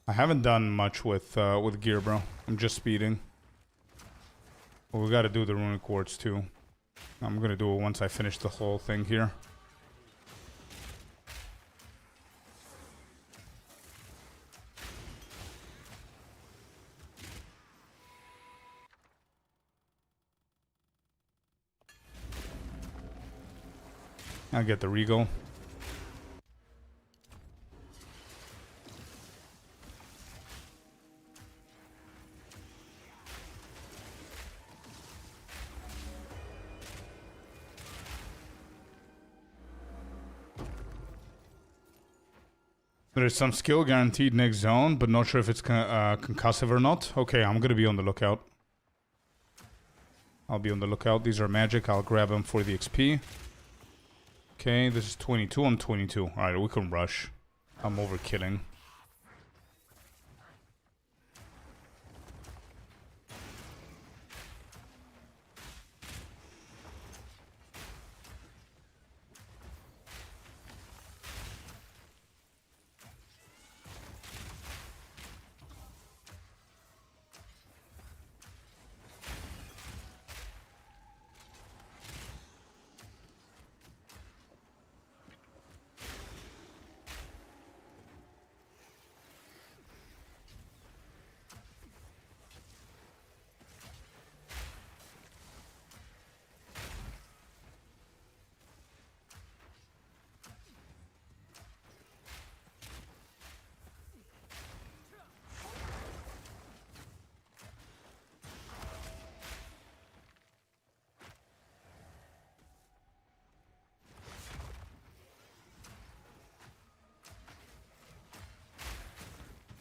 I haven't done much with gear, bro. I'm just speeding. But we gotta do the runic quartz too. I'm gonna do it once I finish the whole thing here. I'll get the regal. There's some skill guaranteed next zone, but not sure if it's concussive or not. Okay, I'm gonna be on the lookout. I'll be on the lookout. These are magic. I'll grab them for the XP. Okay, this is 22. I'm 22. Alright, we can rush. I'm overkilling.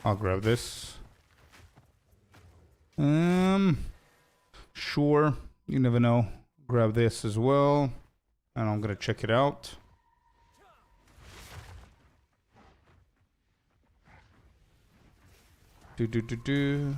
I'll grab this. Sure. You never know. Grab this as well. And I'm gonna check it out. Do.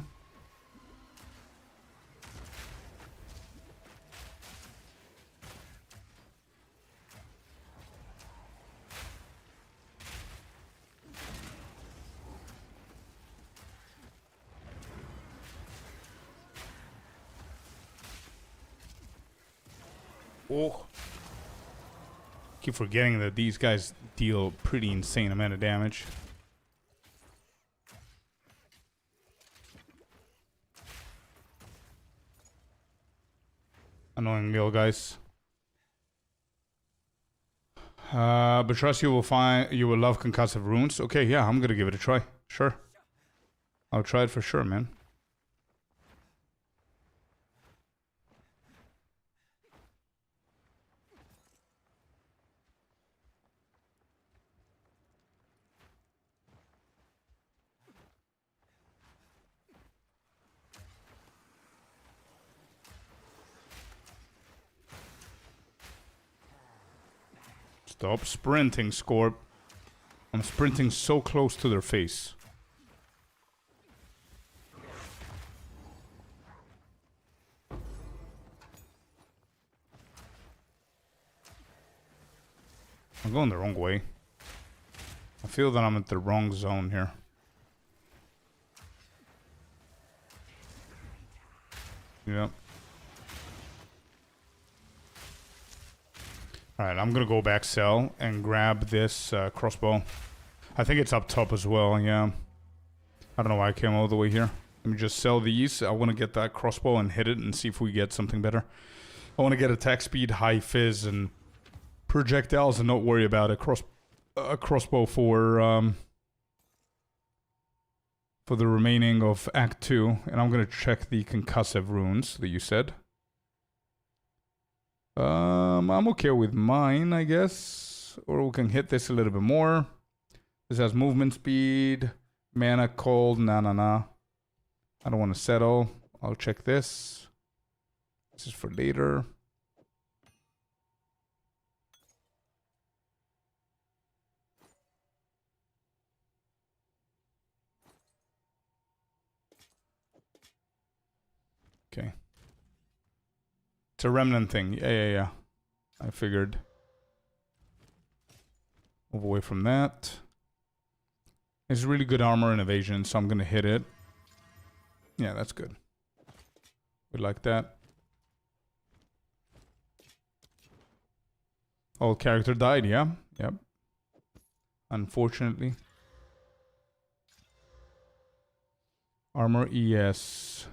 Oh. Keep forgetting that these guys deal pretty insane amount of damage. Annoying meal, guys. But trust you will love concussive runes. Okay, yeah, I'm gonna give it a try. Sure. I'll try it for sure, man. Stop sprinting, Scorp. I'm sprinting so close to their face. I'm going the wrong way. I feel that I'm at the wrong zone here. Yep. Alright, I'm gonna go back cell and grab this crossbow. I think it's up top as well, yeah. I don't know why I came all the way here. Let me just sell these. I want to get that crossbow and hit it and see if we get something better. I want to get attack speed, high fizz, and projectiles and not worry about a crossbow for the remaining of Act 2. And I'm gonna check the concussive runes that you said. I'm okay with mine, I guess. Or we can hit this a little bit more. This has movement speed, mana cold, nah. I don't want to settle. I'll check this. This is for later. Okay. It's a remnant thing. Yeah. I figured. Move away from that. It's really good armor and evasion, so I'm gonna hit it. Yeah, that's good. We like that. Oh, character died, yeah. Yep. Unfortunately. Armor ES.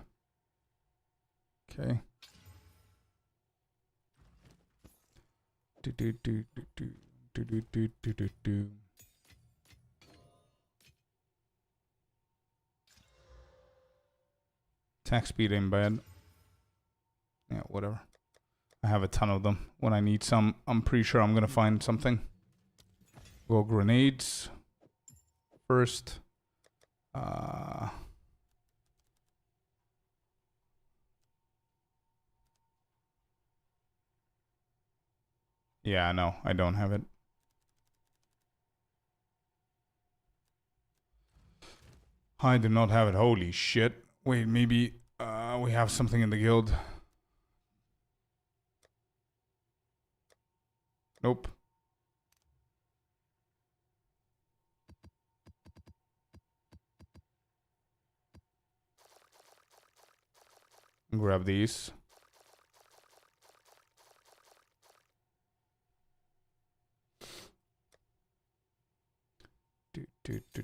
Okay. Do. Attack speed ain't bad. Yeah, whatever. I have a ton of them. When I need some, I'm pretty sure I'm gonna find something. Go grenades first. Yeah, no, I don't have it. I do not have it. Holy shit. Wait, maybe we have something in the guild. Nope. Grab these. Do.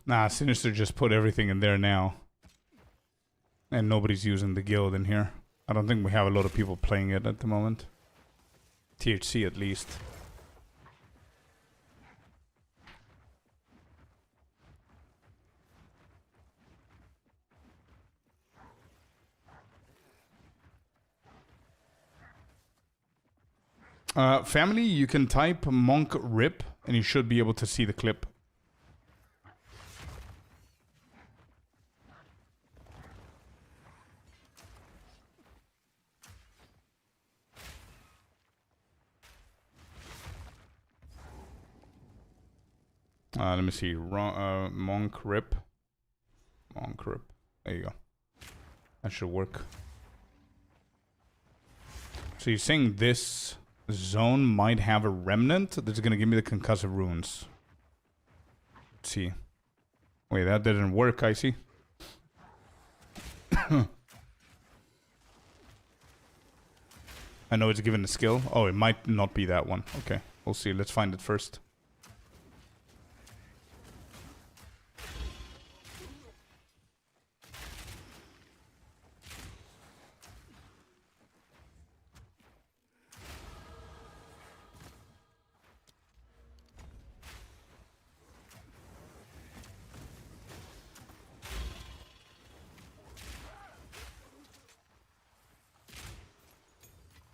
Nah, Sinister just put everything in there now. And nobody's using the guild in here. I don't think we have a lot of people playing it at the moment. THC at least. Family, you can type monk rip and you should be able to see the clip. Let me see. Monk rip. Monk rip. There you go. That should work. So you're saying this zone might have a remnant that's going to give me the concussive runes. Let's see. Wait, that didn't work, I see. I know it's given a skill. Oh, it might not be that one. Okay, we'll see. Let's find it first.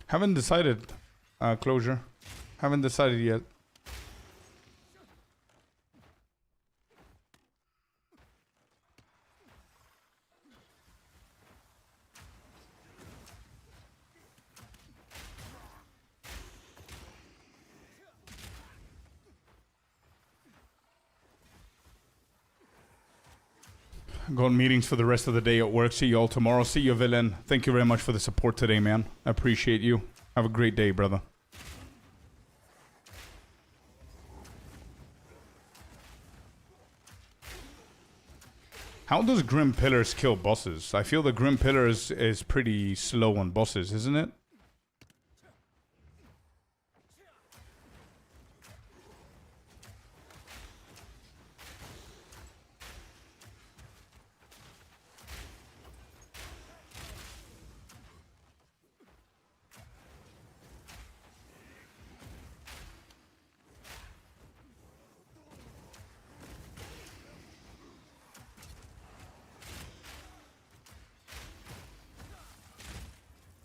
Haven't decided, closure. Haven't decided yet. Got meetings for the rest of the day at work. See you all tomorrow. See you, Villain. Thank you very much for the support today, man. I appreciate you. Have a great day, brother. How does Grim Pillars kill bosses? I feel the Grim Pillars is pretty slow on bosses, isn't it?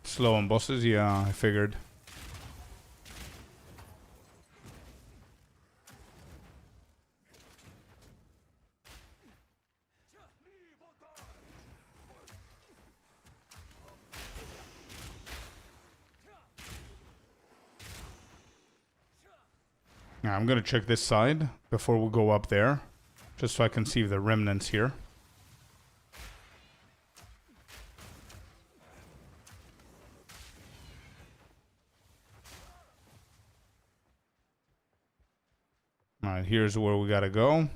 Slow on bosses? Yeah, I figured. Now, I'm gonna check this side before we go up there, just so I can see the remnants here. Alright, here's where we gotta go.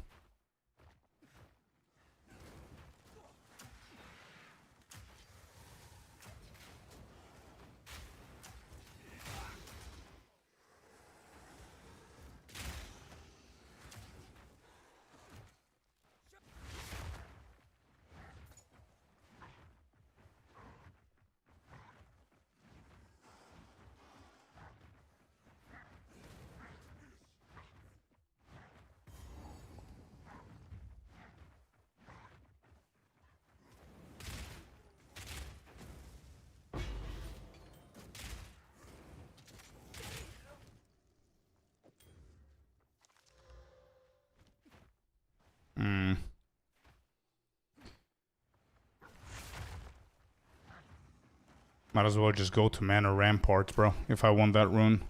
Might as well just go to Manor Ramparts, bro, if I want that rune.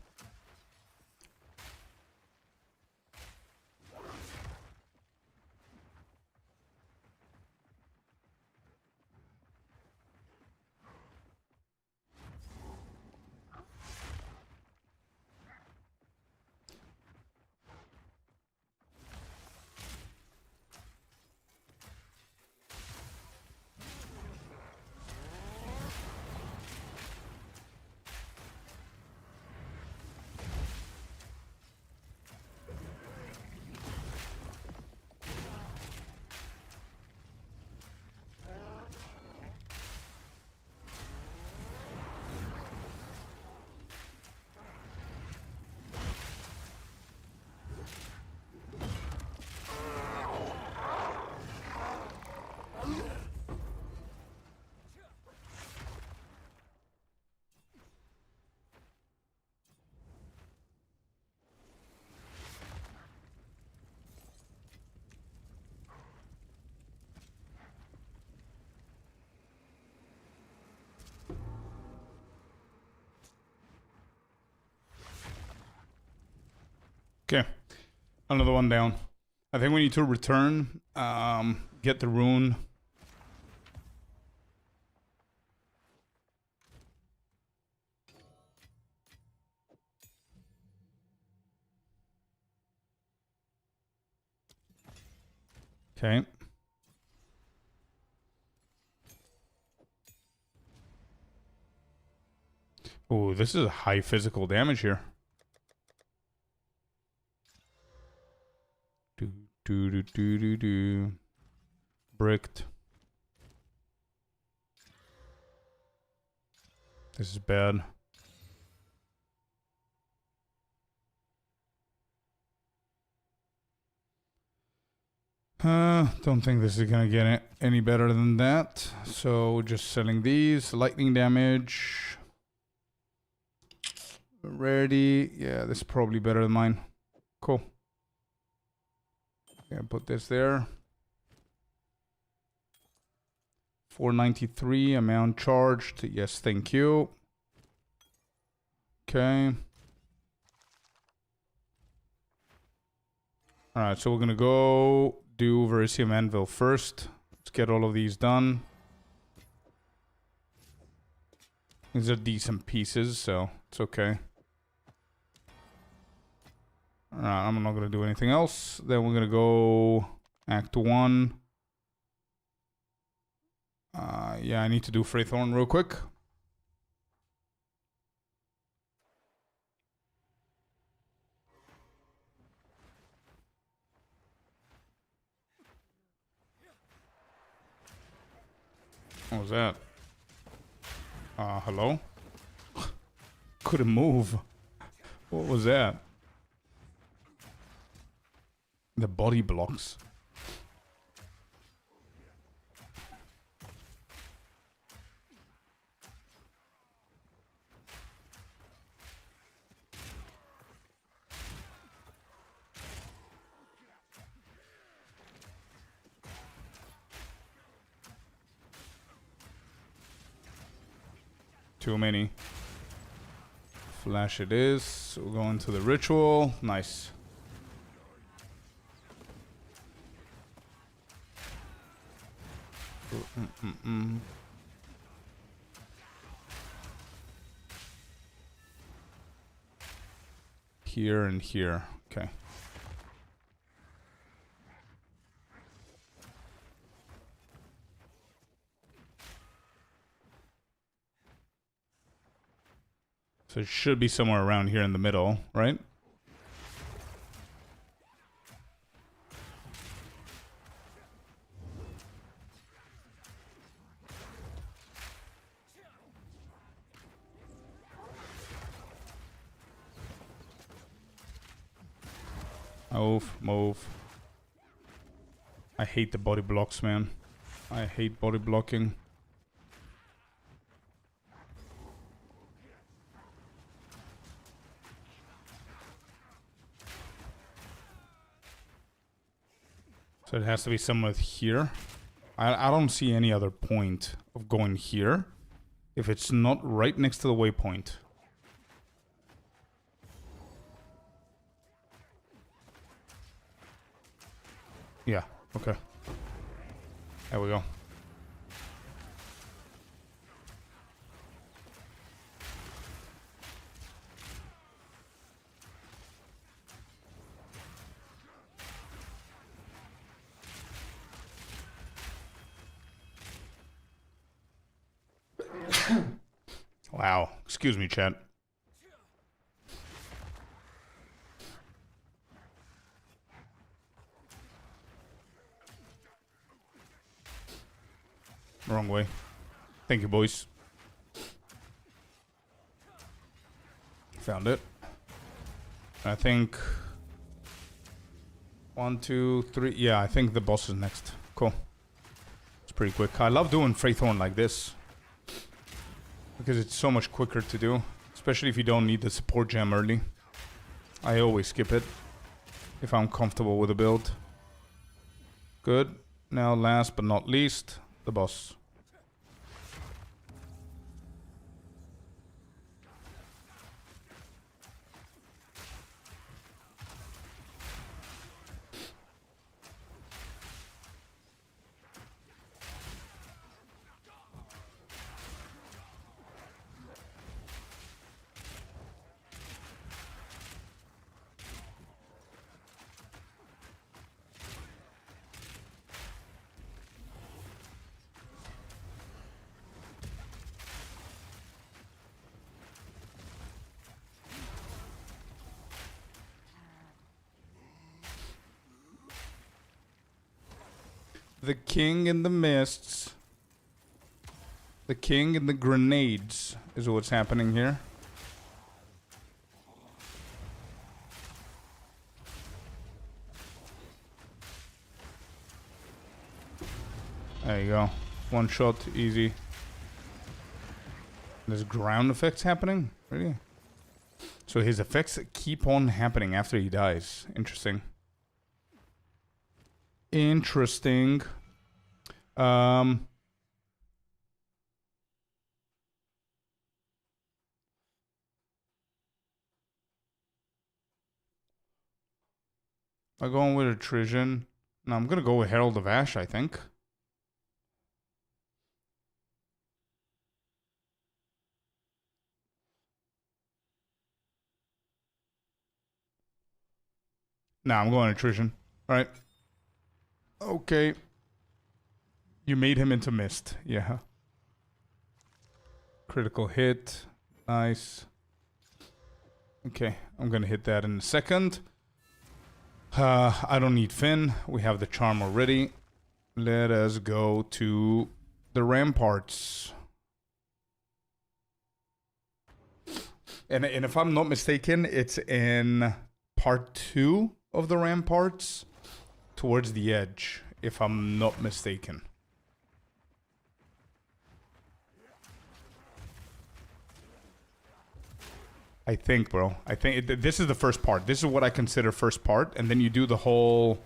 Okay. Another one down. I think we need to return. Get the rune. Okay. Oh, this is a high physical damage here. Do. Bricked. This is bad. Don't think this is gonna get any better than that. So just selling these. Lightning damage. Rarity. Yeah, this is probably better than mine. Cool. Yeah, put this there. 493 amount charged. Yes, thank you. Okay. Alright, so we're gonna go do Verisium Anvil first. Let's get all of these done. These are decent pieces, so it's okay. Alright, I'm not gonna do anything else. Then we're gonna go Act 1. Yeah, I need to do Freythorn real quick. What was that? Hello? Couldn't move. What was that? The body blocks. Too many. Flash it is. We'll go into the ritual. Nice. Here and here. Okay. So it should be somewhere around here in the middle, right? Move. I hate the body blocks, man. I hate body blocking. So it has to be somewhere here. I don't see any other point of going here if it's not right next to the waypoint. Yeah, okay. There we go. Wow. Excuse me, chat. Wrong way. Thank you, boys. Found it. I think... 1, 2, 3... Yeah, I think the boss is next. Cool. It's pretty quick. I love doing Freythorn like this. Because it's so much quicker to do. Especially if you don't need the support gem early. I always skip it. If I'm comfortable with the build. Good. Now last but not least, the boss. The king in the mists. The king in the grenades is what's happening here. There you go. One shot, easy. There's ground effects happening? Really? So his effects keep on happening after he dies. Interesting. Interesting. I'm going with attrition. No, I'm gonna go with Herald of Ash, I think. Nah, I'm going attrition. Alright. Okay. You made him into mist. Yeah. Critical hit. Nice. Okay, I'm gonna hit that in a second. I don't need Finn. We have the charm already. Let us go to the ramparts. And if I'm not mistaken, it's in part 2 of the ramparts, towards the edge, if I'm not mistaken. I think, bro. I think this is the first part. This is what I consider first part, and then you do the whole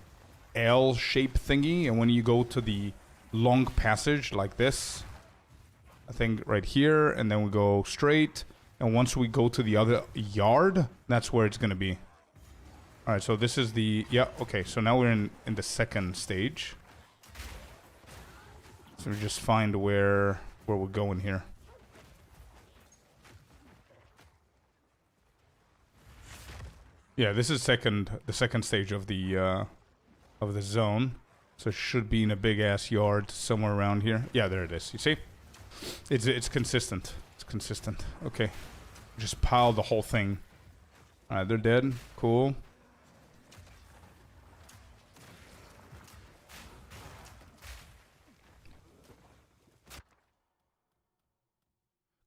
L shape thingy, and when you go to the long passage like this, I think right here, and then we go straight, and once we go to the other yard, that's where it's gonna be. Alright, so this is the... Yeah, okay, so now we're in the second stage. So we just find where we're going here. Yeah, this is the second stage of the zone. So it should be in a big ass yard somewhere around here. Yeah, there it is. You see? It's consistent. It's consistent. Okay. Just pile the whole thing. Alright, they're dead. Cool.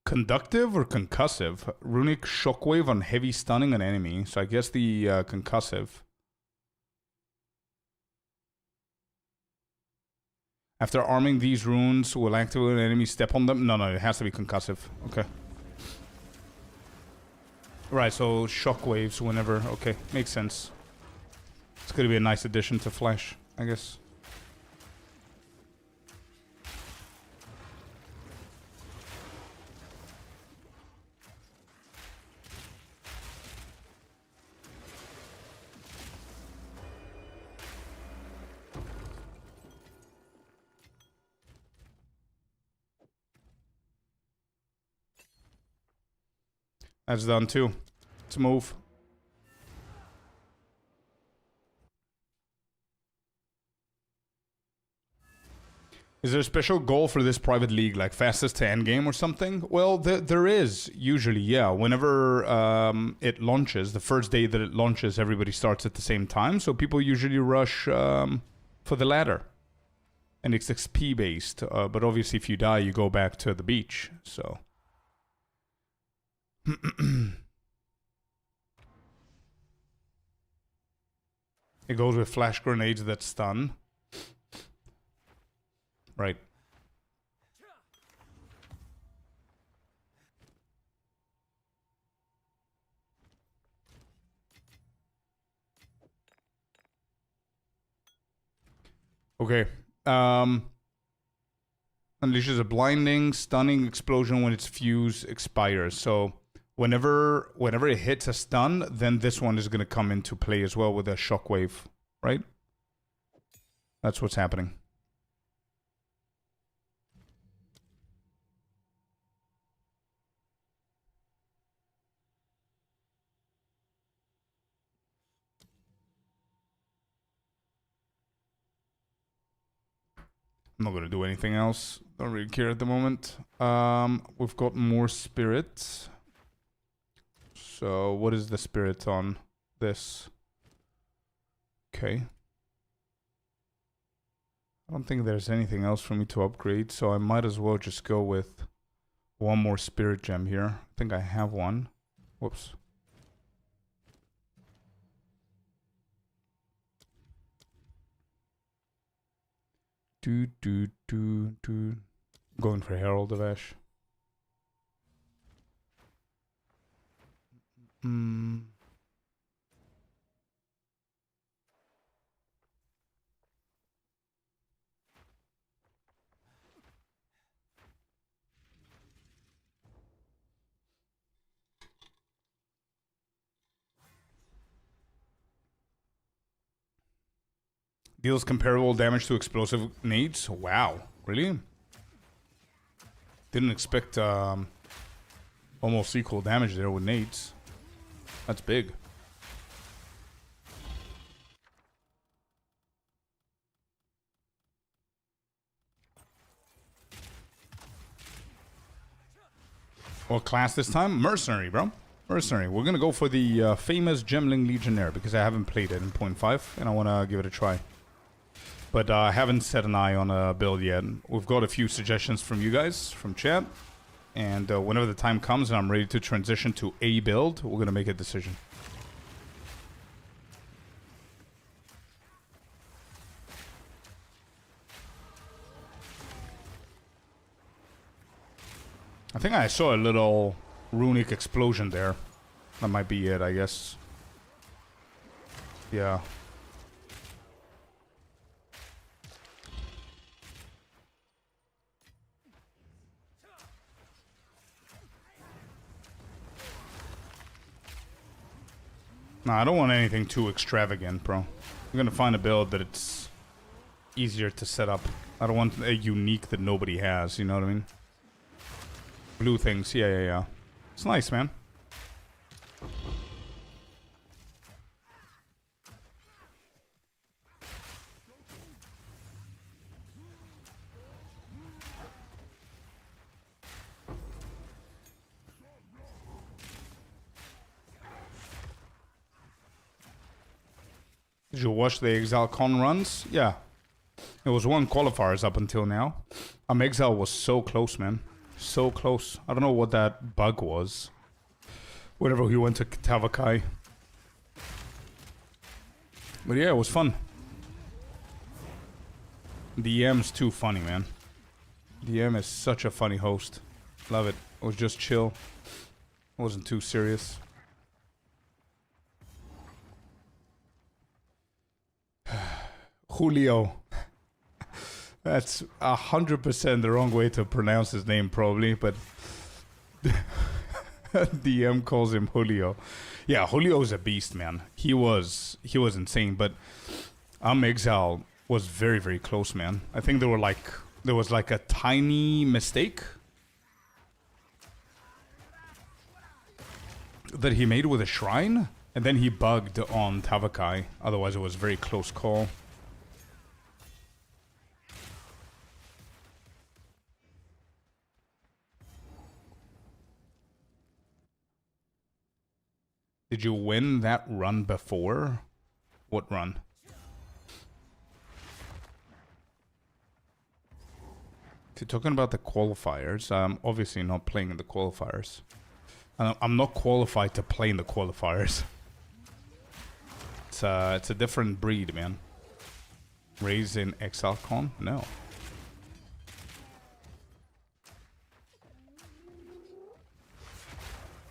Conductive or concussive? Runic shockwave on heavy stunning an enemy. So I guess the concussive. After arming these runes, will activate an enemy step on them? No, it has to be concussive. Okay. Right, so shockwaves whenever. Okay, makes sense. It's gonna be a nice addition to Flash, I guess. That's done too. Let's move. Is there a special goal for this private league, like fastest to endgame or something? Well, there is, usually, yeah. Whenever it launches, the first day that it launches, everybody starts at the same time. So people usually rush for the ladder. And it's XP based. But obviously if you die, you go back to the beach. So... It goes with flash grenades that stun. Right. Okay. Unleashes a blinding, stunning explosion when its fuse expires. So whenever it hits a stun, then this one is going to come into play as well with a shockwave, right? That's what's happening. I'm not going to do anything else. Don't really care at the moment. We've got more spirits. So what is the spirit on this? Okay. I don't think there's anything else for me to upgrade, so I might as well just go with one more spirit gem here. I think I have one. Whoops. Going for Herald of Ash. Deals comparable damage to explosive nades. Wow, really? Didn't expect almost equal damage there with nades. That's big. What class this time? Mercenary, bro. Mercenary. We're gonna go for the famous Gemling Legionnaire because I haven't played it in 0.5 and I want to give it a try. But I haven't set an eye on a build yet. We've got a few suggestions from you guys, from chat. And whenever the time comes and I'm ready to transition to a build, we're going to make a decision. I think I saw a little runic explosion there. That might be it, I guess. Yeah. Nah, I don't want anything too extravagant, bro. I'm gonna find a build that it's easier to set up. I don't want a unique that nobody has, you know what I mean? Blue things, yeah. It's nice, man. Did you watch the Exile Con runs? Yeah. It was one qualifiers up until now. Exile was so close, man. So close. I don't know what that bug was. Whenever he went to Tavakai. But yeah, it was fun. DM's too funny, man. DM is such a funny host. Love it. It was just chill. It wasn't too serious. Julio. That's 100% the wrong way to pronounce his name, probably, but DM calls him Julio. Yeah, Julio's a beast, man. He was insane, but Exile was very, very close, man. I think there was like a tiny mistake that he made with a shrine, and then he bugged on Tavakai. Otherwise, it was a very close call. Did you win that run before? What run? If you're talking about the qualifiers, I'm obviously not playing in the qualifiers. I'm not qualified to play in the qualifiers. It's a different breed, man. Raised in ExileCon? No.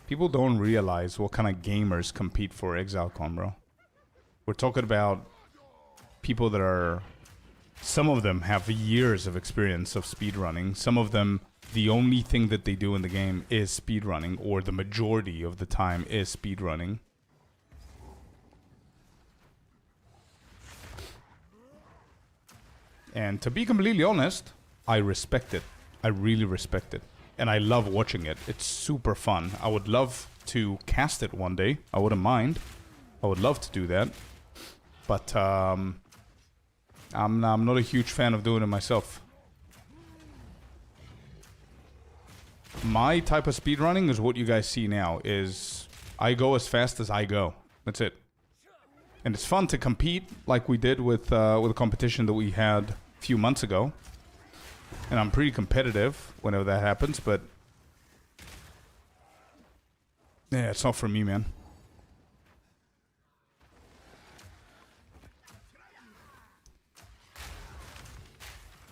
People don't realize what kind of gamers compete for ExileCon, bro. We're talking about people that are... Some of them have years of experience of speedrunning. Some of them, the only thing that they do in the game is speedrunning, or the majority of the time is speedrunning. And to be completely honest, I respect it. I really respect it. And I love watching it. It's super fun. I would love to cast it one day. I wouldn't mind. I would love to do that. But I'm not a huge fan of doing it myself. My type of speedrunning is what you guys see now. Is I go as fast as I go. That's it. And it's fun to compete like we did with a competition that we had a few months ago. And I'm pretty competitive whenever that happens, but yeah, it's not for me, man.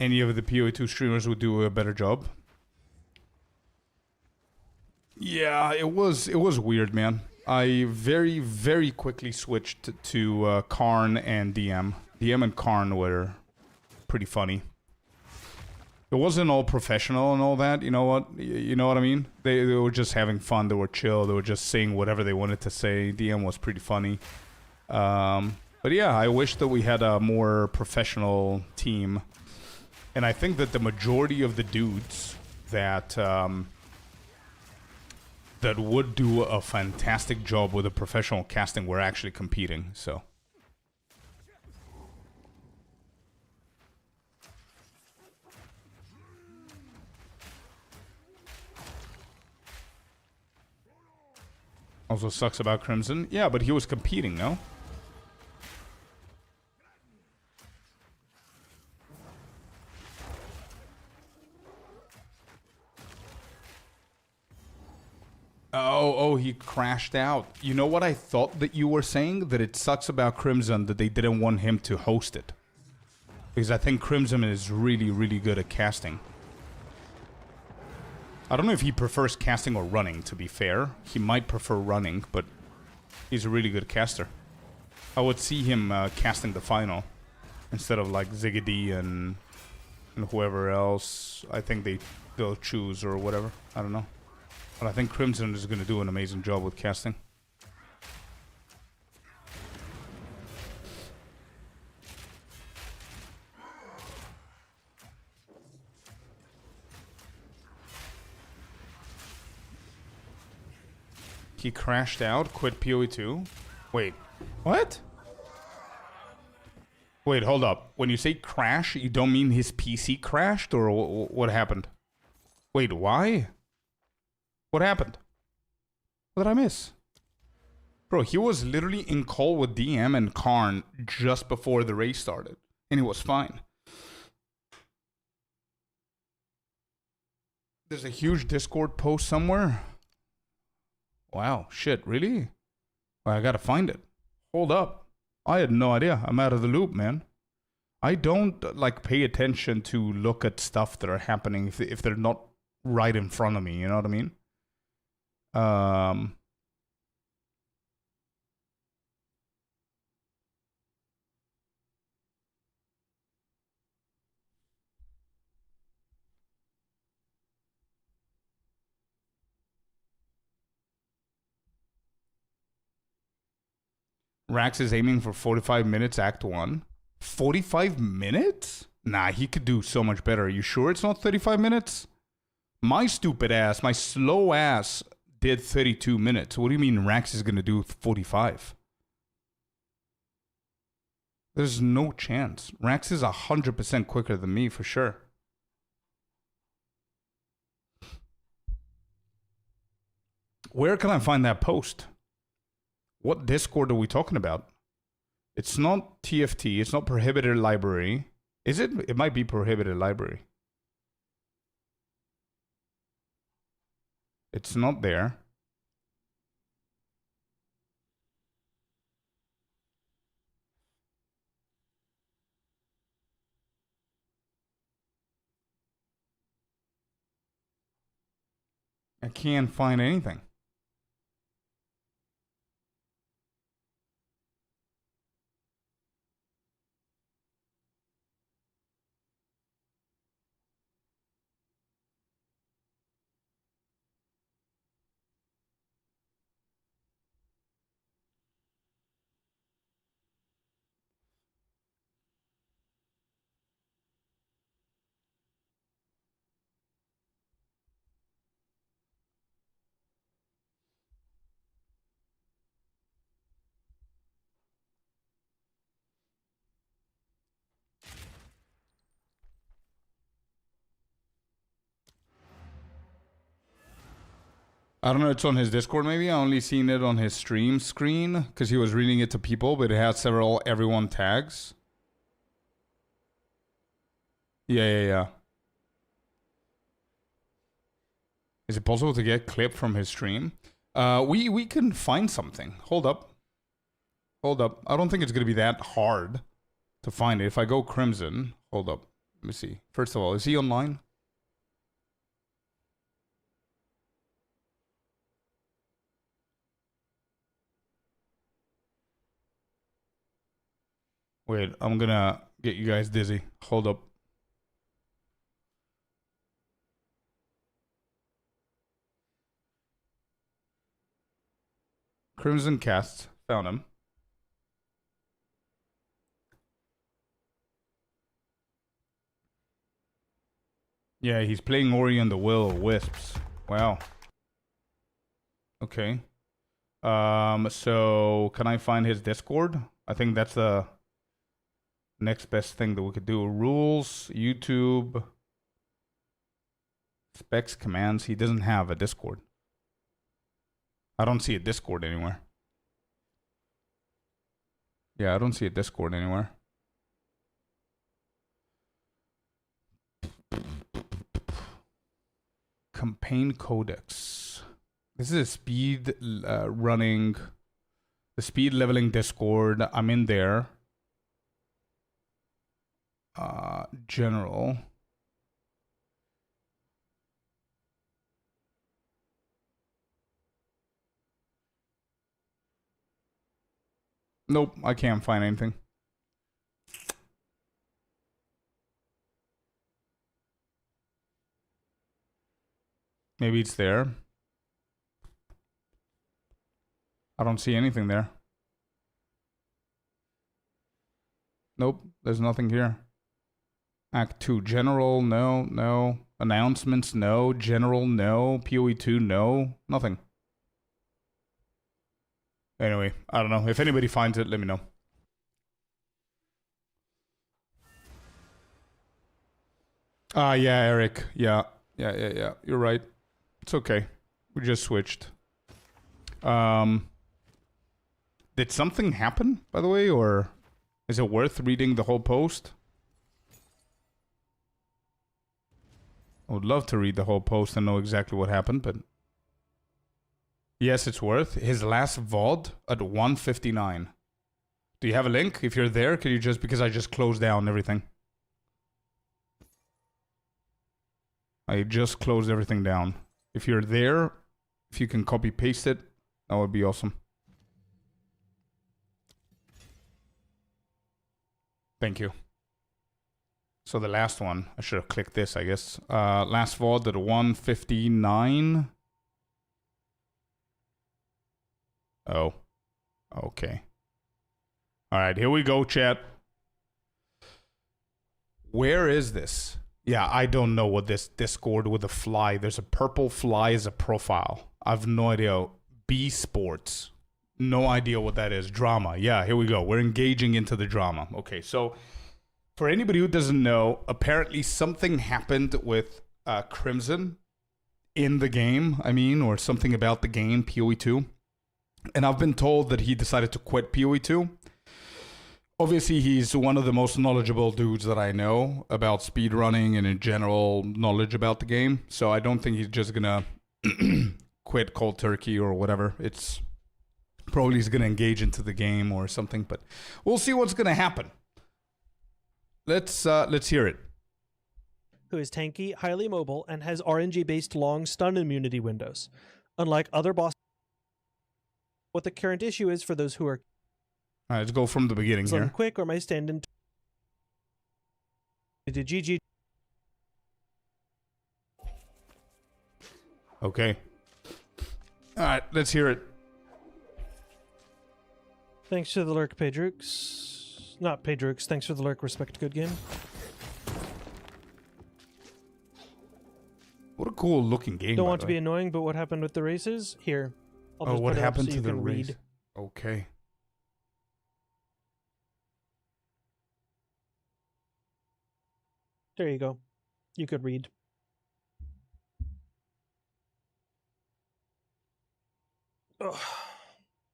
Any of the PoE2 streamers would do a better job. Yeah, it was weird, man. I very, very quickly switched to Karn and DM. DM and Karn were pretty funny. It wasn't all professional and all that, you know what? You know what I mean? They were just having fun, they were chill, they were just saying whatever they wanted to say. DM was pretty funny. But yeah, I wish that we had a more professional team. And I think that the majority of the dudes that that would do a fantastic job with a professional casting were actually competing, so. Also sucks about Crimson. Yeah, but he was competing, no? Oh, he crashed out. You know what I thought that you were saying? That it sucks about Crimson that they didn't want him to host it. Because I think Crimson is really, really good at casting. I don't know if he prefers casting or running, to be fair. He might prefer running, but he's a really good caster. I would see him casting the final instead of like Ziggedy and whoever else I think they'll choose or whatever. I don't know. But I think Crimson is going to do an amazing job with casting. He crashed out, quit PoE2. Wait, what? Wait, hold up. When you say crash, you don't mean his PC crashed or what happened? Wait, why? What happened? What did I miss? Bro, he was literally in call with DM and Karn just before the race started. And he was fine. There's a huge Discord post somewhere. Wow, shit, really? Well, I gotta find it. Hold up. I had no idea. I'm out of the loop, man. I don't, like, pay attention to look at stuff that are happening if they're not right in front of me, you know what I mean? Rax is aiming for 45 minutes, Act 1. 45 minutes? Nah, he could do so much better. Are you sure it's not 35 minutes? My stupid ass, my slow ass did 32 minutes. What do you mean Rax is going to do 45? There's no chance. Rax is 100% quicker than me, for sure. Where can I find that post? What Discord are we talking about? It's not TFT. It's not prohibited library. Is it? It might be prohibited library. It's not there. I can't find anything. I don't know, it's on his Discord maybe. I only seen it on his stream screen because he was reading it to people, but it had several everyone tags. Yeah. Is it possible to get clip from his stream? We can find something. Hold up. I don't think it's gonna be that hard to find it. If I go Crimson, hold up. Let me see. First of all, is he online? Wait, I'm gonna get you guys dizzy. Hold up. Crimson Cast. Found him. Yeah, he's playing Ori and the Will of Wisps. Wow. Okay. So can I find his Discord? I think that's the next best thing that we could do. Rules, YouTube, specs, commands. He doesn't have a Discord. I don't see a Discord anywhere. Yeah, I don't see a Discord anywhere. Campaign Codex. This is a speed running, the speed leveling Discord. I'm in there. General. Nope, I can't find anything. Maybe it's there. I don't see anything there. Nope, there's nothing here. Act 2, General, no. Announcements, no. General, no. PoE2, no. Nothing. Anyway, I don't know. If anybody finds it, let me know. Yeah, Eric. Yeah. You're right. It's okay. We just switched. Did something happen, by the way, or is it worth reading the whole post? I would love to read the whole post and know exactly what happened, but yes, it's worth. His last VOD at 1:59. Do you have a link? If you're there, could you just, because I just closed down everything. I just closed everything down. If you're there, if you can copy paste it, that would be awesome. Thank you. So the last one, I should have clicked this, I guess. Last VOD at 1:59. Oh. Okay. Alright, here we go, chat. Where is this? Yeah, I don't know what this Discord with a fly. There's a purple fly as a profile. I've no idea. B Sports. No idea what that is. Drama. Yeah, here we go. We're engaging into the drama. Okay, so for anybody who doesn't know, apparently something happened with Crimson in the game, or something about the game, PoE2. And I've been told that he decided to quit PoE2. Obviously, he's one of the most knowledgeable dudes that I know about speedrunning and in general knowledge about the game. So I don't think he's just gonna quit cold turkey or whatever. It's probably he's gonna engage into the game or something, but we'll see what's gonna happen. Let's hear it. Who is tanky, highly mobile, and has RNG-based long stun immunity windows. Unlike other bosses, what the current issue is for those who are All right, let's go from the beginning here. quick or my stand-in to GG. Okay. All right, let's hear it. Thanks to the lurk, Pedrux. Not Pedrux. Thanks for the lurk. Respect good game. What a cool looking game. Don't want to be annoying, but what happened with the races? Here. I'll just what put it up happened so to you the can race? read. Okay. There you go. You could read. Ugh.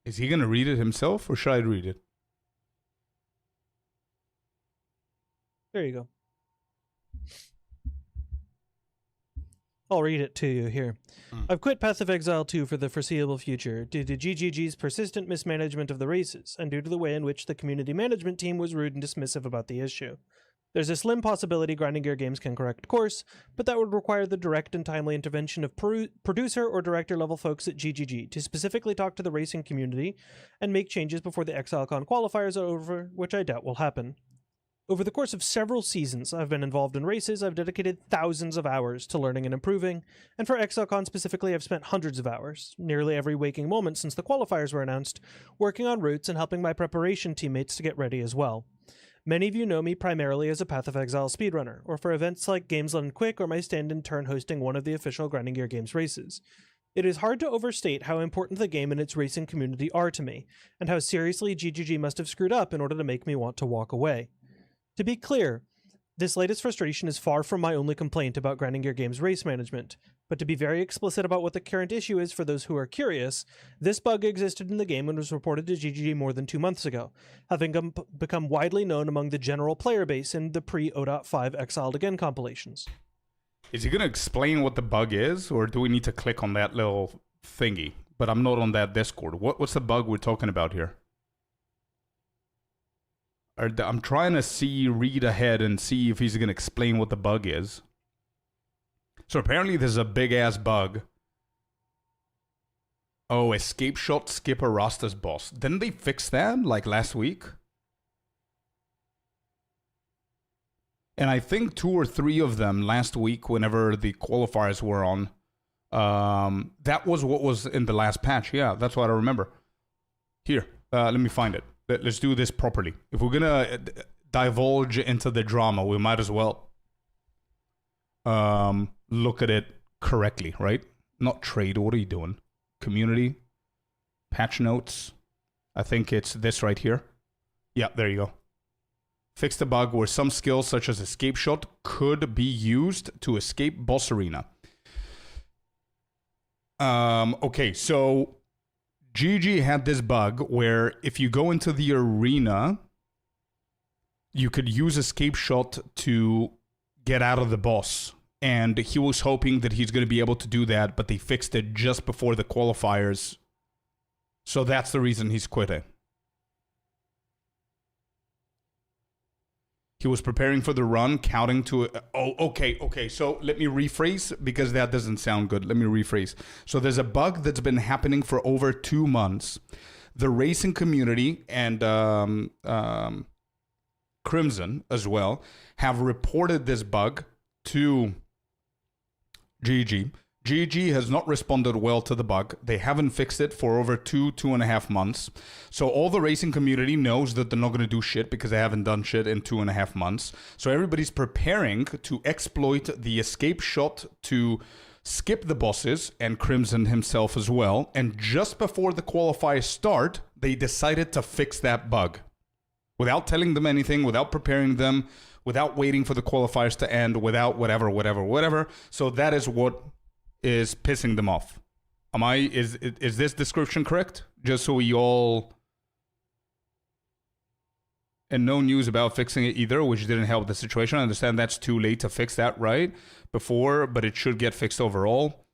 Is he gonna read it himself, or should I read it? There you go. I'll read it to you here. I've quit Path of Exile 2 for the foreseeable future due to GGG's persistent mismanagement of the races, and due to the way in which the community management team was rude and dismissive about the issue. There's a slim possibility Grinding Gear Games can correct course, but that would require the direct and timely intervention of producer or director level folks at GGG to specifically talk to the racing community and make changes before the ExileCon qualifiers are over, which I doubt will happen. Over the course of several seasons I've been involved in races, I've dedicated thousands of hours to learning and improving, and for ExileCon specifically I've spent hundreds of hours, nearly every waking moment since the qualifiers were announced, working on routes and helping my preparation teammates to get ready as well. Many of you know me primarily as a Path of Exile speedrunner, or for events like Games Done Quick or my stand-in turn hosting one of the official Grinding Gear Games races. It is hard to overstate how important the game and its racing community are to me, and how seriously GGG must have screwed up in order to make me want to walk away. To be clear, this latest frustration is far from my only complaint about Grinding Gear Games race management, but to be very explicit about what the current issue is for those who are curious, this bug existed in the game and was reported to GGG more than 2 months ago, having become widely known among the general player base in the pre-0.5 Exiled Again compilations. Is he going to explain what the bug is, or do we need to click on that little thingy? But I'm not on that Discord. What's the bug we're talking about here? I'm trying to read ahead and see if he's going to explain what the bug is. So apparently there's a big-ass bug. Oh, escape shot skipper Rasta's boss. Didn't they fix that, like, last week? And I think 2 or 3 of them last week, whenever the qualifiers were on, that was what was in the last patch. Yeah, that's what I remember. Here, let me find it. Let's do this properly. If we're gonna divulge into the drama, we might as well look at it correctly, right? Not trade. What are you doing? Community, patch notes. I think it's this right here. Yeah, there you go. Fix the bug where some skills such as escape shot could be used to escape boss arena. Okay, so GG had this bug where if you go into the arena, you could use escape shot to get out of the boss. And he was hoping that he's going to be able to do that, but they fixed it just before the qualifiers. So that's the reason he's quitting. He was preparing for the run, counting to... Oh, okay. So let me rephrase, because that doesn't sound good. Let me rephrase. So there's a bug that's been happening for over 2 months. The racing community and Crimson as well have reported this bug to GG. GG has not responded well to the bug. They haven't fixed it for over 2.5 months. So all the racing community knows that they're not going to do shit because they haven't done shit in 2.5 months. So everybody's preparing to exploit the escape shot to skip the bosses, and Crimson himself as well. And just before the qualifiers start, they decided to fix that bug. Without telling them anything, without preparing them, without waiting for the qualifiers to end, without whatever. So that is what is pissing them off. Is this description correct? Just so we all... And no news about fixing it either, which didn't help the situation. I understand that's too late to fix that right before, but it should get fixed overall.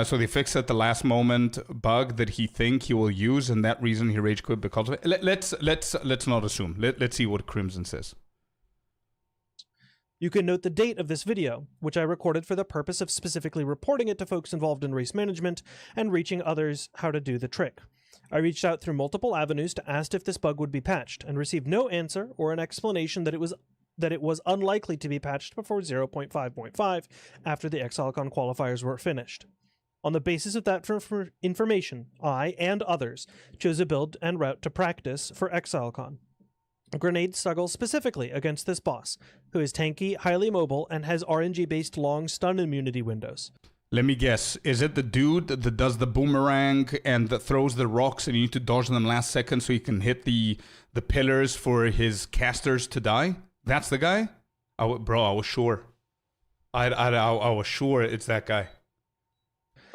So they fixed at the last moment bug that he think he will use, and that reason he rage quit because of it. Let's not assume. Let's see what Crimson says. You can note the date of this video, which I recorded for the purpose of specifically reporting it to folks involved in race management and reaching others how to do the trick. I reached out through multiple avenues to ask if this bug would be patched, and received no answer or an explanation that it was unlikely to be patched before 0.5.5 after the ExileCon qualifiers were finished. On the basis of that information, I and others chose a build and route to practice for ExileCon. Grenade struggles specifically against this boss, who is tanky, highly mobile, and has RNG-based long stun immunity windows. Let me guess. Is it the dude that does the boomerang and that throws the rocks and you need to dodge them last second so you can hit the pillars for his casters to die? That's the guy? Bro, I was sure. I was sure it's that guy.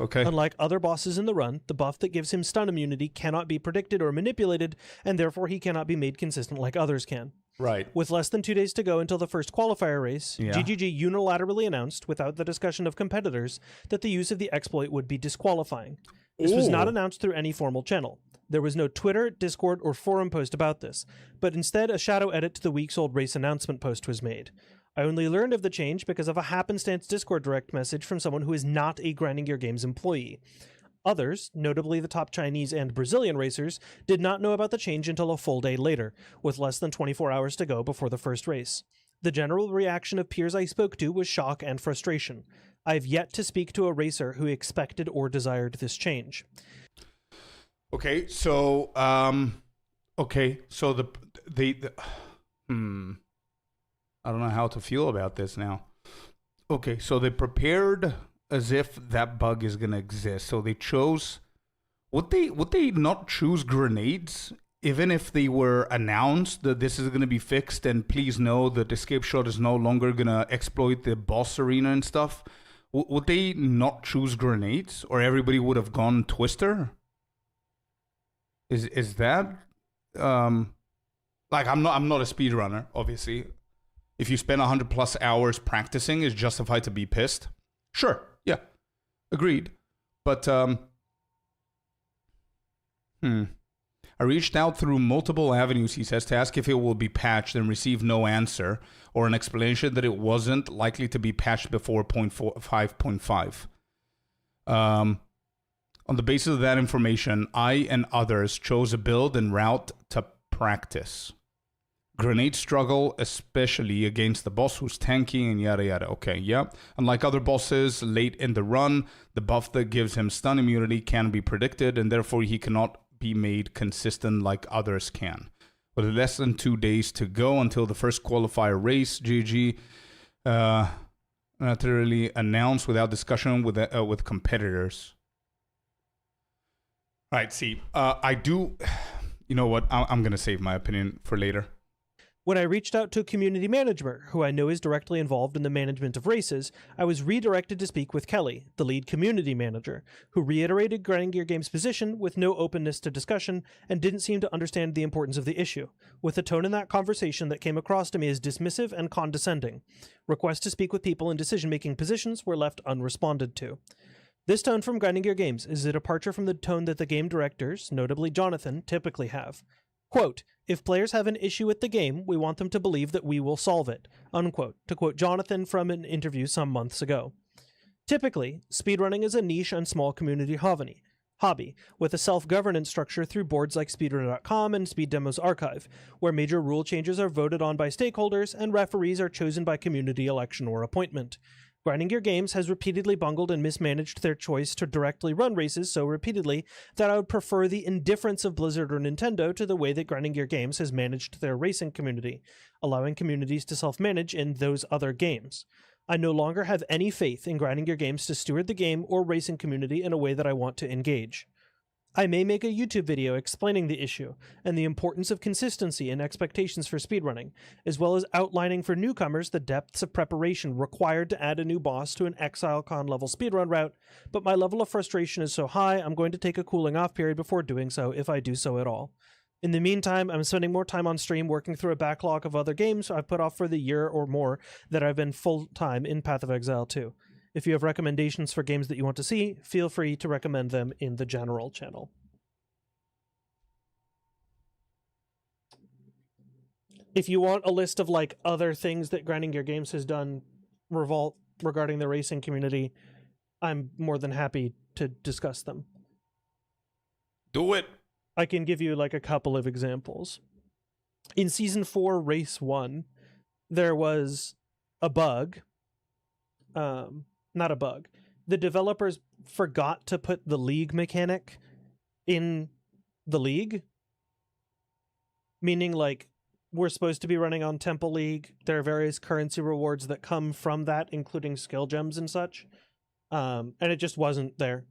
Okay. Unlike other bosses in the run, the buff that gives him stun immunity cannot be predicted or manipulated, and therefore he cannot be made consistent like others can. Right. With less than 2 days to go until the first qualifier race, Yeah. GGG unilaterally announced, without the discussion of competitors, that the use of the exploit would be disqualifying. This was not Ooh. announced through any formal channel. There was no Twitter, Discord, or forum post about this, but instead a shadow edit to the weeks-old race announcement post was made. I only learned of the change because of a happenstance Discord direct message from someone who is not a Grinding Gear Games employee. Others, notably the top Chinese and Brazilian racers, did not know about the change until a full day later, with less than 24 hours to go before the first race. The general reaction of peers I spoke to was shock and frustration. I have yet to speak to a racer who expected or desired this change. Okay, so the I don't know how to feel about this now. Okay, so they prepared as if that bug is gonna exist. So they chose. Would they not choose grenades even if they were announced that this is gonna be fixed? And please know that escape shot is no longer gonna exploit the boss arena and stuff. Would they not choose grenades, or everybody would have gone Twister? Is that like I'm not a speedrunner, obviously. If you spend 100+ hours practicing, it's justified to be pissed. Sure, yeah, agreed. But I reached out through multiple avenues, he says, to ask if it will be patched and received no answer or an explanation that it wasn't likely to be patched before 5.5. On the basis of that information, I and others chose a build and route to practice. Grenade struggle, especially against the boss who's tanky and yada yada. Okay, yeah. Unlike other bosses late in the run, the buff that gives him stun immunity can be predicted, and therefore he cannot be made consistent like others can. With less than 2 days to go until the first qualifier race, GG literally announced without discussion with competitors. All right, see, I do. You know what? I'm gonna save my opinion for later. When I reached out to a community manager, who I know is directly involved in the management of races, I was redirected to speak with Kelly, the lead community manager, who reiterated Grinding Gear Games' position with no openness to discussion and didn't seem to understand the importance of the issue, with a tone in that conversation that came across to me as dismissive and condescending. Requests to speak with people in decision-making positions were left unresponded to. This tone from Grinding Gear Games is a departure from the tone that the game directors, notably Jonathan, typically have. Quote, if players have an issue with the game, we want them to believe that we will solve it, unquote, to quote Jonathan from an interview some months ago. Typically, speedrunning is a niche and small community hobby, with a self-governance structure through boards like speedrunner.com and Speed Demos Archive, where major rule changes are voted on by stakeholders and referees are chosen by community election or appointment. Grinding Gear Games has repeatedly bungled and mismanaged their choice to directly run races so repeatedly that I would prefer the indifference of Blizzard or Nintendo to the way that Grinding Gear Games has managed their racing community, allowing communities to self-manage in those other games. I no longer have any faith in Grinding Gear Games to steward the game or racing community in a way that I want to engage. I may make a YouTube video explaining the issue and the importance of consistency and expectations for speedrunning, as well as outlining for newcomers the depths of preparation required to add a new boss to an ExileCon level speedrun route, but my level of frustration is so high I'm going to take a cooling off period before doing so, if I do so at all. In the meantime, I'm spending more time on stream working through a backlog of other games I've put off for the year or more that I've been full-time in Path of Exile 2. If you have recommendations for games that you want to see, feel free to recommend them in the general channel. If you want a list of like other things that Grinding Gear Games has done regarding the racing community, I'm more than happy to discuss them. Do it. I can give you like a couple of examples. In Season 4, Race 1, there was a bug. Not a bug. The developers forgot to put the league mechanic in the league. Meaning, like, we're supposed to be running on Temple League. There are various currency rewards that come from that, including skill gems and such. And it just wasn't there.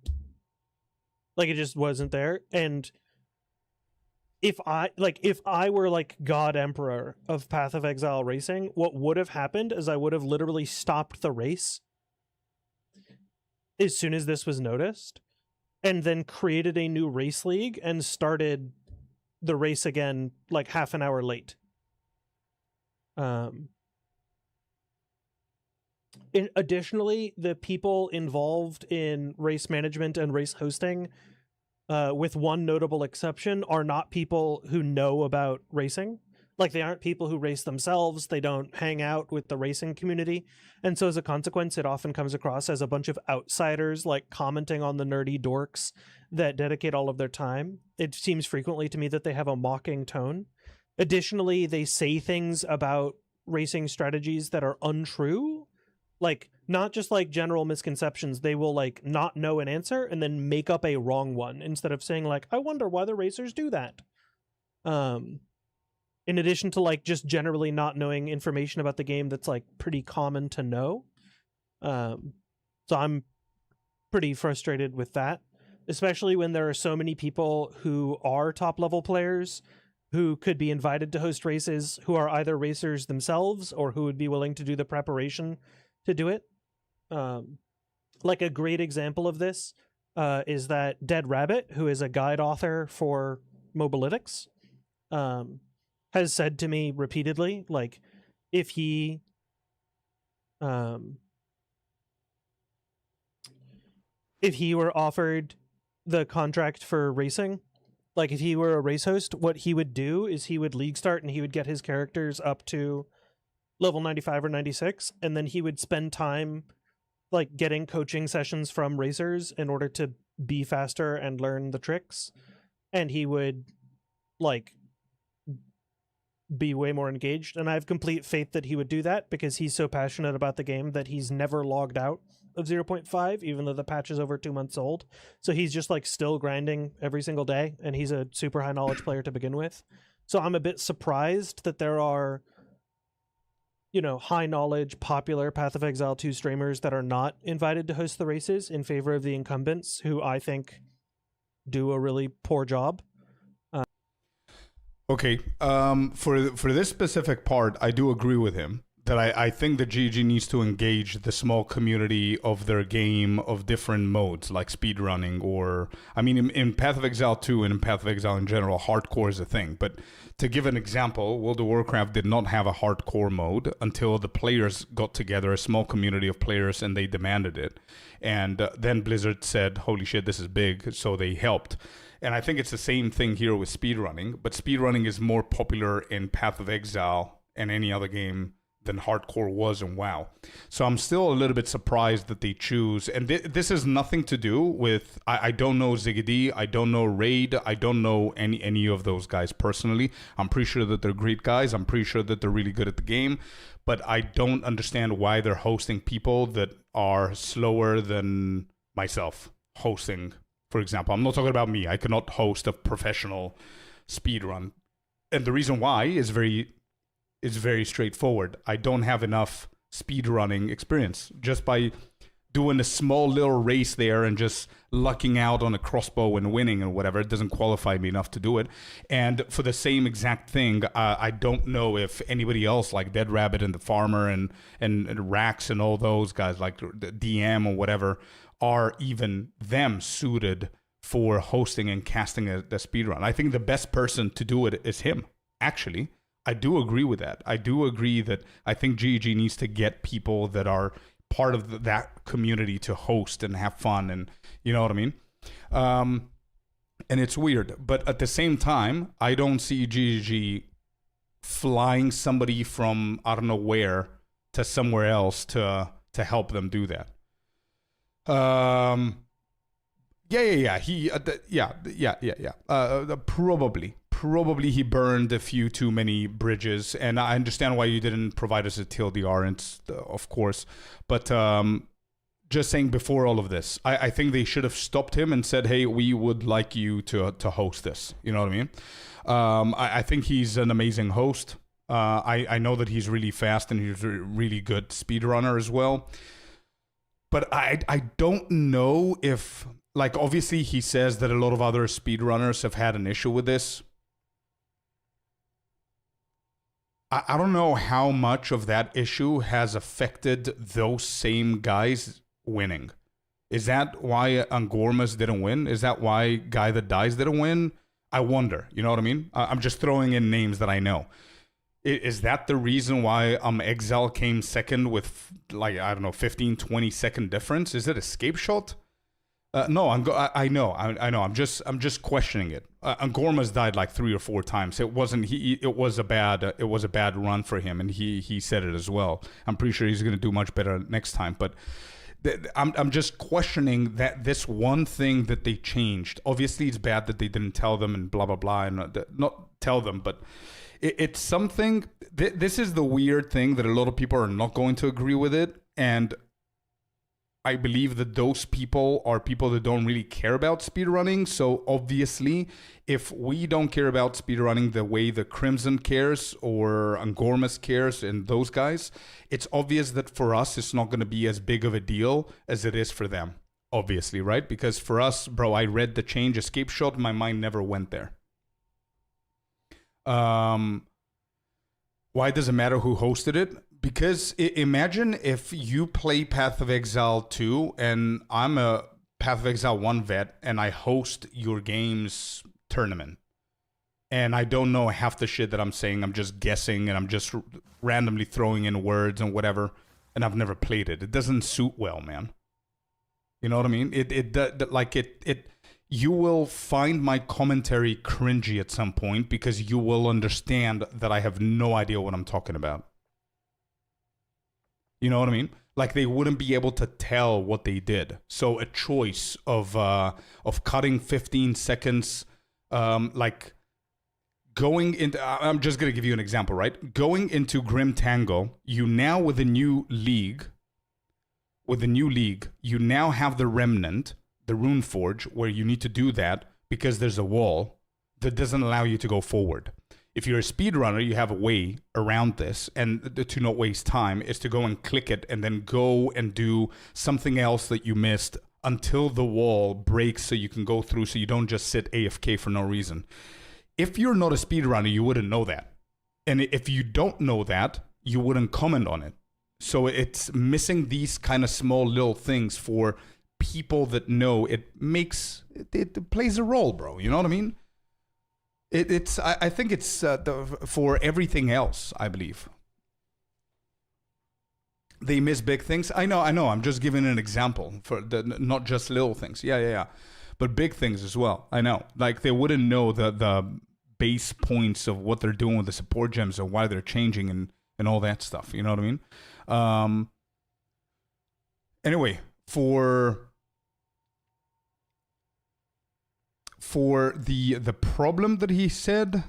Like, it just wasn't there. And if I were like God Emperor of Path of Exile Racing, what would have happened is I would have literally stopped the race as soon as this was noticed, and then created a new race league and started the race again like half an hour late. Um, Additionally, the people involved in race management and race hosting, with one notable exception, are not people who know about racing. Like, they aren't people who race themselves. They don't hang out with the racing community. And so as a consequence, it often comes across as a bunch of outsiders, like, commenting on the nerdy dorks that dedicate all of their time. It seems frequently to me that they have a mocking tone. Additionally, they say things about racing strategies that are untrue. Like, not just like general misconceptions. They will like not know an answer and then make up a wrong one instead of saying like, I wonder why the racers do that. In addition to like just generally not knowing information about the game that's like pretty common to know. So I'm pretty frustrated with that, especially when there are so many people who are top level players who could be invited to host races, who are either racers themselves or who would be willing to do the preparation to do it. Like a great example of this is that Dead Rabbit, who is a guide author for Mobalytics, has said to me repeatedly, like, if he were offered the contract for racing, like if he were a race host, what he would do is he would league start and he would get his characters up to level 95 or 96, and then he would spend time like getting coaching sessions from racers in order to be faster and learn the tricks, and he would like be way more engaged. And I have complete faith that he would do that because he's so passionate about the game that he's never logged out of 0.5, even though the patch is over 2 months old. So he's just like still grinding every single day, and he's a super high knowledge player to begin with. So I'm a bit surprised that there are, you know, high knowledge, popular Path of Exile 2 streamers that are not invited to host the races in favor of the incumbents, who I think do a really poor job. Okay, for this specific part, I do agree with him that I think that GG needs to engage the small community of their game of different modes, like speedrunning, or, I mean, in Path of Exile 2 and in Path of Exile in general, hardcore is a thing. But to give an example, World of Warcraft did not have a hardcore mode until the players got together, a small community of players, and they demanded it. And then Blizzard said, holy shit, this is big, so they helped. And I think it's the same thing here with speedrunning, but speedrunning is more popular in Path of Exile and any other game than hardcore was in WoW. So I'm still a little bit surprised that they choose, and this has nothing to do with, I don't know Ziggy, I don't know Raid, I don't know any of those guys personally. I'm pretty sure that they're great guys, I'm pretty sure that they're really good at the game, but I don't understand why they're hosting people that are slower than myself hosting. For example, I'm not talking about me. I cannot host a professional speedrun. And the reason why is very straightforward. I don't have enough speedrunning experience. Just by doing a small little race there and just lucking out on a crossbow and winning or whatever, it doesn't qualify me enough to do it. And for the same exact thing, I don't know if anybody else like Dead Rabbit and the Farmer and Rax and all those guys like the DM or whatever are even them suited for hosting and casting the speedrun. I think the best person to do it is him, actually. I do agree with that. I do agree that I think GEG needs to get people that are part of that community to host and have fun, and you know what I mean? And it's weird. But at the same time, I don't see GEG flying somebody from I don't know where to somewhere else to help them do that. Yeah. Probably he burned a few too many bridges, and I understand why you didn't provide us a TLDR, of course. But just saying, before all of this, I think they should have stopped him and said, "Hey, we would like you to host this." You know what I mean? I think he's an amazing host. I know that he's really fast and he's a really good speedrunner as well. But I don't know if, like, obviously he says that a lot of other speedrunners have had an issue with this. I don't know how much of that issue has affected those same guys winning. Is that why Angormas didn't win? Is that why Guy That Dies didn't win? I wonder. You know what I mean? I'm just throwing in names that I know. Is that the reason why Exile came second with like, I don't know, 15, 20 second difference? Is it escape shot? No, I know. I'm just questioning it. Gorma's died like 3 or 4 times. It wasn't he. It was a bad run for him, and he said it as well. I'm pretty sure he's going to do much better next time. But I'm just questioning that this one thing that they changed. Obviously, it's bad that they didn't tell them and blah blah blah, and not tell them, but it's something. This is the weird thing that a lot of people are not going to agree with it, and I believe that those people are people that don't really care about speedrunning. So obviously, if we don't care about speedrunning the way the Crimson cares or Angormas cares and those guys, it's obvious that for us, it's not going to be as big of a deal as it is for them. Obviously, right? Because for us, bro, I read the change escape shot. My mind never went there. Why does it matter who hosted it? Because imagine if you play Path of Exile 2 and I'm a Path of Exile 1 vet and I host your game's tournament. And I don't know half the shit that I'm saying. I'm just guessing and I'm just randomly throwing in words and whatever. And I've never played it. It doesn't suit well, man. You know what I mean? You will find my commentary cringy at some point because you will understand that I have no idea what I'm talking about. You know what I mean? Like they wouldn't be able to tell what they did. So a choice of cutting 15 seconds, like going into. I'm just gonna give you an example, right? Going into Grim Tango, you now with a new league. With the new league, you now have the Remnant, the Rune Forge, where you need to do that because there's a wall that doesn't allow you to go forward. If you're a speedrunner, you have a way around this, and to not waste time is to go and click it and then go and do something else that you missed until the wall breaks so you can go through so you don't just sit AFK for no reason. If you're not a speedrunner, you wouldn't know that. And if you don't know that, you wouldn't comment on it. So it's missing these kind of small little things for people that know it plays a role, bro. You know what I mean? I think it's for everything else, I believe. They miss big things. I know. I'm just giving an example for not just little things. Yeah. But big things as well. I know. Like they wouldn't know the base points of what they're doing with the support gems or why they're changing and all that stuff. You know what I mean? Anyway, for the problem that he said,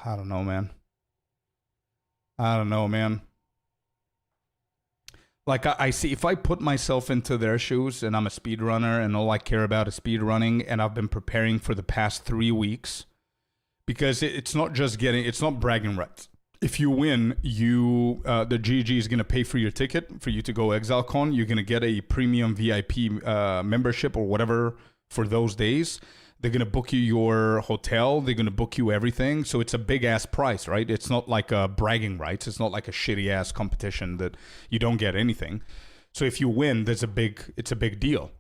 I don't know, man. Like I see, if I put myself into their shoes and I'm a speedrunner and all I care about is speedrunning and I've been preparing for the past 3 weeks, because it's not bragging rights. If you win, the GG is going to pay for your ticket for you to go ExileCon. You're going to get a premium VIP membership or whatever for those days. They're going to book you your hotel. They're going to book you everything. So it's a big ass price, right? It's not like bragging rights. It's not like a shitty ass competition that you don't get anything. So if you win, it's a big deal.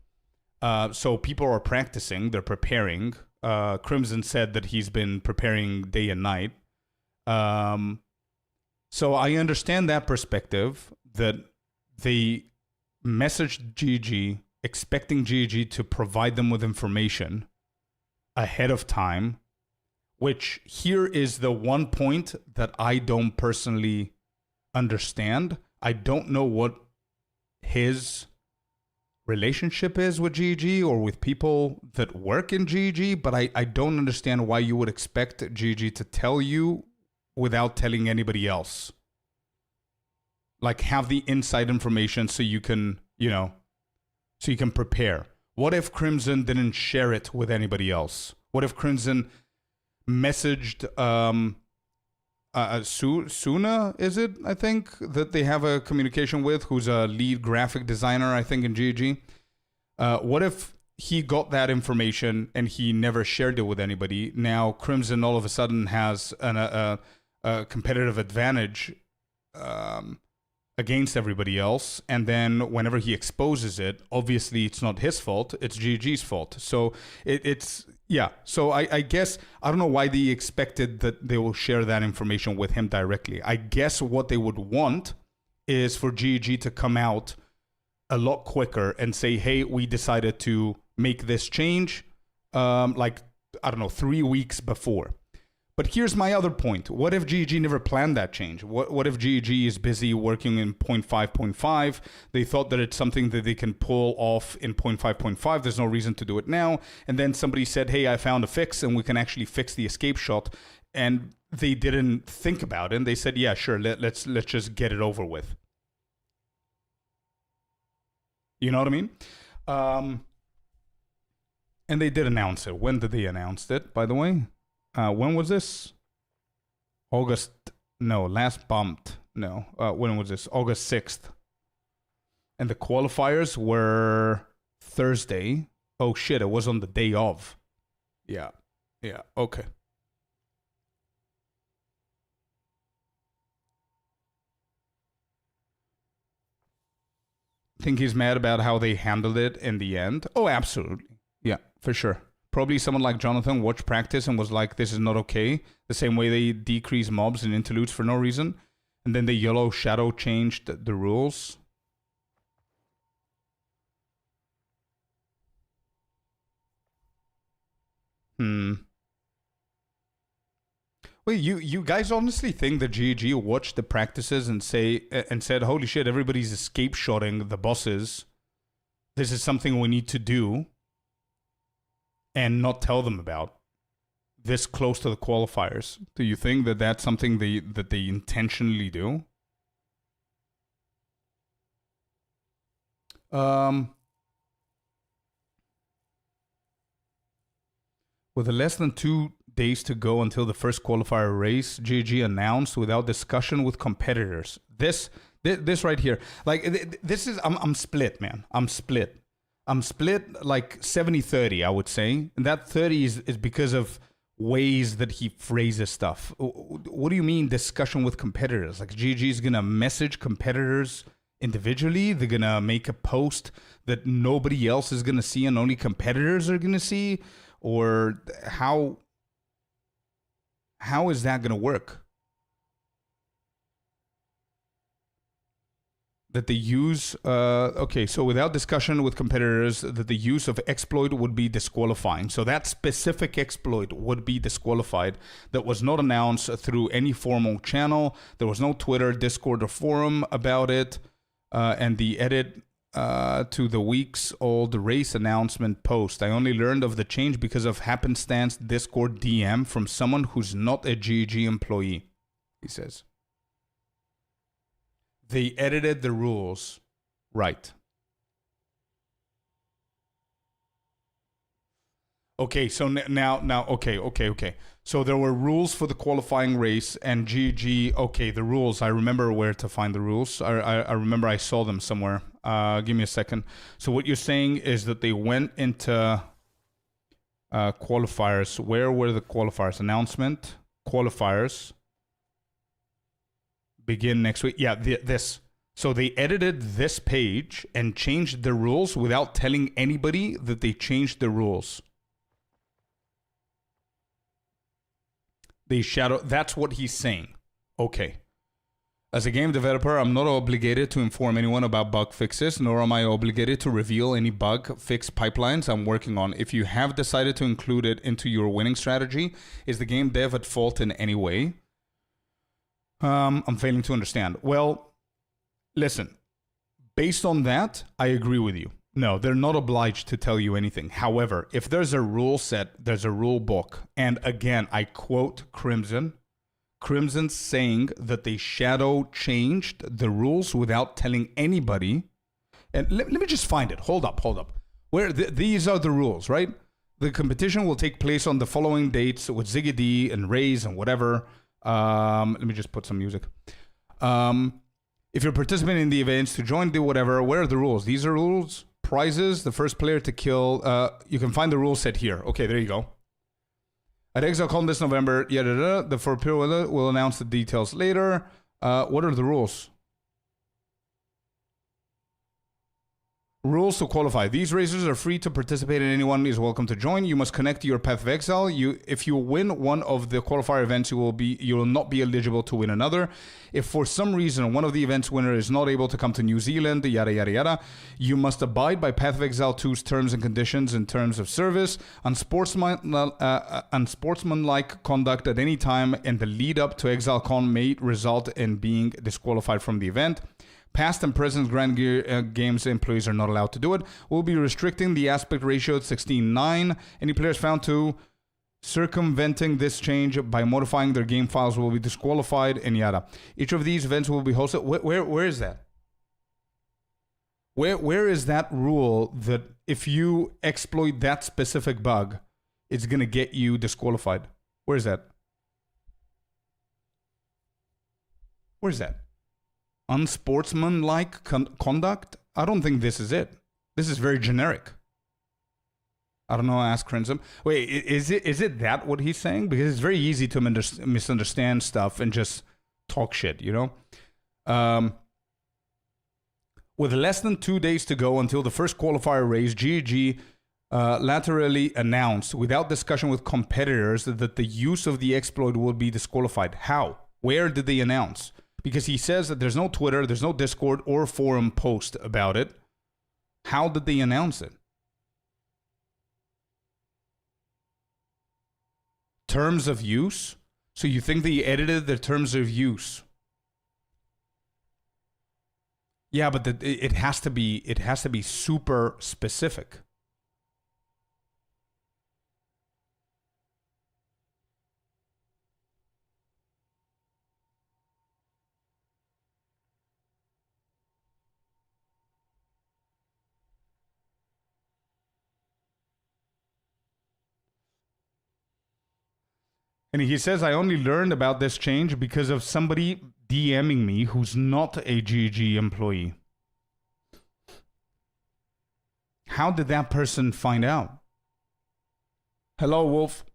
So people are practicing. They're preparing. Crimson said that he's been preparing day and night. So I understand that perspective, that they messaged GG expecting GG to provide them with information ahead of time, which here is the one point that I don't personally understand. I don't know what his relationship is with GG or with people that work in GG, but I don't understand why you would expect GG to tell you without telling anybody else. Like have the inside information so you can, so you can prepare. What if Crimson didn't share it with anybody else? What if Crimson messaged Suna, is it, I think, that they have a communication with, who's a lead graphic designer, I think, in GG. What if he got that information and he never shared it with anybody? Now Crimson all of a sudden has a competitive advantage against everybody else, and then whenever he exposes it, obviously it's not his fault, it's GG's fault. So it's yeah. So I guess I don't know why they expected that they will share that information with him directly. I guess what they would want is for GG to come out a lot quicker and say, hey, we decided to make this change, like, I don't know, 3 weeks before. But here's my other point. What if GG never planned that change? What if GG is busy working in 0.5.5? They thought that it's something that they can pull off in 0.5.5. There's no reason to do it now. And then somebody said, hey, I found a fix and we can actually fix the escape shot. And they didn't think about it. And they said, yeah, sure, let's just get it over with. You know what I mean? And they did announce it. When did they announce it, by the way? When was this? Last bumped. No. When was this? August 6th. And the qualifiers were Thursday. Oh shit, it was on the day of. Yeah. Yeah, okay. Think he's mad about how they handled it in the end? Oh, absolutely. Yeah, for sure. Probably someone like Jonathan watched practice and was like, this is not okay. The same way they decrease mobs and interludes for no reason. And then the yellow shadow changed the rules. Wait, you guys honestly think that GG watched the practices and said, holy shit, everybody's escape shotting the bosses. This is something we need to do. And not tell them about this close to the qualifiers. Do you think that that's something that they intentionally do? With less than 2 days to go until the first qualifier race, GG announced without discussion with competitors. This right here, like this is I'm split, man. I'm split like 70-30, I would say. And that 30 is because of ways that he phrases stuff. What do you mean discussion with competitors? Like GG is going to message competitors individually? They're going to make a post that nobody else is going to see and only competitors are going to see? Or how is that going to work? That they use, okay, so without discussion with competitors, that the use of exploit would be disqualifying. So that specific exploit would be disqualified. That was not announced through any formal channel. There was no Twitter, Discord, or forum about it. And the edit to the week's old race announcement post. I only learned of the change because of happenstance Discord DM from someone who's not a GG employee, he says. They edited the rules. Right. Okay, so now, okay. So there were rules for the qualifying race and GG, okay, the rules. I remember where to find the rules. I remember I saw them somewhere. Give me a second. So what you're saying is that they went into qualifiers. Where were the qualifiers? Announcement, qualifiers. Begin next week. Yeah, this. So they edited this page and changed the rules without telling anybody that they changed the rules. They shadow. That's what he's saying. Okay. As a game developer, I'm not obligated to inform anyone about bug fixes, nor am I obligated to reveal any bug fix pipelines I'm working on. If you have decided to include it into your winning strategy, is the game dev at fault in any way? I'm failing to understand. Well, listen, based on that, I agree with you. No, they're not obliged to tell you anything. However, if there's a rule set, there's a rule book. And again, I quote Crimson saying that they shadow changed the rules without telling anybody. And let me just find it. Hold up. Where these are the rules, right? The competition will take place on the following dates with Ziggy D and Raze and whatever. Let me just put some music. If you're participating in the events, to join, do whatever. Where are the rules? These are rules. Prizes. The first player to kill. You can find the rule set here. Okay, there you go. At ExileCon this November, the for will announce the details later. What are the rules? Rules to qualify. These races are free to participate and anyone is welcome to join. You must connect to your Path of Exile. If you win one of the qualifier events, you will not be eligible to win another. If for some reason one of the events winner is not able to come to New Zealand, yada yada yada, you must abide by Path of Exile 2's terms and conditions and terms of service. Unsportsmanlike conduct at any time in the lead up to ExileCon may result in being disqualified from the event. Past and present Grand Games employees are not allowed to do it. We'll be restricting the aspect ratio to 16:9. Any players found to circumventing this change by modifying their game files will be disqualified, and yada. Each of these events will be hosted. Where is that? Where is that rule that if you exploit that specific bug, it's going to get you disqualified? Where is that? Where's that? Unsportsmanlike conduct? I don't think this is it. This is very generic. I don't know, ask Crimson. Wait, is it that what he's saying? Because it's very easy to misunderstand stuff and just talk shit, you know? With less than 2 days to go until the first qualifier race, GG laterally announced, without discussion with competitors, that the use of the exploit will be disqualified. How? Where did they announce? Because he says that there's no Twitter, there's no Discord or forum post about it. How did they announce it? Terms of use? So you think they edited the terms of use? Yeah, but it has to be super specific. And he says, I only learned about this change because of somebody DMing me who's not a GG employee. How did that person find out? Hello, Wolf.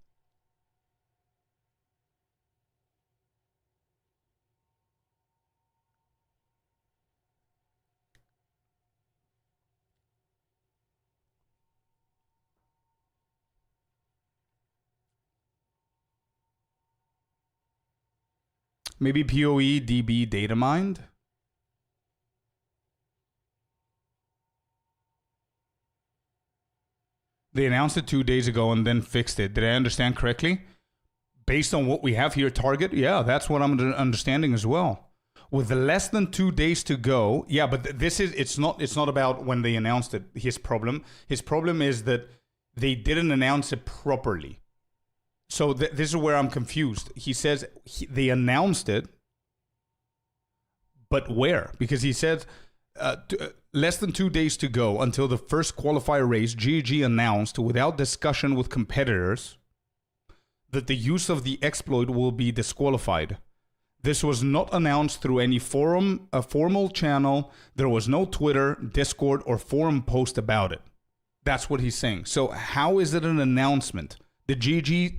Maybe PoE DB data mined? They announced it 2 days ago and then fixed it. Did I understand correctly? Based on what we have here, target? Yeah, that's what I'm understanding as well. With less than 2 days to go, yeah, but it's not about when they announced it, his problem. His problem is that they didn't announce it properly. So this is where I'm confused. He says they announced it, but where? Because he said less than 2 days to go until the first qualifier race, GG announced without discussion with competitors that the use of the exploit will be disqualified. This was not announced through any forum, a formal channel. There was no Twitter, Discord, or forum post about it. That's what he's saying. So how is it an announcement? Did GG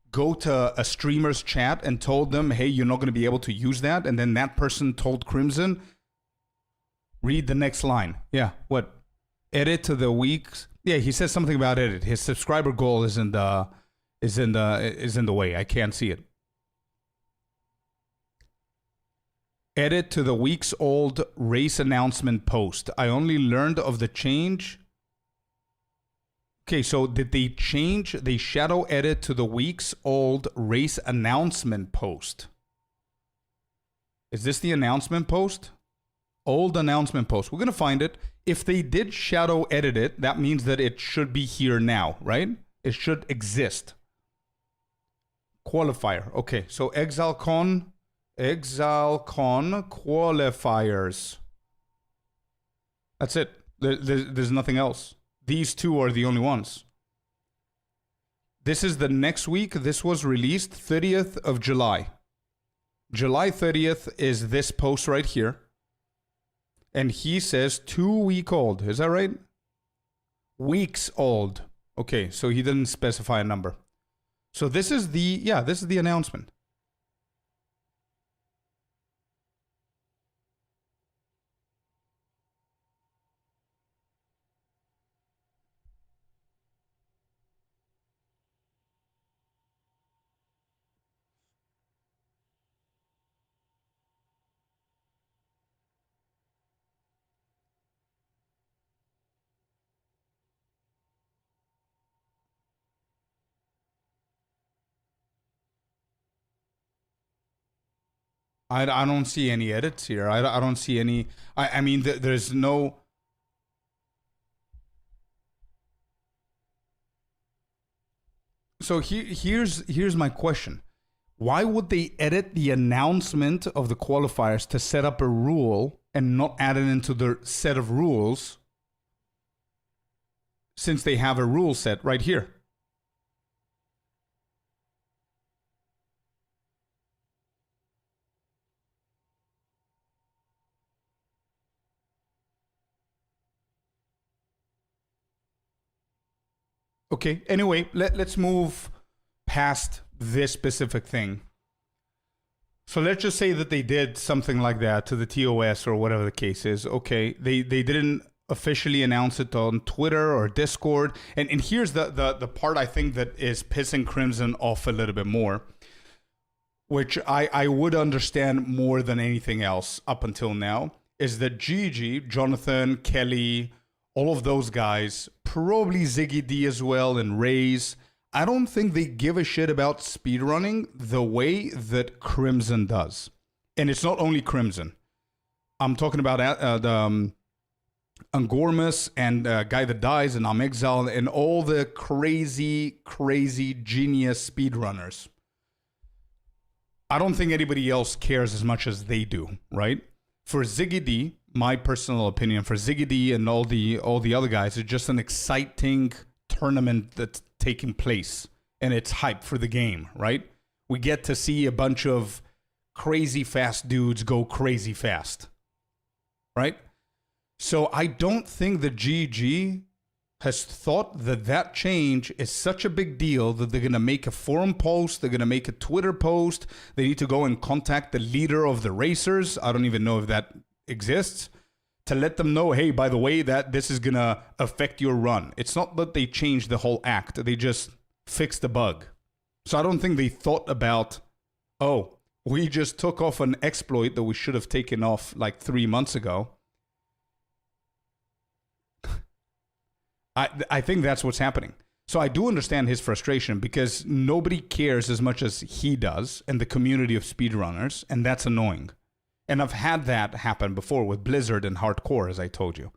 go to a streamer's chat and told them, hey, you're not going to be able to use that? And then that person told Crimson, read the next line. Yeah, what? Edit to the weeks. Yeah, he says something about edit. His subscriber goal is in the way. I can't see it. Edit to the weeks old race announcement post. I only learned of the change. Okay, so did they change? They shadow edit to the weeks old race announcement post. Is this the announcement post? Old announcement post. We're going to find it. If they did shadow edit it, that means that it should be here now, right? It should exist. Qualifier. Okay, so ExileCon qualifiers. That's it. There's nothing else. These two are the only ones. This is the next week. This was released 30th of July. July 30th is this post right here. And he says 2 week old. Is that right? Weeks old. Okay, so he didn't specify a number. So this is the announcement. I don't see any edits here. I don't see any. I mean, there's no. So here's my question. Why would they edit the announcement of the qualifiers to set up a rule and not add it into their set of rules since they have a rule set right here? Okay, anyway, let's move past this specific thing. So let's just say that they did something like that to the TOS or whatever the case is. Okay, they didn't officially announce it on Twitter or Discord. And here's the part I think that is pissing Crimson off a little bit more, which I would understand more than anything else up until now, is that Gigi, Jonathan, Kelly, all of those guys, probably Ziggy D as well, and Raze, I don't think they give a shit about speedrunning the way that Crimson does. And it's not only Crimson. I'm talking about Angormus and Guy That Dies and Exile and all the crazy, crazy genius speedrunners. I don't think anybody else cares as much as they do, right? For Ziggy D, my personal opinion, for Ziggy D and all the other guys, it's just an exciting tournament that's taking place, and it's hype for the game, right? We get to see a bunch of crazy fast dudes go crazy fast, right? So I don't think the GG has thought that change is such a big deal that they're going to make a forum post, they're going to make a Twitter post, they need to go and contact the leader of the racers, I don't even know if that exists, to let them know, hey, by the way, that this is going to affect your run. It's not that they changed the whole act, they just fixed the bug. So I don't think they thought about, oh, we just took off an exploit that we should have taken off like 3 months ago. I think that's what's happening. So I do understand his frustration because nobody cares as much as he does and the community of speedrunners, and that's annoying. And I've had that happen before with Blizzard and Hardcore, as I told you.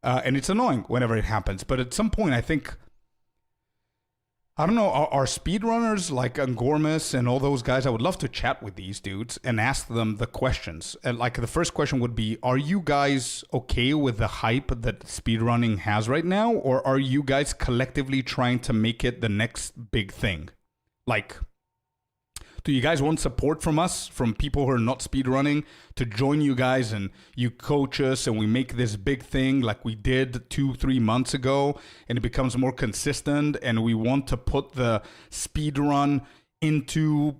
And it's annoying whenever it happens. But at some point, I think, I don't know, are speedrunners like Angormus and all those guys, I would love to chat with these dudes and ask them the questions. And like the first question would be, are you guys okay with the hype that speedrunning has right now? Or are you guys collectively trying to make it the next big thing? Like, do you guys want support from us, from people who are not speedrunning, to join you guys and you coach us and we make this big thing like we did 2-3 months ago and it becomes more consistent and we want to put the speedrun into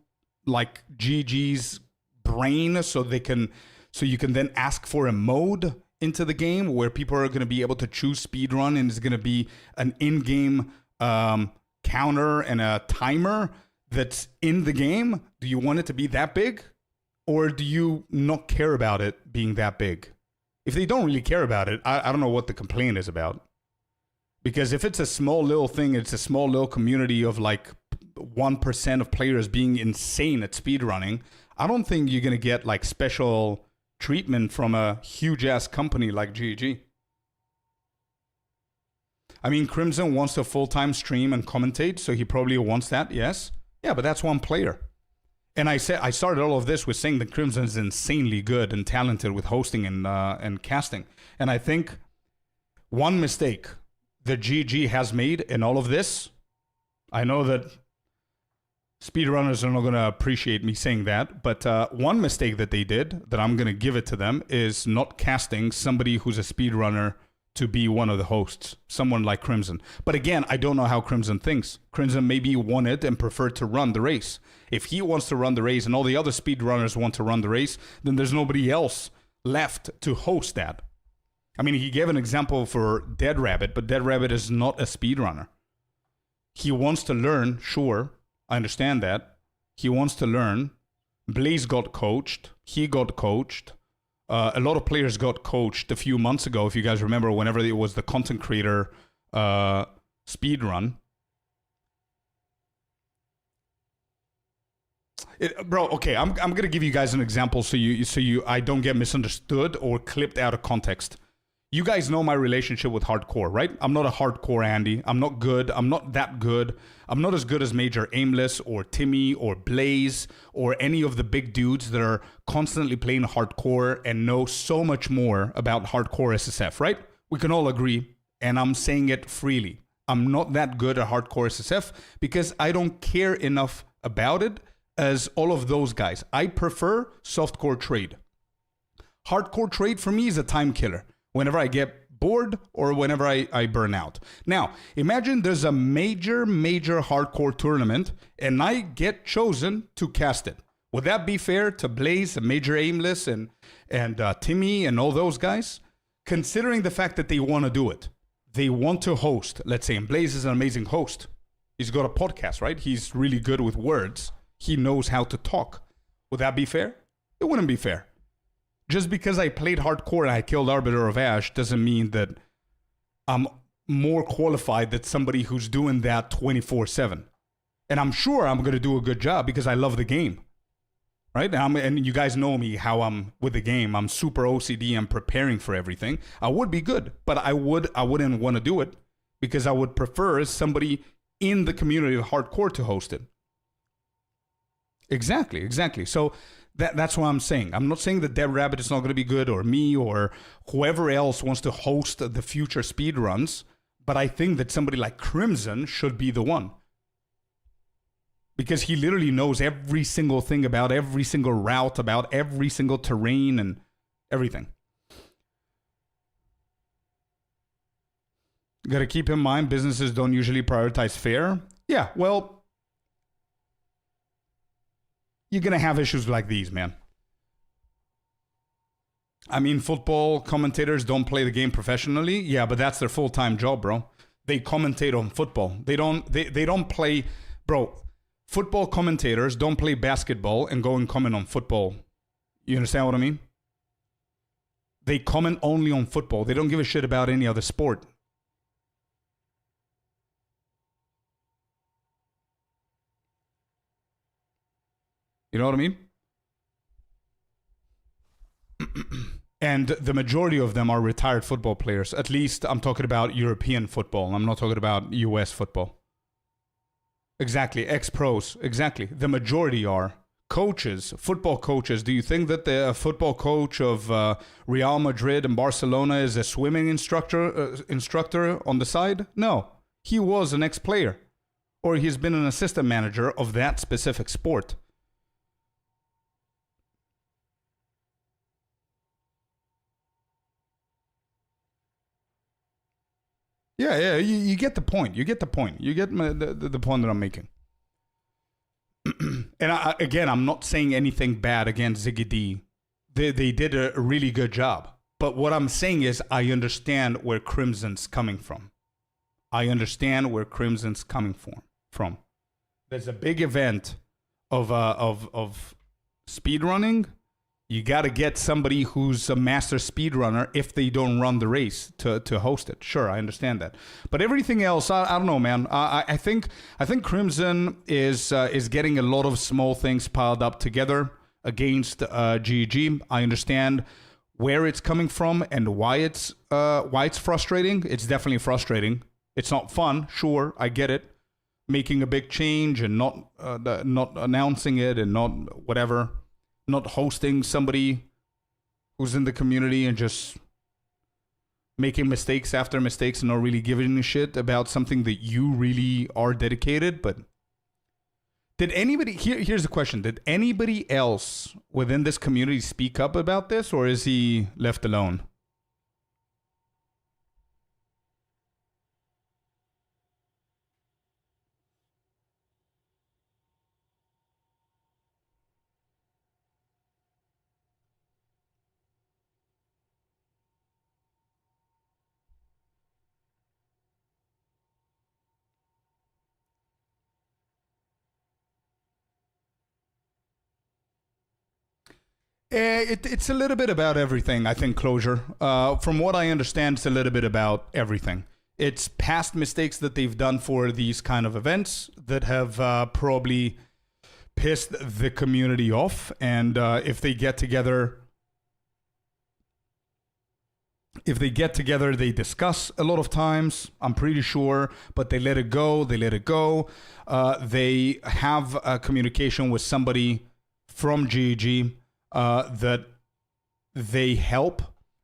like GG's brain so you can then ask for a mode into the game where people are going to be able to choose speedrun and it's going to be an in-game counter and a timer that's in the game? Do you want it to be that big? Or do you not care about it being that big? If they don't really care about it, I don't know what the complaint is about. Because if it's a small little thing, it's a small little community of like 1% of players being insane at speedrunning, I don't think you're going to get like special treatment from a huge ass company like GG. I mean, Crimson wants to full-time stream and commentate, so he probably wants that, yes. Yeah, but that's one player. And I started all of this with saying that Crimson is insanely good and talented with hosting and casting. And I think one mistake that GG has made in all of this, I know that speedrunners are not going to appreciate me saying that, but one mistake that they did, that I'm going to give it to them, is not casting somebody who's a speedrunner to be one of the hosts, someone like Crimson. But again, I don't know how Crimson thinks. Crimson maybe wanted and preferred to run the race. If he wants to run the race and all the other speedrunners want to run the race, then there's nobody else left to host that. I mean, he gave an example for Dead Rabbit, but Dead Rabbit is not a speedrunner. He wants to learn, sure, I understand that. He wants to learn. Blaze got coached. He got coached. A lot of players got coached a few months ago, if you guys remember, whenever it was the content creator speed run. Bro, okay, I'm gonna give you guys an example so I don't get misunderstood or clipped out of context. You guys know my relationship with hardcore, right? I'm not a hardcore Andy. I'm not good. I'm not that good. I'm not as good as Major Aimless or Timmy or Blaze or any of the big dudes that are constantly playing hardcore and know so much more about hardcore SSF, right? We can all agree, and I'm saying it freely. I'm not that good at hardcore SSF because I don't care enough about it as all of those guys. I prefer softcore trade. Hardcore trade for me is a time killer. Whenever I get bored or whenever I burn out. Now, imagine there's a major hardcore tournament and I get chosen to cast it. Would that be fair to Blaze and Major Aimless and Timmy and all those guys? Considering the fact that they want to do it. They want to host, let's say, and Blaze is an amazing host. He's got a podcast, right? He's really good with words. He knows how to talk. Would that be fair? It wouldn't be fair. Just because I played hardcore and I killed Arbiter of Ash doesn't mean that I'm more qualified than somebody who's doing that 24/7. And I'm sure I'm going to do a good job because I love the game. Right? And you guys know me, how I'm with the game. I'm super OCD. I'm preparing for everything. I would be good, but I wouldn't want to do it because I would prefer somebody in the community of hardcore to host it. Exactly. So that's what I'm saying. I'm not saying that Dead Rabbit is not going to be good or me or whoever else wants to host the future speedruns, but I think that somebody like Crimson should be the one. Because he literally knows every single thing about every single route, about every single terrain and everything. Got to keep in mind, businesses don't usually prioritize fair. Yeah, well, you're going to have issues like these, man. I mean, football commentators don't play the game professionally. Yeah, but that's their full-time job, bro. They commentate on football. They don't play, bro. Football commentators don't play basketball and go and comment on football. You understand what I mean? They comment only on football. They don't give a shit about any other sport. You know what I mean? And the majority of them are retired football players. At least I'm talking about European football. I'm not talking about US football. Exactly. Ex-pros. Exactly. The majority are. Coaches, football coaches. Do you think that the football coach of Real Madrid and Barcelona is a swimming instructor on the side? No. He was an ex-player. Or he's been an assistant manager of that specific sport. Yeah, you get the point. You get the point. You get the point that I'm making. And again, I'm not saying anything bad against Ziggy D. They did a really good job. But what I'm saying is I understand where Crimson's coming from. I understand where Crimson's coming from. There's a big event of speedrunning. You got to get somebody who's a master speedrunner if they don't run the race to host it. Sure, I understand that. But everything else, I don't know, man. I think Crimson is getting a lot of small things piled up together against GG. I understand where it's coming from and why it's frustrating. It's definitely frustrating. It's not fun. Sure, I get it. Making a big change and not announcing it and not whatever. Not hosting somebody who's in the community and just making mistakes after mistakes and not really giving a shit about something that you really are dedicated. But did anybody, here's the question, did anybody else within this community speak up about this, or is he left alone? It's a little bit about everything, I think, Closure. From what I understand, it's a little bit about everything. It's past mistakes that they've done for these kind of events that have probably pissed the community off. And if they get together, they discuss a lot of times, I'm pretty sure, but they let it go. They have a communication with somebody from GEG that they help.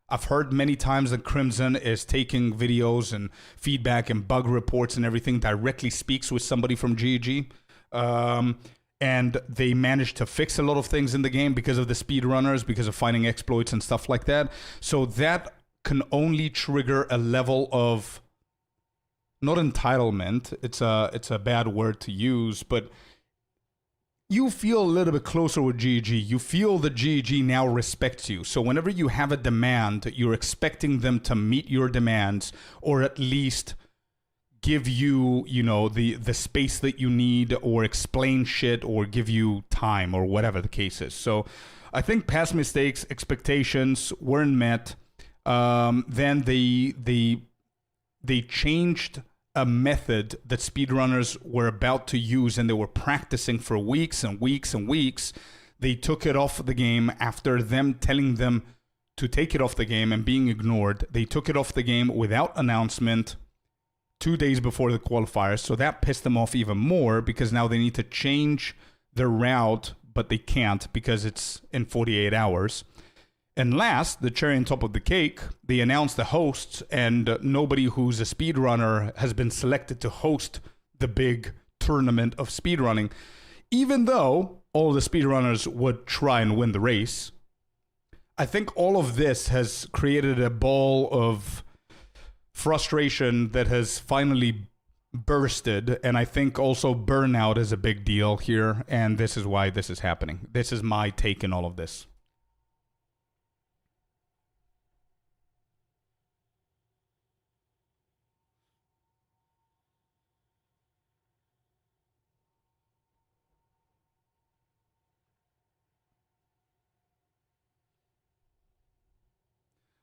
I've heard many times that Crimson is taking videos and feedback and bug reports and everything, directly speaks with somebody from GEG. And they managed to fix a lot of things in the game because of the speedrunners, because of finding exploits and stuff like that. So that can only trigger a level of, not entitlement, it's a bad word to use, but you feel a little bit closer with GEG. You feel that GEG now respects you. So whenever you have a demand, you're expecting them to meet your demands, or at least give you, the space that you need, or explain shit, or give you time, or whatever the case is. So I think past mistakes, expectations weren't met. Then they changed a method that speedrunners were about to use, and they were practicing for weeks and weeks and weeks. They took it off the game after them telling them to take it off the game and being ignored. They took it off the game without announcement 2 days before the qualifiers. So that pissed them off even more, because now they need to change their route, but they can't because it's in 48 hours. And last, the cherry on top of the cake, they announced the hosts, and nobody who's a speedrunner has been selected to host the big tournament of speedrunning, even though all the speedrunners would try and win the race. I think all of this has created a ball of frustration that has finally bursted, and I think also burnout is a big deal here, and this is why this is happening. This is my take in all of this.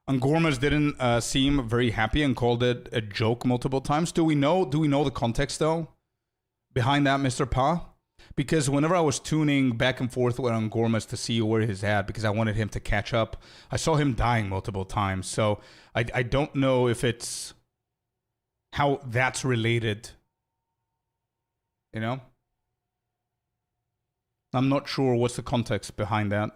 Angormas didn't seem very happy and called it a joke multiple times. Do we know the context though behind that, Mr. Pa? Because whenever I was tuning back and forth with Angormas to see where he's at, because I wanted him to catch up, I saw him dying multiple times. So I don't know if it's how that's related. I'm not sure what's the context behind that.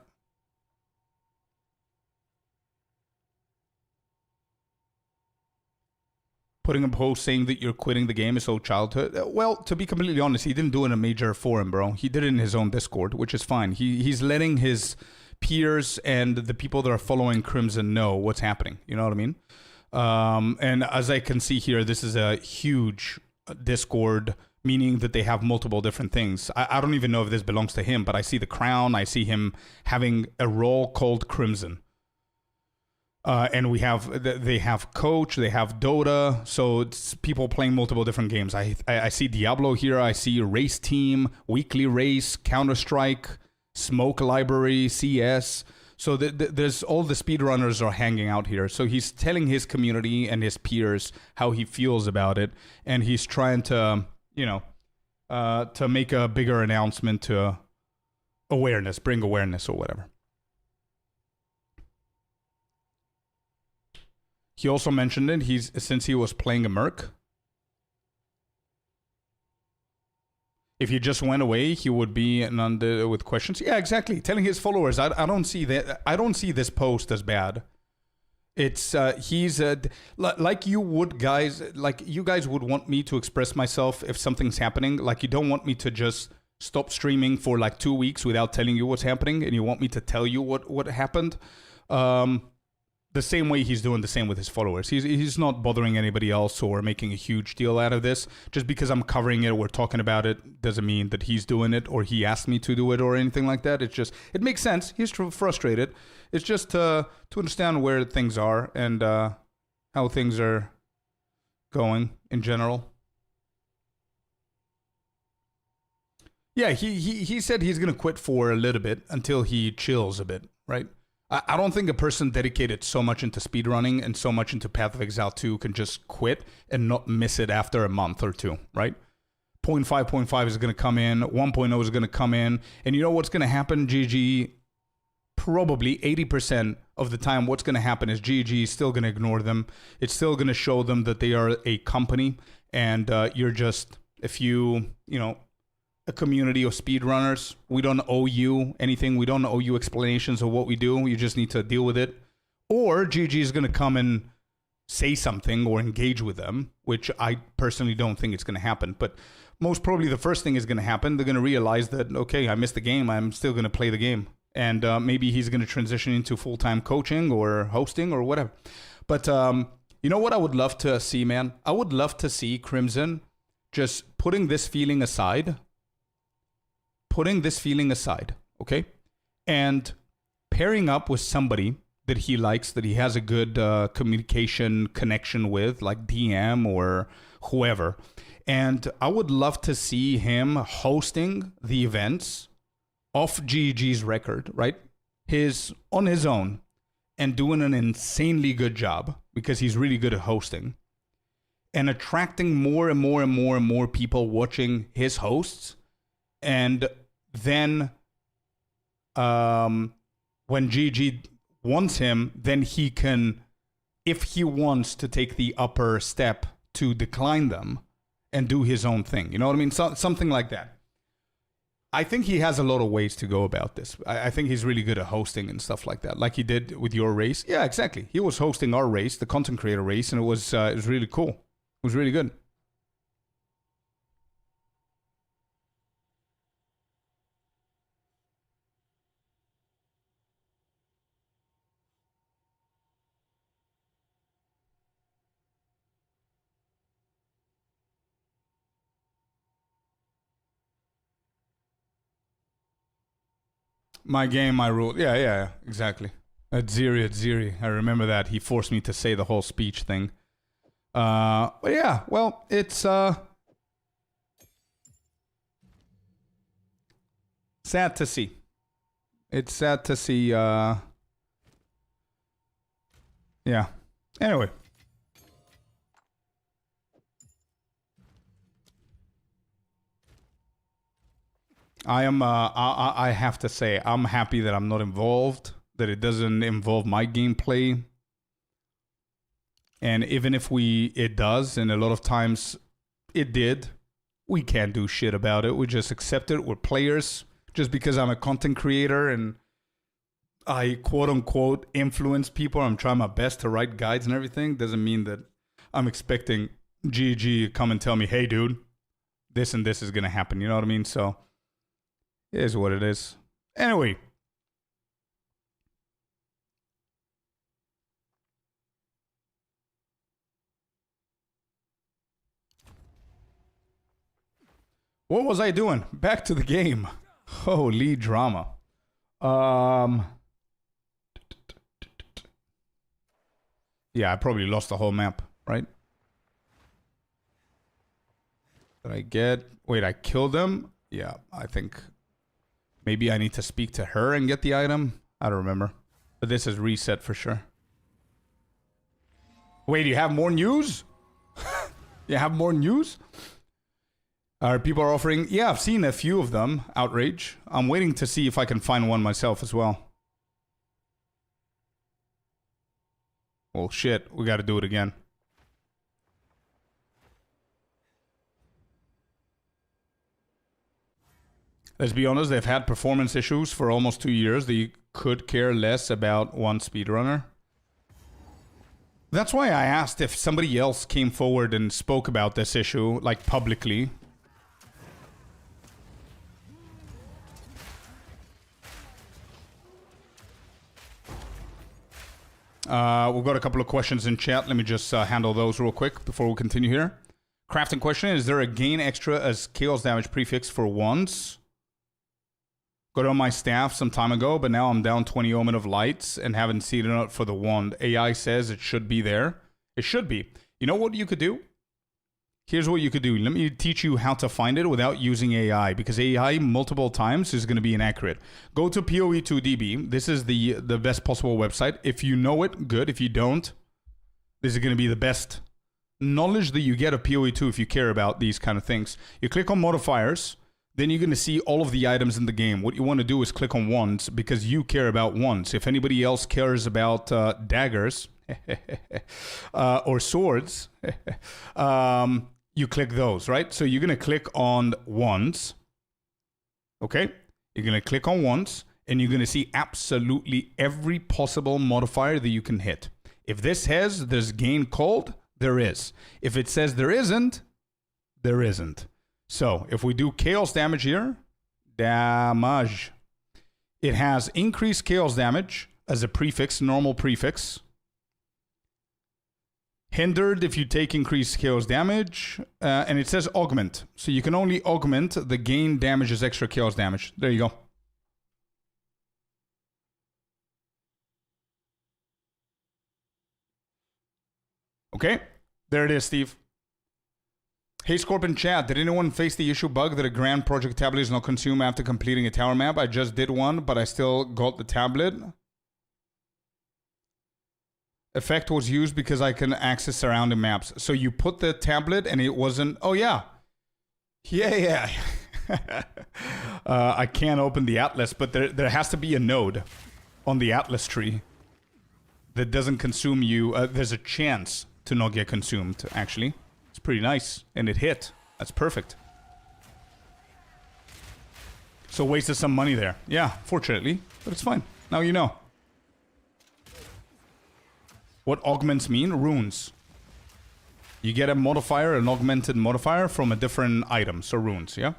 Putting a post saying that you're quitting the game is so childhood. Well, to be completely honest, he didn't do it in a major forum, bro. He did it in his own Discord, which is fine. He's letting his peers and the people that are following Crimson know what's happening. You know what I mean? And as I can see here, this is a huge Discord, meaning that they have multiple different things. I don't even know if this belongs to him, but I see the crown. I see him having a role called Crimson. And they have Coach, they have Dota, so it's people playing multiple different games. I see Diablo here, I see Race Team, Weekly Race, Counter-Strike, Smoke Library, CS. So there's all the speedrunners are hanging out here. So he's telling his community and his peers how he feels about it, and he's trying to, to make a bigger announcement to bring awareness or whatever. He also mentioned it. Since he was playing a merc, if he just went away, he would be with questions. Yeah, exactly. Telling his followers, I don't see that. I don't see this post as bad. It's he's like you would guys, like you guys would want me to express myself if something's happening. Like you don't want me to just stop streaming for like 2 weeks without telling you what's happening, and you want me to tell you what happened. The same way he's doing the same with his followers. He's not bothering anybody else or making a huge deal out of this. Just because I'm covering it or we're talking about it doesn't mean that he's doing it or he asked me to do it or anything like that. It's just, it makes sense. He's frustrated. It's just to understand where things are and how things are going in general. Yeah, he said he's going to quit for a little bit until he chills a bit, right? I don't think a person dedicated so much into speedrunning and so much into Path of Exile 2 can just quit and not miss it after a month or two, right? 0.5 is going to come in, 1.0 is going to come in, and you know what's going to happen, GG? Probably 80% of the time, what's going to happen is GG is still going to ignore them. It's still going to show them that they are a company, and you're just a few, a community of speedrunners. We don't owe you anything. We don't owe you explanations of what we do. You just need to deal with it. Or GG is going to come and say something or engage with them, which I personally don't think it's going to happen. But most probably the first thing is going to happen. They're going to realize that, okay, I missed the game. I'm still going to play the game. And maybe he's going to transition into full-time coaching or hosting or whatever. But you know what I would love to see, man? I would love to see Crimson just putting this feeling aside, okay? And pairing up with somebody that he likes, that he has a good communication connection with, like DM or whoever. And I would love to see him hosting the events off GG's record, right? On his own, and doing an insanely good job because he's really good at hosting and attracting more and more and more and more people watching his hosts. And then when GG wants him, then he can, if he wants to take the upper step, to decline them and do his own thing. You know what I mean? Something like that. I think he has a lot of ways to go about this. I think he's really good at hosting and stuff like that, like he did with your race. Yeah, exactly. He was hosting our race, the content creator race, and it was really cool. It was really good. My game, my rule. Yeah, exactly. At Ziri. I remember that. He forced me to say the whole speech thing. But yeah, well, it's sad to see. It's sad to see, yeah. Anyway. I have to say, I'm happy that I'm not involved, that it doesn't involve my gameplay. And even if it does, and a lot of times it did, we can't do shit about it. We just accept it. We're players. Just because I'm a content creator and I quote unquote influence people, I'm trying my best to write guides and everything, doesn't mean that I'm expecting GG to come and tell me, hey dude, this and this is going to happen. You know what I mean? So it is what it is. Anyway. What was I doing? Back to the game. Holy drama. Yeah, I probably lost the whole map, right? Did I get... Wait, I killed him? Yeah, I think... Maybe I need to speak to her and get the item? I don't remember. But this is reset for sure. Wait, you have more news? You have more news? People are offering... Yeah, I've seen a few of them. Outrage. I'm waiting to see if I can find one myself as well. Well, shit. We gotta do it again. Let's be honest, they've had performance issues for almost 2 years. They could care less about one speedrunner. That's why I asked if somebody else came forward and spoke about this issue, like publicly. We've got a couple of questions in chat. Let me just handle those real quick before we continue here. Crafting question, is there a gain extra as chaos damage prefix for wands? Got it on my staff some time ago, but now I'm down 20 Omen of Lights and haven't seen it for the wand. AI says it should be there. It should be. You know what you could do? Here's what you could do. Let me teach you how to find it without using AI, because AI multiple times is going to be inaccurate. Go to PoE2 DB. This is the best possible website. If you know it, good. If you don't, this is going to be the best knowledge that you get of PoE2 if you care about these kind of things. You click on modifiers, then you're going to see all of the items in the game. What you want to do is click on wands because you care about wands. If anybody else cares about daggers or swords, you click those, right? So you're going to click on wands. Okay? You're going to click on wands and you're going to see absolutely every possible modifier that you can hit. If this has, there's gain cold, there is. If it says there isn't, there isn't. So if we do chaos damage here, damage. It has increased chaos damage as a prefix, normal prefix. Hindered if you take increased chaos damage. And it says augment. So you can only augment the gain damage as extra chaos damage. There you go. Okay, there it is, Steve. Hey, Scorpion chat, did anyone face the issue bug that a grand project tablet is not consumed after completing a tower map? I just did one, but I still got the tablet. Effect was used because I can access surrounding maps. So you put the tablet and it wasn't... Oh, yeah. Yeah. I can't open the atlas, but there has to be a node on the atlas tree that doesn't consume you. There's a chance to not get consumed, actually. It's pretty nice. And it hit. That's perfect. So wasted some money there. Yeah, fortunately. But it's fine. Now you know. What augments mean? Runes. You get a modifier, an augmented modifier from a different item. So runes, yeah?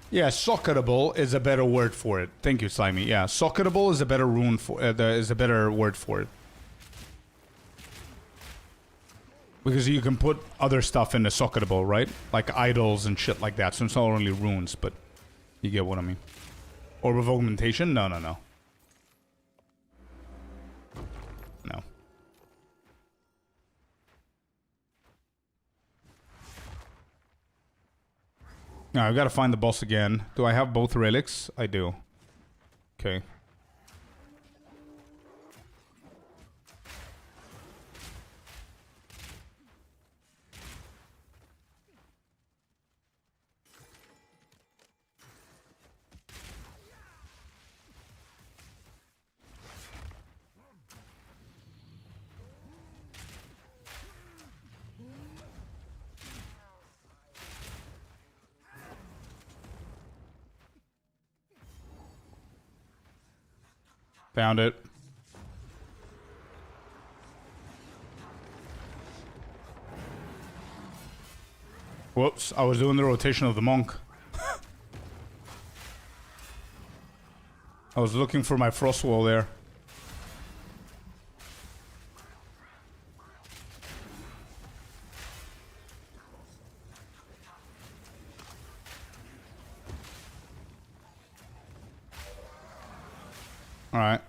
Yeah, socketable is a better word for it. Thank you, Slimy. Yeah, socketable is a better rune for is a better word for it. Because you can put other stuff in the socketable, right? Like idols and shit like that. So it's not only runes, but you get what I mean. Orb of augmentation? No. No. Now, I've got to find the boss again. Do I have both relics? I do. Okay. Found it. Whoops, I was doing the rotation of the monk. I was looking for my frost wall there. Alright.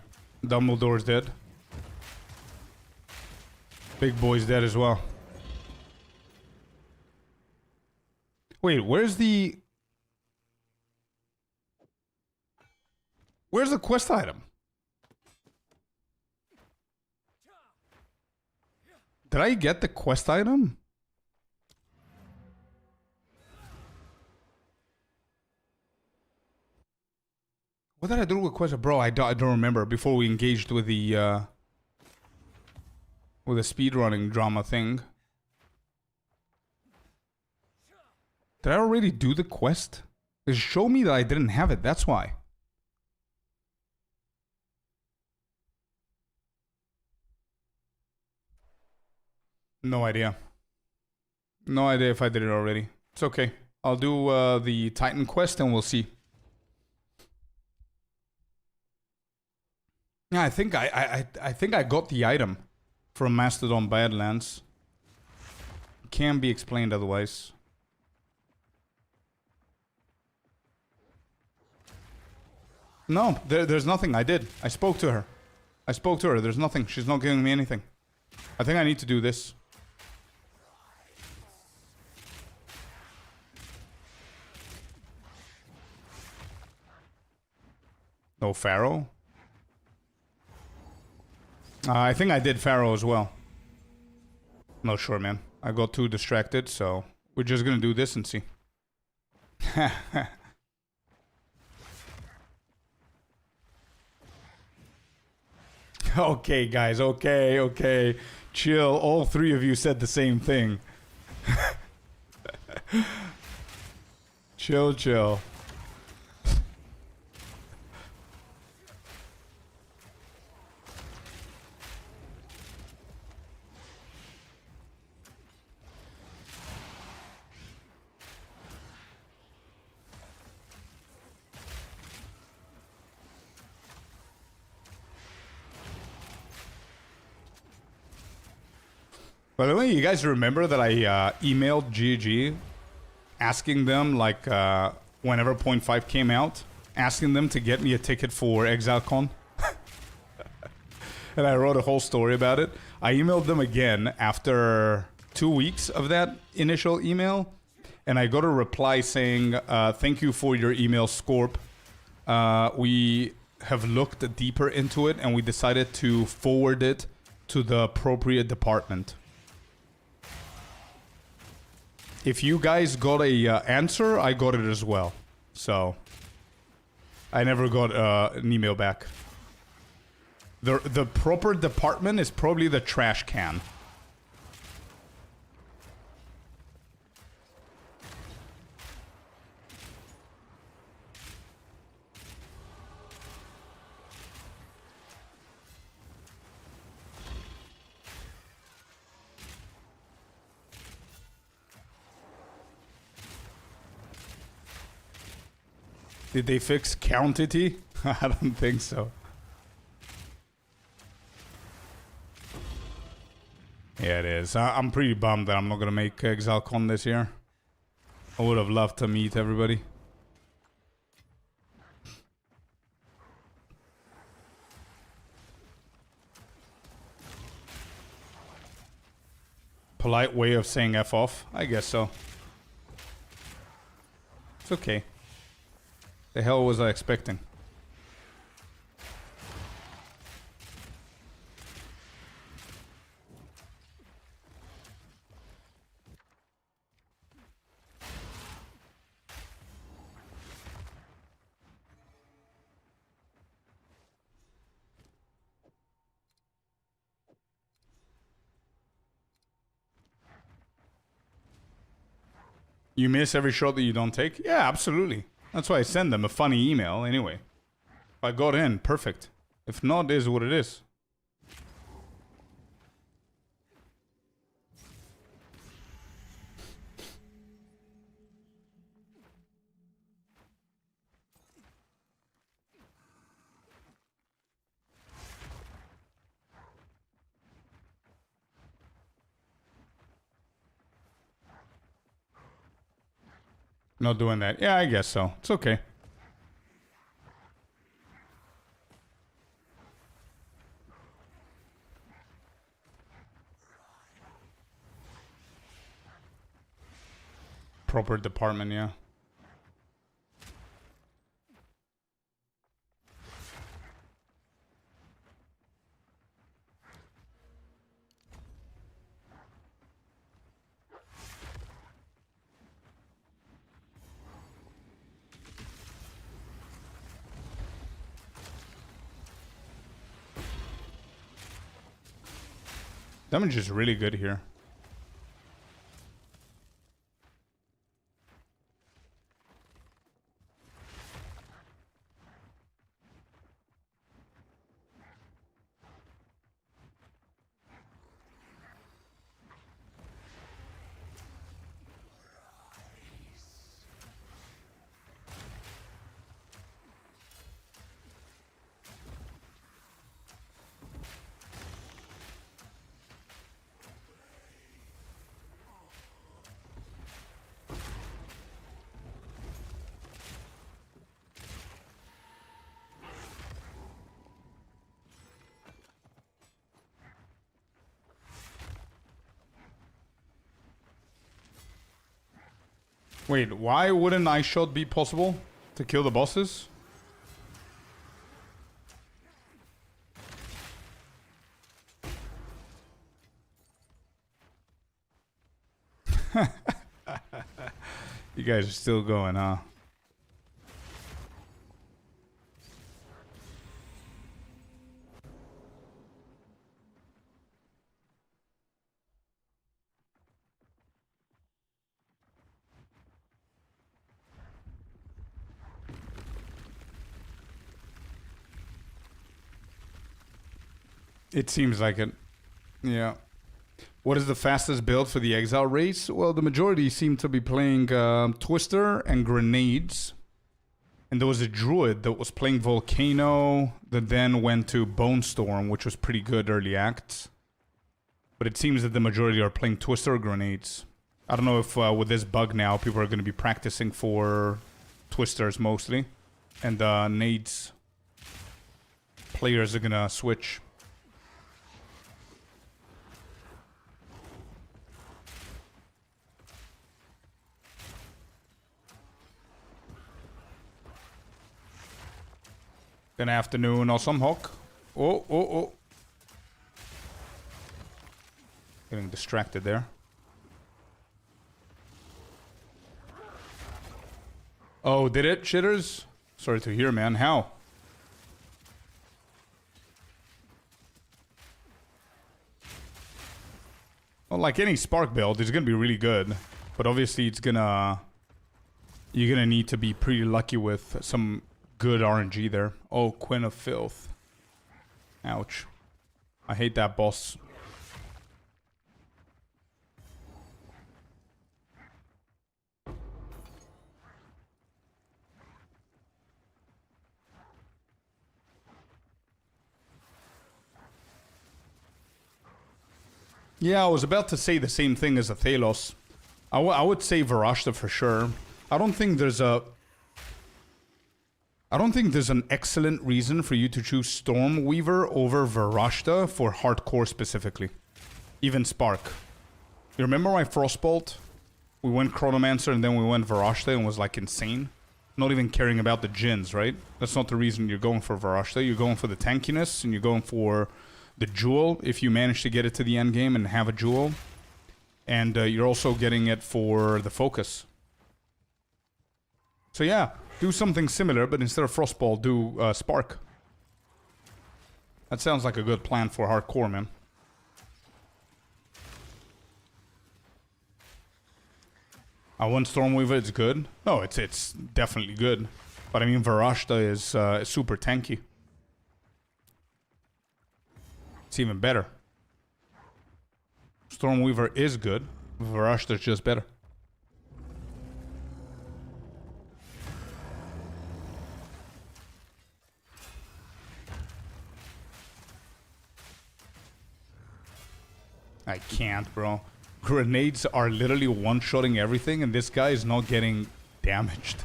Dumbledore's dead. Big boy's dead as well. Wait, where's the quest item? Did I get the quest item? What did I do with quest? Bro, I don't remember. Before we engaged with the speedrunning drama thing. Did I already do the quest? It showed me that I didn't have it, that's why. No idea. No idea if I did it already. It's okay. I'll do the Titan quest and we'll see. Yeah, I think I got the item from Mastodon Badlands. Can't be explained otherwise. No, there's nothing. I did. I spoke to her. There's nothing. She's not giving me anything. I think I need to do this. No Pharaoh? I think I did Pharaoh as well. Not sure, man. I got too distracted, so we're just gonna do this and see. Okay, guys. Okay. Chill. All three of you said the same thing. Chill. By the way, you guys remember that I emailed GG asking them, like, whenever Point 5 came out, asking them to get me a ticket for ExileCon? And I wrote a whole story about it. I emailed them again after 2 weeks of that initial email, and I got a reply saying, thank you for your email, Scorp. We have looked deeper into it, and we decided to forward it to the appropriate department. If you guys got a answer, I got it as well. So I never got an email back. The proper department is probably the trash can. Did they fix Countity? I don't think so. Yeah, it is. I'm pretty bummed that I'm not gonna make ExileCon this year. I would have loved to meet everybody. Polite way of saying F off? I guess so. It's okay. The hell was I expecting? You miss every shot that you don't take? Yeah, absolutely. That's why I send them a funny email anyway. If I got in, perfect. If not, it is what it is. Not doing that. Yeah, I guess so. It's okay. Proper department, yeah. Damage is really good here. Wait, why wouldn't Ice Shot be possible to kill the bosses? You guys are still going, huh? It seems like it. Yeah. What is the fastest build for the Exile race? Well, the majority seem to be playing Twister and Grenades. And there was a Druid that was playing Volcano that then went to Bone Storm, which was pretty good early acts. But it seems that the majority are playing Twister or Grenades. I don't know if with this bug now, people are going to be practicing for Twisters mostly. And Nades players are going to switch. Good afternoon, awesome Hawk. Oh. Getting distracted there. Oh, did it, shitters? Sorry to hear, man. How? Well, like any Spark build, it's gonna be really good. But obviously it's gonna... You're gonna need to be pretty lucky with some good RNG there. Oh, Queen of Filth. Ouch. I hate that boss. Yeah, I was about to say the same thing as Athelos. I would say Varashta for sure. I don't think there's an excellent reason for you to choose Stormweaver over Varashta for hardcore specifically. Even Spark. You remember my Frostbolt? We went Chronomancer and then we went Varashta and was like insane. Not even caring about the Djinns, right? That's not the reason you're going for Varashta. You're going for the tankiness and you're going for the jewel if you manage to get it to the end game and have a jewel. And you're also getting it for the focus. So yeah, do something similar, but instead of Frostball, do Spark. That sounds like a good plan for hardcore, man. I want Stormweaver, it's good. No, it's definitely good. But I mean, Varashta is super tanky. It's even better. Stormweaver is good. Varashta is just better. I can't, bro. Grenades are literally one-shotting everything, and this guy is not getting damaged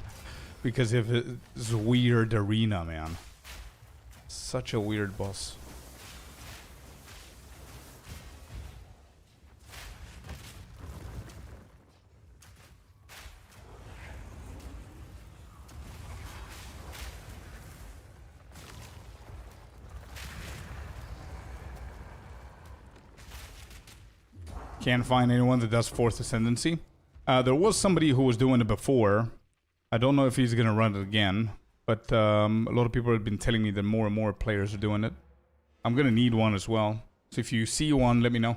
because of his weird arena, man. Such a weird boss. Can't find anyone that does Fourth Ascendancy. There was somebody who was doing it before. I don't know if he's going to run it again. But a lot of people have been telling me that more and more players are doing it. I'm going to need one as well. So if you see one, let me know.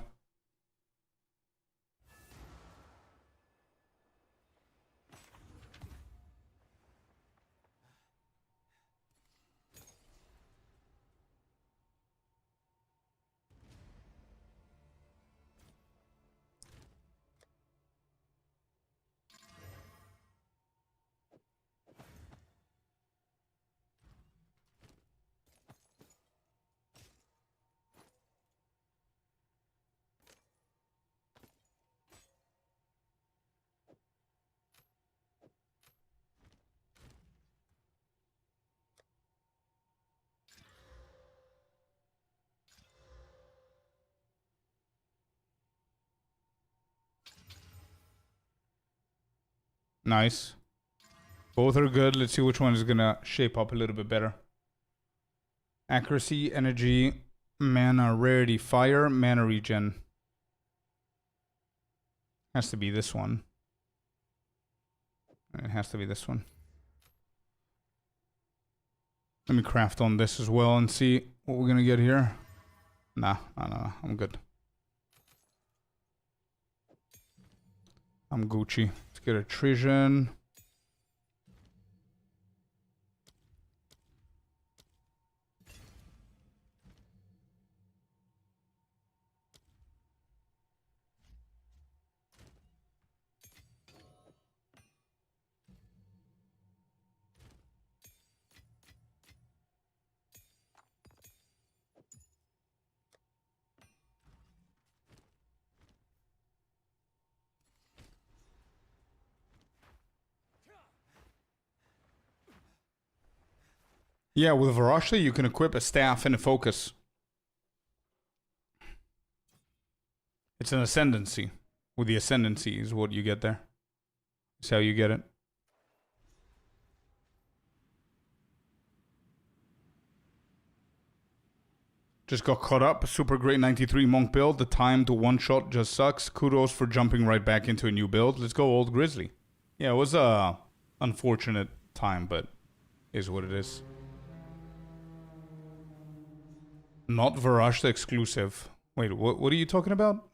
Nice. Both are good. Let's see which one is gonna shape up a little bit better. Accuracy, energy, mana, rarity, fire, mana regen. Has to be this one. It has to be this one. Let me craft on this as well and see what we're gonna get here. Nah, I'm good. I'm Gucci. Let's get attrition. Yeah, with Varashta, you can equip a staff and a focus. It's an ascendancy. With the ascendancy is what you get there. That's how you get it. Just got caught up. Super great 93 monk build. The time to one shot just sucks. Kudos for jumping right back into a new build. Let's go, old Grizzly. Yeah, it was a unfortunate time, but is what it is. Not Varashta exclusive. Wait, what are you talking about?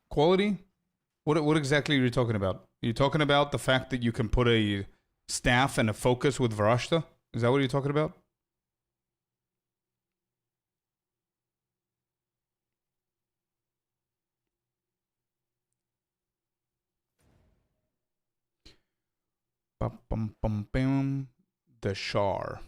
Quality? What exactly are you talking about? Are you talking about the fact that you can put a staff and a focus with Varashta? Is that what you're talking about? Bum, bum, bum, bum. The Shar.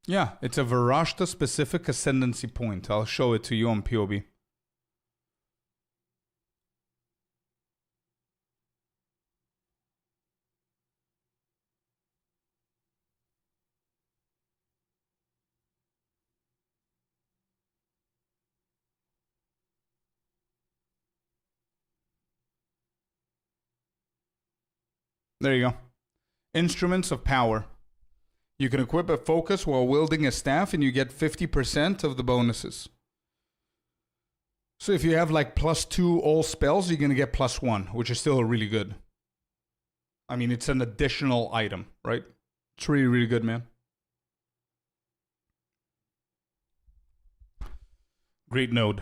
Yeah, it's a Varashta specific ascendancy point. I'll show it to you on POB. There you go. Instruments of power. You can equip a focus while wielding a staff and you get 50% of the bonuses. So if you have like +2 all spells, you're going to get +1, which is still really good. I mean, it's an additional item, right? It's really, really good, man. Great node.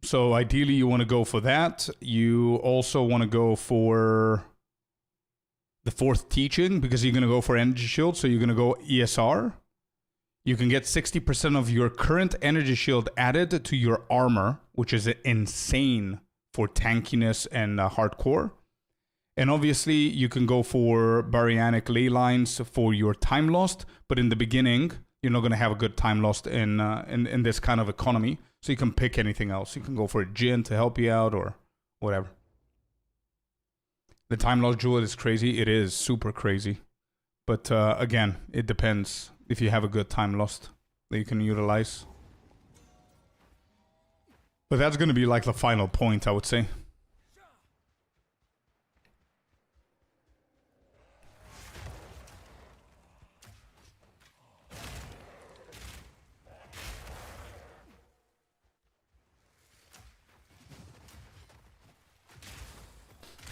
So ideally you want to go for that. You also want to go for the fourth teaching because you're going to go for energy shield. So you're going to go ESR. You can get 60% of your current energy shield added to your armor, which is insane for tankiness and hardcore. And obviously you can go for Baryonic ley lines for your time lost. But in the beginning, you're not going to have a good time lost in this kind of economy. So you can pick anything else. You can go for a Djinn to help you out or whatever. The time loss jewel is crazy. It is super crazy. But again, it depends if you have a good time lost that you can utilize. But that's going to be like the final point, I would say.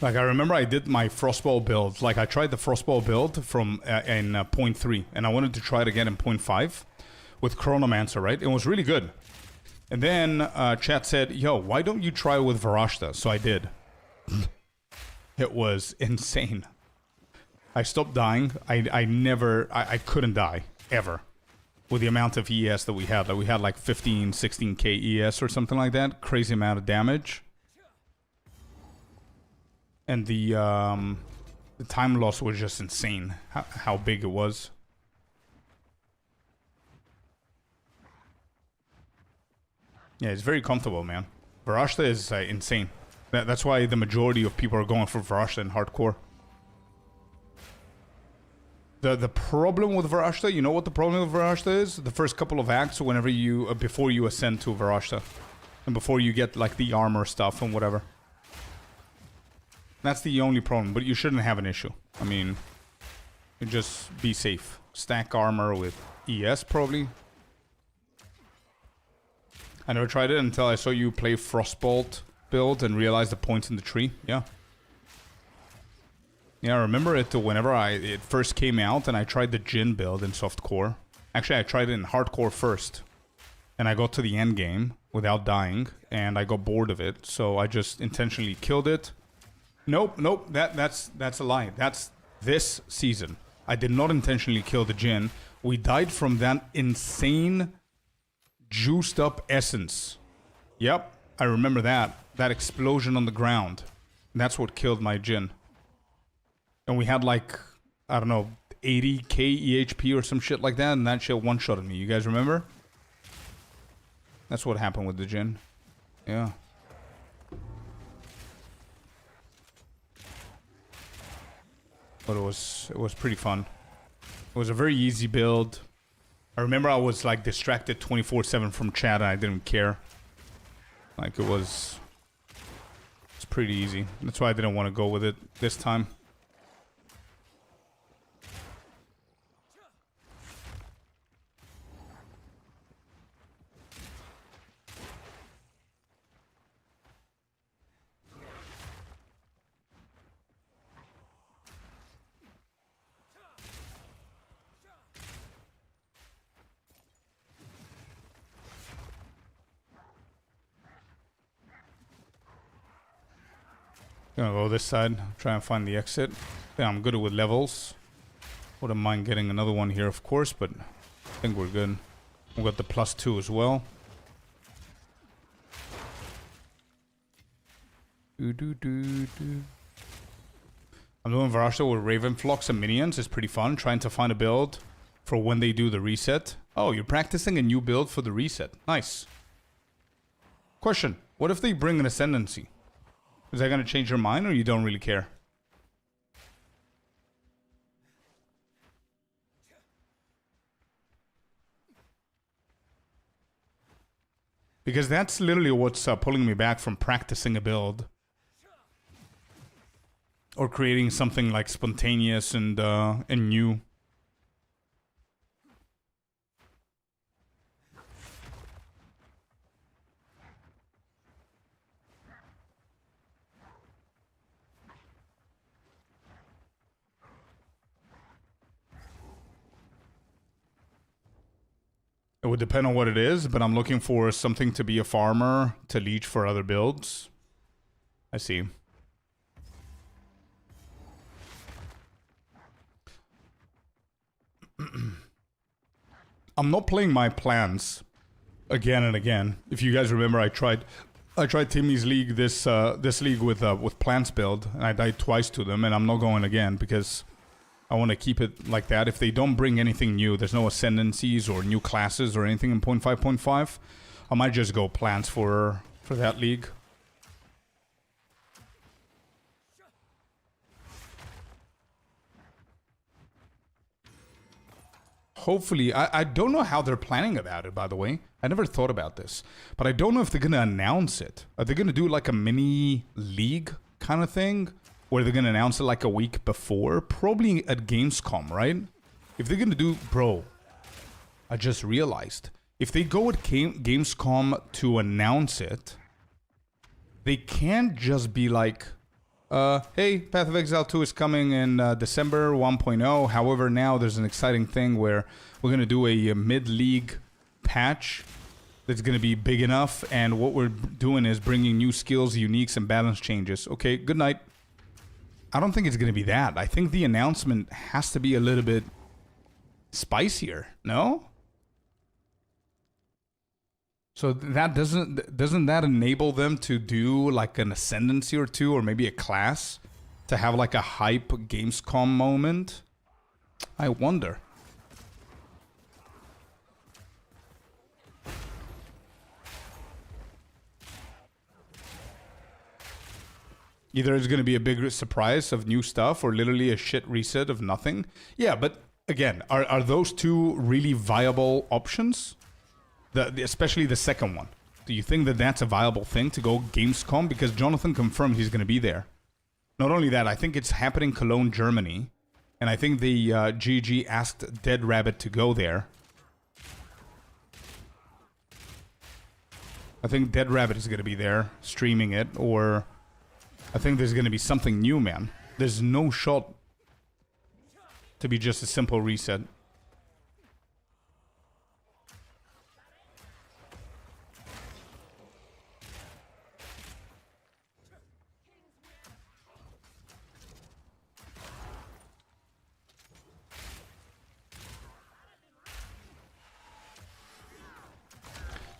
Like, I remember I did my Frostball build. Like, I tried the Frostball build from in 0.3, and I wanted to try it again in 0.5 with Chronomancer, right? It was really good. And then chat said, yo, why don't you try with Varashta? So I did. It was insane. I stopped dying. I couldn't die, ever. With the amount of ES that we had. Like, we had like 15, 16k ES or something like that. Crazy amount of damage. And the time loss was just insane, how big it was. Yeah, it's very comfortable, man. Varashta is insane. That's why the majority of people are going for Varashta in hardcore. The problem with Varashta, you know what the problem with Varashta is? The first couple of acts, whenever you before you ascend to Varashta, And before you get like the armor stuff and whatever. That's the only problem, but you shouldn't have an issue. I mean, you just be safe. Stack armor with ES probably. I never tried it until I saw you play Frostbolt build and realized the points in the tree. Yeah. Yeah, I remember it whenever it first came out and I tried the Jhin build in softcore. Actually, I tried it in hardcore first. And I got to the end game without dying and I got bored of it. So I just intentionally killed it. Nope, that's a lie. That's this season. I did not intentionally kill the Jhin. We died from that insane juiced up essence. Yep, I remember that. That explosion on the ground. That's what killed my Jhin. And we had like, I don't know, 80k EHP or some shit like that, and that shit one-shotted me. You guys remember? That's what happened with the Jhin. Yeah. But it was pretty fun. It was a very easy build. I remember I was like distracted 24/7 from chat and I didn't care. Like it's pretty easy. That's why I didn't want to go with it this time. Gonna go this side, try and find the exit. Yeah, I'm good with levels. Wouldn't mind getting another one here, of course, but I think we're good. We got the +2 as well. I'm doing Varashta with Raven Flocks and Minions. It's pretty fun, trying to find a build for when they do the reset. Oh, you're practicing a new build for the reset. Nice. Question, what if they bring an Ascendancy? Is that going to change your mind, or you don't really care? Because that's literally what's pulling me back from practicing a build. Or creating something like spontaneous and new. It would depend on what it is, but I'm looking for something to be a farmer, to leech for other builds. I see. I'm not playing my plans again and again. If you guys remember, I tried Timmy's league this league with plants build, and I died twice to them, and I'm not going again because I want to keep it like that. If they don't bring anything new, there's no ascendancies or new classes or anything in 0.5.5, I might just go plants for that league. Hopefully, I don't know how they're planning about it, by the way. I never thought about this. But I don't know if they're going to announce it. Are they going to do like a mini league kind of thing? Where they're going to announce it like a week before? Probably at Gamescom, right? If they're going to do... Bro, I just realized. If they go at Gamescom to announce it, they can't just be like... hey, Path of Exile 2 is coming in December 1.0. However, now there's an exciting thing where we're going to do a mid-league patch that's going to be big enough. And what we're doing is bringing new skills, uniques, and balance changes. Okay, good night. I don't think it's going to be that. I think the announcement has to be a little bit spicier, no? So that doesn't that enable them to do like an ascendancy or two, or maybe a class, to have like a hype Gamescom moment? I wonder. Either it's going to be a big surprise of new stuff, or literally a shit reset of nothing. Yeah, but again, are those two really viable options? Especially the second one. Do you think that that's a viable thing to go Gamescom? Because Jonathan confirmed he's going to be there. Not only that, I think it's happening Cologne, Germany. And I think the GG asked Dead Rabbit to go there. I think Dead Rabbit is going to be there, streaming it, or I think there's going to be something new, man. There's no shot to be just a simple reset.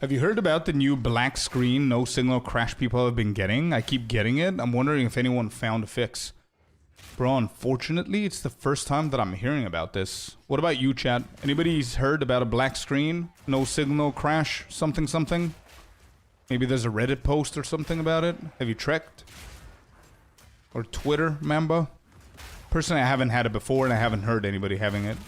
Have you heard about the new black screen, no signal crash people have been getting? I keep getting it. I'm wondering if anyone found a fix. Bro, unfortunately, it's the first time that I'm hearing about this. What about you, chat? Anybody's heard about a black screen, no signal crash, something something? Maybe there's a Reddit post or something about it? Have you checked? Or Twitter, Mamba? Personally, I haven't had it before and I haven't heard anybody having it.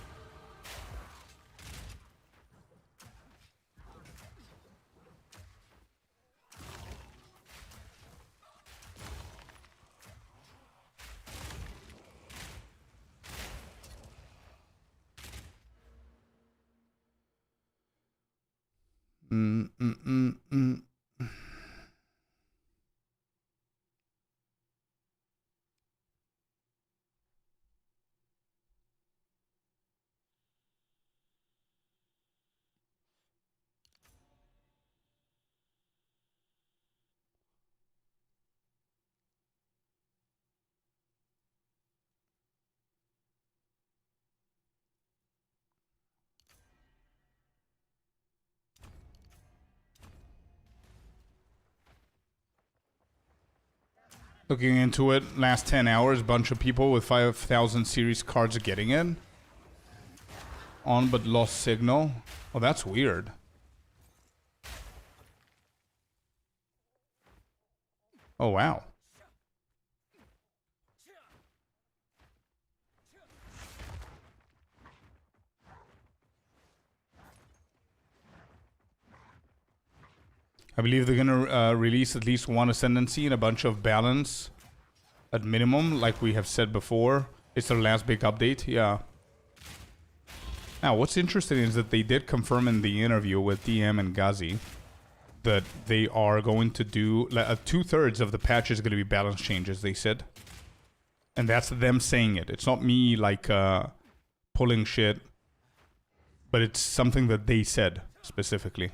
Looking into it, last 10 hours, bunch of people with 5,000 series cards are getting in. On but lost signal. Oh, that's weird. Oh, wow. I believe they're gonna release at least one Ascendancy and a bunch of balance at minimum, like we have said before. It's their last big update, yeah. Now, what's interesting is that they did confirm in the interview with DM and Ghazi that they are going to do... 2/3 of the patch is going to be balance changes, they said. And that's them saying it. It's not me, like, pulling shit. But it's something that they said, specifically.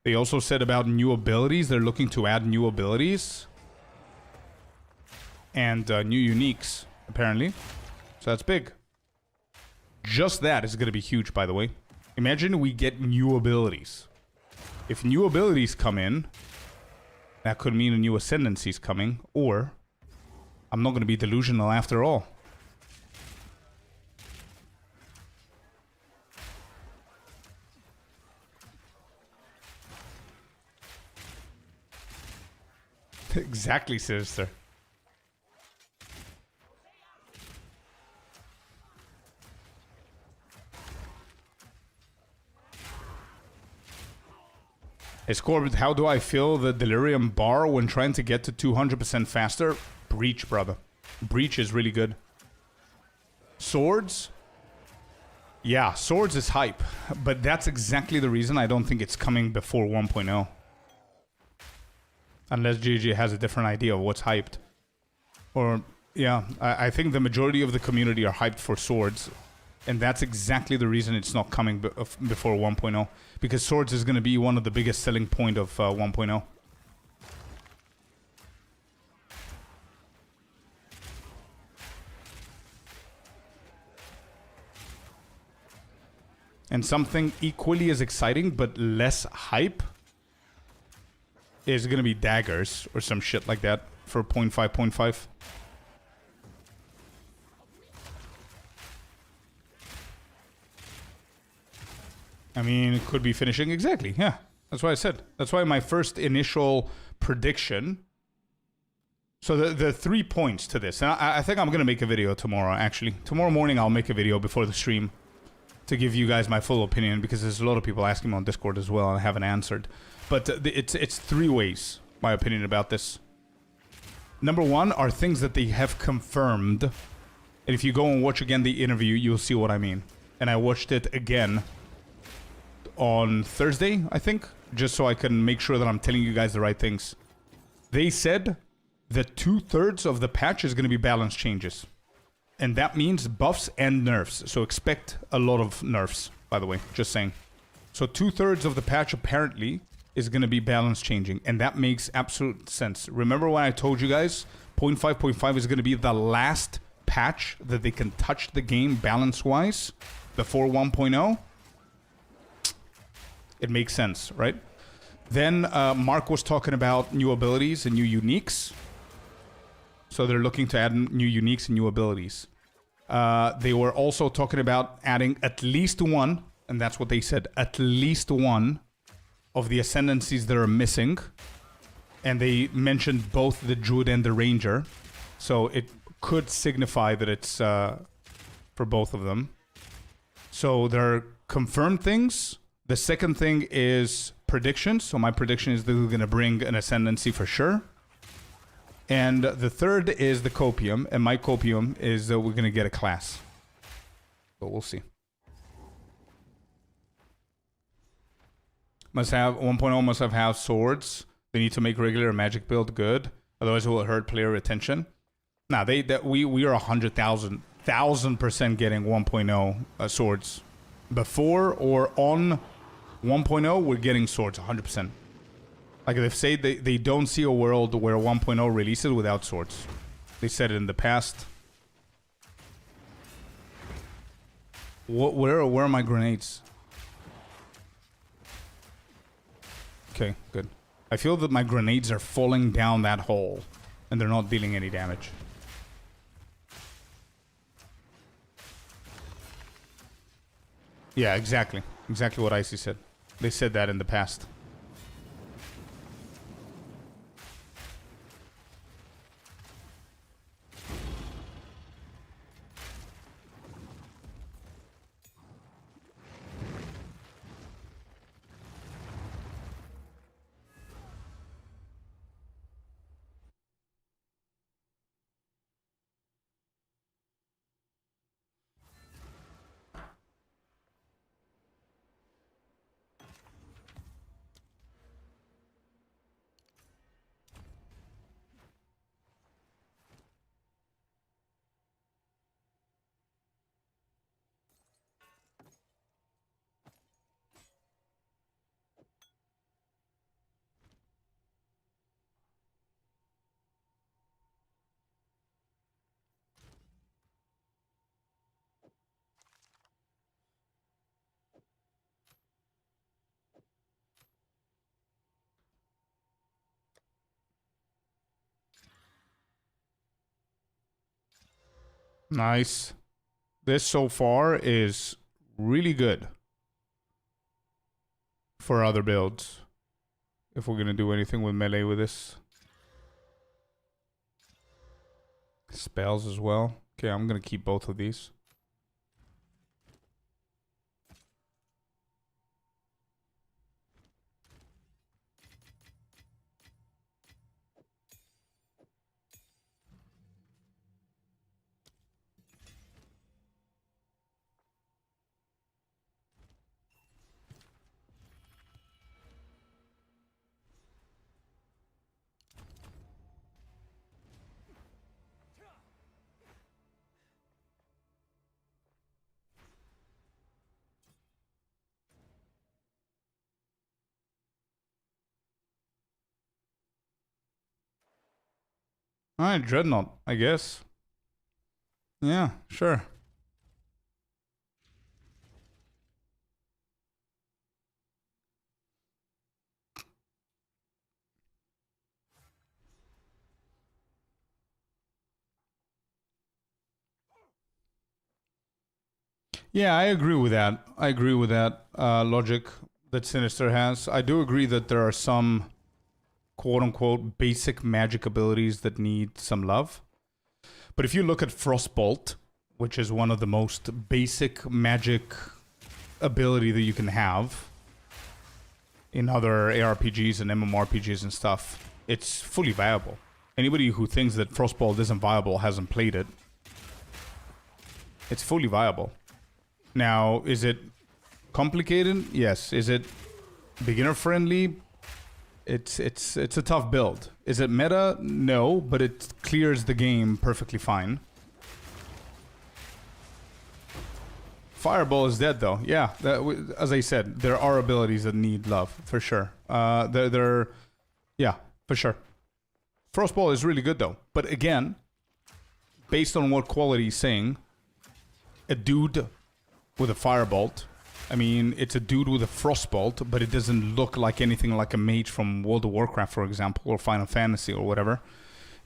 They also said about new abilities. They're looking to add new abilities. And new uniques, apparently. So that's big. Just that is going to be huge, by the way. Imagine we get new abilities. If new abilities come in, that could mean a new Ascendancy is coming. Or, I'm not going to be delusional after all. Exactly, sister. Hey, Scorpius, how do I feel the Delirium bar when trying to get to 200% faster? Breach, brother. Breach is really good. Swords? Yeah, Swords is hype. But that's exactly the reason I don't think it's coming before 1.0. Unless GG has a different idea of what's hyped. Or, yeah, I think the majority of the community are hyped for Swords. And that's exactly the reason it's not coming before 1.0. Because Swords is going to be one of the biggest selling point of 1.0. And something equally as exciting but less hype is going to be daggers or some shit like that for 0.5.5. I mean, it could be finishing exactly. Yeah, that's what I said. That's why my first initial prediction. So the 3 points to this. And I think I'm going to make a video tomorrow, actually. Tomorrow morning, I'll make a video before the stream to give you guys my full opinion because there's a lot of people asking me on Discord as well and I haven't answered. But it's three ways, my opinion about this. Number one are things that they have confirmed. And if you go and watch again the interview, you'll see what I mean. And I watched it again on Thursday, I think, just so I can make sure that I'm telling you guys the right things. They said that 2/3 of the patch is going to be balance changes. And that means buffs and nerfs. So expect a lot of nerfs, by the way, just saying. So 2/3 of the patch apparently is going to be balance changing. And that makes absolute sense. Remember when I told you guys 0.5.5 is going to be the last patch that they can touch the game balance-wise before 1.0? It makes sense, right? Then Mark was talking about new abilities and new uniques. So they're looking to add new uniques and new abilities. They were also talking about adding at least one, and that's what they said, at least one of the ascendancies that are missing. And they mentioned both the Druid and the Ranger. So it could signify that it's for both of them. So there are confirmed things. The second thing is predictions. So my prediction is they're going to bring an ascendancy for sure. And the third is the copium. And my copium is that we're going to get a class. But we'll see. Must have 1.0 must have swords. They need to make regular magic build good. Otherwise it will hurt player retention. Nah, we are 1,000% getting 1.0 swords. Before or on 1.0, we're getting swords 100%. Like they've said, they don't see a world where 1.0 releases without swords. They said it in the past. Where are my grenades? Okay, good. I feel that my grenades are falling down that hole, and they're not dealing any damage. Yeah, exactly. Exactly what Icy said. They said that in the past. Nice. This so far is really good for other builds. If we're going to do anything with melee with this. Spells as well. Okay, I'm going to keep both of these. Alright, Dreadnought, I guess. Yeah, sure. Yeah, I agree with that. I agree with that logic that Sinister has. I do agree that there are some quote-unquote basic magic abilities that need some love. But if you look at Frostbolt, which is one of the most basic magic ability that you can have, in other ARPGs and MMORPGs and stuff, it's fully viable. Anybody who thinks that Frostbolt isn't viable hasn't played it. It's fully viable. Now, is it complicated? Yes. Is it beginner friendly? It's a tough build. Is it meta? No, but it clears the game perfectly fine. Fireball is dead though. Yeah, as I said, there are abilities that need love for sure. Yeah, for sure. Frostball is really good though. But again, based on what quality is saying, a dude with a firebolt. I mean, it's a dude with a frostbolt, but it doesn't look like anything like a mage from World of Warcraft, for example, or Final Fantasy or whatever.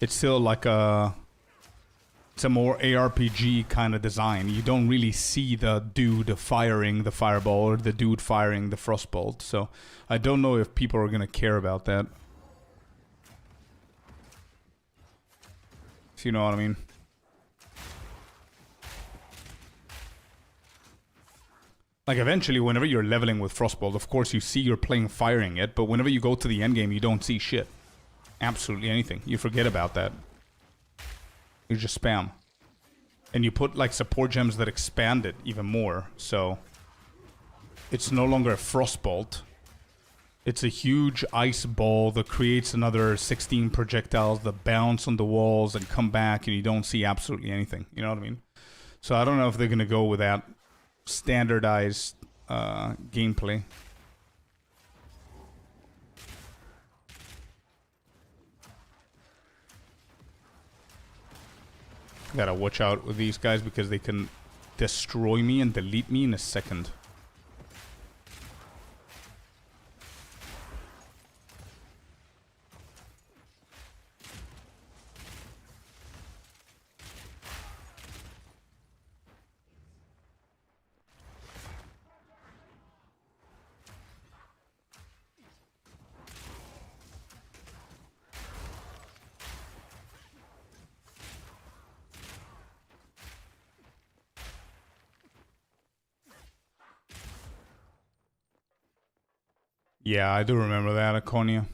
It's still like it's a more ARPG kind of design. You don't really see the dude firing the fireball or the dude firing the frostbolt. So I don't know if people are going to care about that. If you know what I mean. Like, eventually, whenever you're leveling with Frostbolt, of course, you see you're playing firing it, but whenever you go to the endgame, you don't see shit. Absolutely anything. You forget about that. You just spam. And you put, like, support gems that expand it even more, so... It's no longer a Frostbolt. It's a huge ice ball that creates another 16 projectiles that bounce on the walls and come back, and you don't see absolutely anything. You know what I mean? So I don't know if they're gonna go with that standardized gameplay. Gotta watch out with these guys because they can destroy me and delete me in a second. Yeah, I do remember that, Akonia.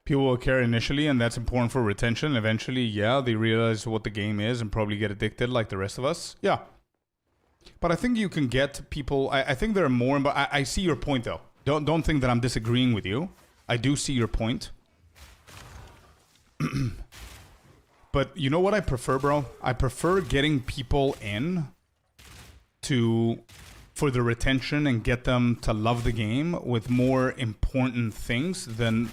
People will care initially, and that's important for retention. Eventually, yeah, they realize what the game is and probably get addicted like the rest of us. Yeah. But I think you can get people... I think there are more... But I see your point, though. Don't think that I'm disagreeing with you. I do see your point. But you know what I prefer, bro? I prefer getting people in for the retention and get them to love the game with more important things than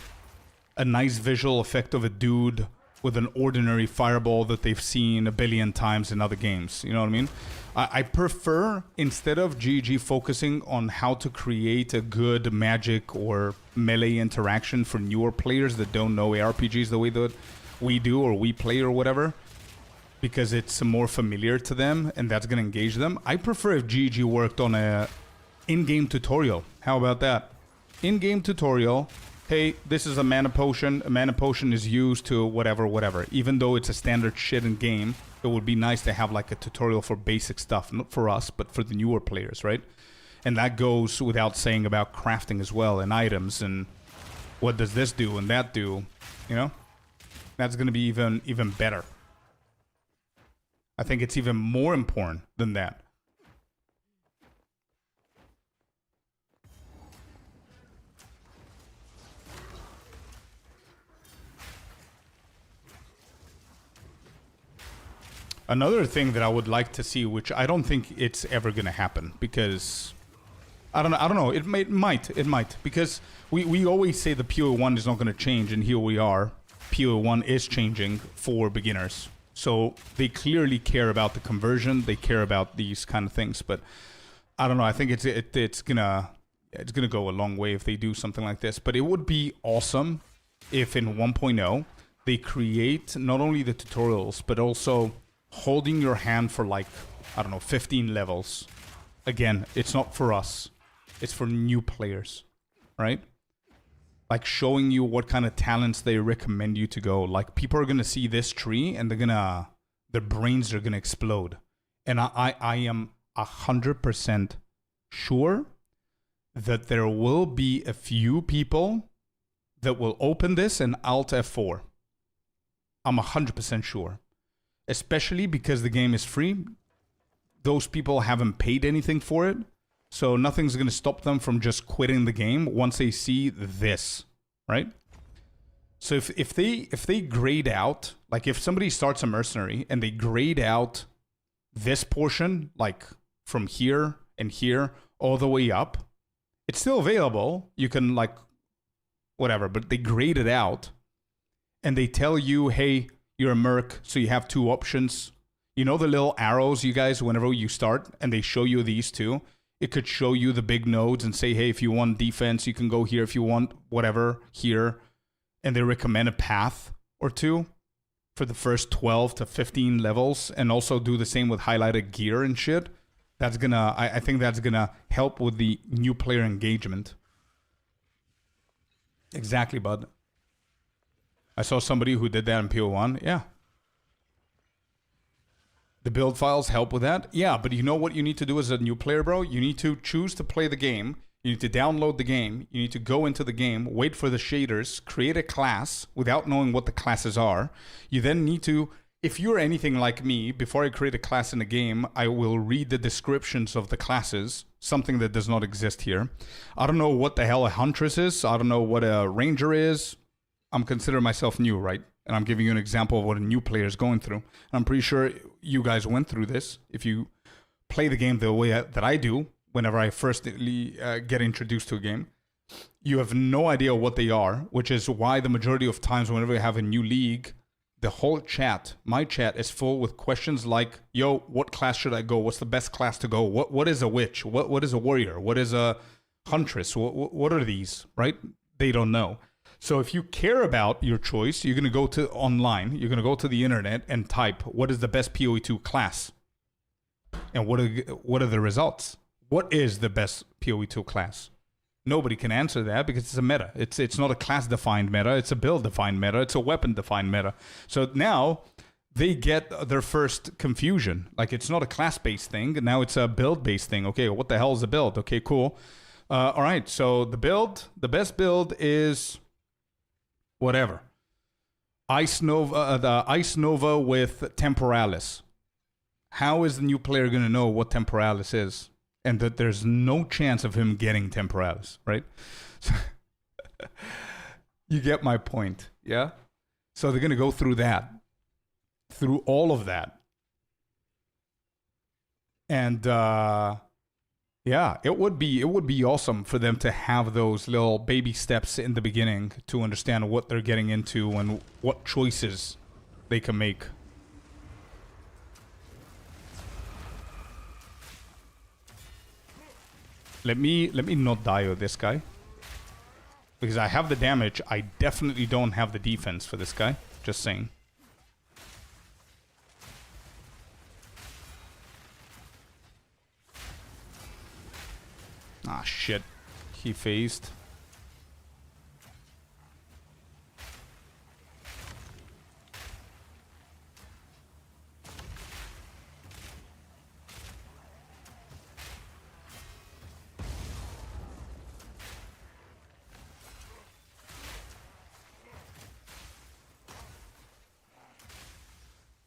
a nice visual effect of a dude with an ordinary fireball that they've seen a billion times in other games. You know what I mean? I prefer, instead of GG focusing on how to create a good magic or melee interaction for newer players that don't know ARPGs the way that we do or we play or whatever, because it's more familiar to them and that's going to engage them. I prefer if GG worked on a in-game tutorial. How about that? In-game tutorial. Hey, this is a mana potion. A mana potion is used to whatever. Even though it's a standard shit in game, it would be nice to have like a tutorial for basic stuff. Not for us, but for the newer players, right? And that goes without saying about crafting as well and items and what does this do and that do, you know? That's going to be even better. I think it's even more important than that. Another thing that I would like to see, which I don't think it's ever going to happen, because I don't know. It might, because we always say the PoE1 is not going to change, and here we are. PoE1 is changing for beginners. So they clearly care about the conversion. They care about these kind of things. But I don't know. I think it's gonna go a long way if they do something like this. But it would be awesome if in 1.0 they create not only the tutorials but also holding your hand for like, I don't know, 15 levels. Again, it's not for us. It's for new players, right? Like showing you what kind of talents they recommend you to go. Like people are going to see this tree and their brains are going to explode. And I am 100% sure that there will be a few people that will open this and Alt F4. I'm 100% sure. Especially because the game is free. Those people haven't paid anything for it. So nothing's going to stop them from just quitting the game once they see this, right? So if they grade out, like if somebody starts a mercenary and they grade out this portion, like from here and here all the way up, it's still available. You can like, whatever, but they grade it out and they tell you, hey, you're a merc, so you have two options. You know the little arrows, you guys, whenever you start, and they show you these two? It could show you the big nodes and say, hey, if you want defense, you can go here. If you want whatever, here. And they recommend a path or two for the first 12 to 15 levels, and also do the same with highlighted gear and shit. That's gonna, I think that's gonna help with the new player engagement. Exactly, bud. I saw somebody who did that in PO1. Yeah. The build files help with that. Yeah, but you know what you need to do as a new player, bro? You need to choose to play the game. You need to download the game. You need to go into the game, wait for the shaders, create a class without knowing what the classes are. You then need to, if you're anything like me, before I create a class in a game, I will read the descriptions of the classes, something that does not exist here. I don't know what the hell a huntress is. I don't know what a ranger is. I'm considering myself new, right? And I'm giving you an example of what a new player is going through. And I'm pretty sure you guys went through this. If you play the game the way that I do, whenever I first get introduced to a game, you have no idea what they are, which is why the majority of times whenever you have a new league, the whole chat, my chat, is full with questions like, yo, what class should I go? What's the best class to go? What is a witch? What is a warrior? What is a huntress? What are these, right? They don't know. So if you care about your choice, you're going to go to online, you're going to go to the internet and type, what is the best PoE2 class? And what are the results? What is the best PoE2 class? Nobody can answer that because it's a meta. It's not a class-defined meta. It's a build-defined meta. It's a weapon-defined meta. So now they get their first confusion. Like, it's not a class-based thing. Now it's a build-based thing. Okay, what the hell is a build? Okay, cool. All right, so the best build is whatever. The Ice Nova with Temporalis. How is the new player going to know what Temporalis is? And that there's no chance of him getting Temporalis, right? You get my point, yeah? So they're going to go through that. Through all of that. And yeah, it would be awesome for them to have those little baby steps in the beginning to understand what they're getting into and what choices they can make. Let me not die with this guy. Because I have the damage, I definitely don't have the defense for this guy. Just saying. Ah, shit. He phased.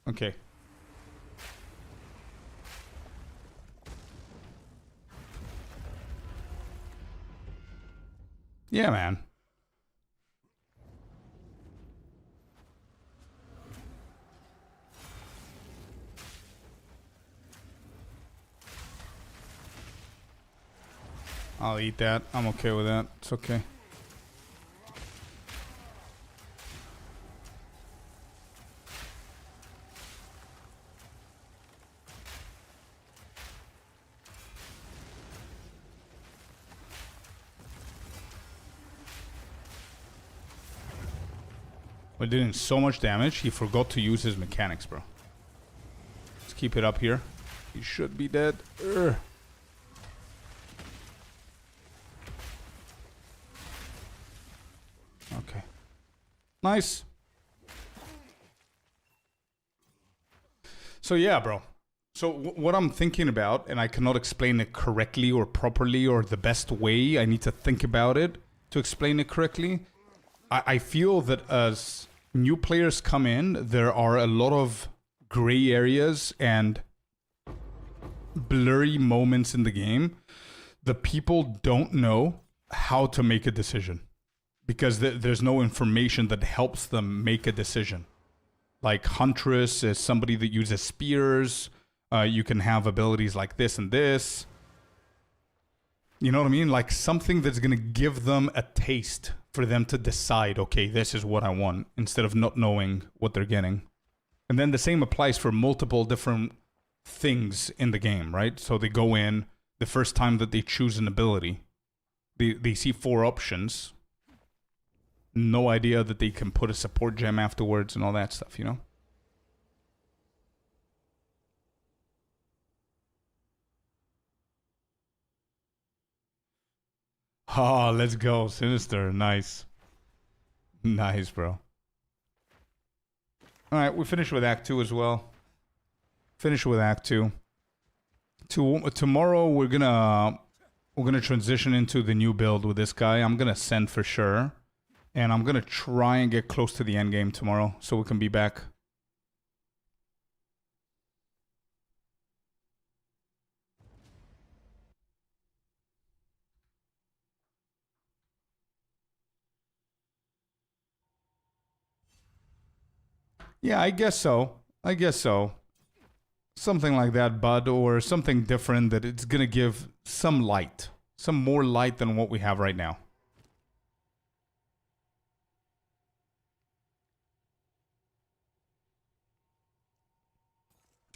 Okay. Yeah, man. I'll eat that. I'm okay with that. It's okay. We're doing so much damage, he forgot to use his mechanics, bro. Let's keep it up here. He should be dead. Urgh. Okay. Nice. So yeah, bro. So what I'm thinking about, and I cannot explain it correctly or properly or the best way, I need to think about it to explain it correctly. I feel that as new players come in, there are a lot of gray areas and blurry moments in the game. The people don't know how to make a decision because there's no information that helps them make a decision. Like Huntress is somebody that uses spears. You can have abilities like this and this. You know what I mean? Like something that's going to give them a taste for them to decide, okay, this is what I want, instead of not knowing what they're getting. And then the same applies for multiple different things in the game, right? So they go in, the first time that they choose an ability, they see 4 options. No idea that they can put a support gem afterwards and all that stuff, you know? Oh, let's go. Sinister. Nice. Nice, bro. Alright, we finished with Act 2 as well. Finish with Act 2. Tomorrow we're gonna transition into the new build with this guy. I'm gonna send for sure. And I'm gonna try and get close to the end game tomorrow so we can be back. Yeah, I guess so. Something like that, bud, or something different that it's gonna give some light. Some more light than what we have right now.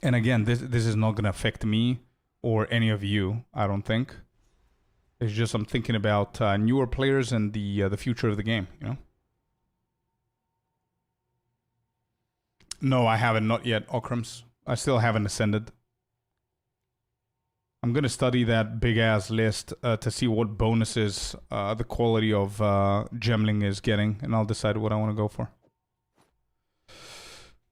And again, this is not gonna affect me or any of you, I don't think. It's just I'm thinking about newer players and the future of the game, you know? No, I haven't. Not yet, Okrams. I still haven't ascended. I'm going to study that big-ass list to see what bonuses the quality of Gemling is getting, and I'll decide what I want to go for.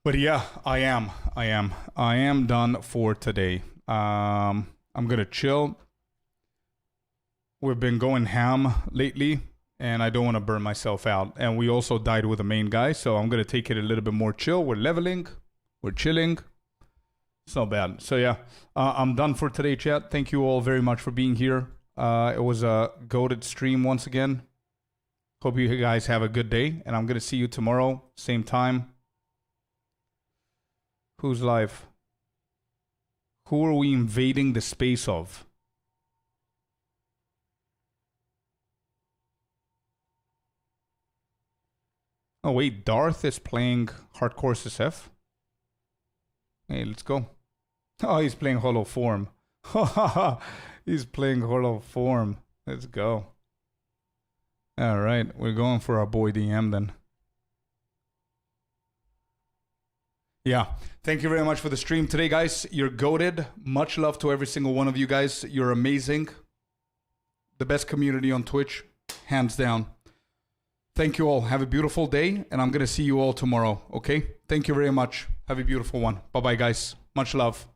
But yeah, I am done for today. I'm going to chill. We've been going ham lately. And I don't want to burn myself out. And we also died with the main guy, so I'm going to take it a little bit more chill. We're leveling. We're chilling. It's not bad. So yeah, I'm done for today, chat. Thank you all very much for being here. It was a goated stream once again. Hope you guys have a good day. And I'm going to see you tomorrow, same time. Who's live? Who are we invading the space of? Oh wait, Darth is playing Hardcore SF? Hey, let's go. Oh, he's playing Hollow Form. He's playing Hollow Form. Let's go. Alright, we're going for our boy DM then. Yeah, thank you very much for the stream today, guys. You're goated. Much love to every single one of you guys. You're amazing. The best community on Twitch, hands down. Thank you all. Have a beautiful day, and I'm going to see you all tomorrow, okay? Thank you very much. Have a beautiful one. Bye-bye, guys. Much love.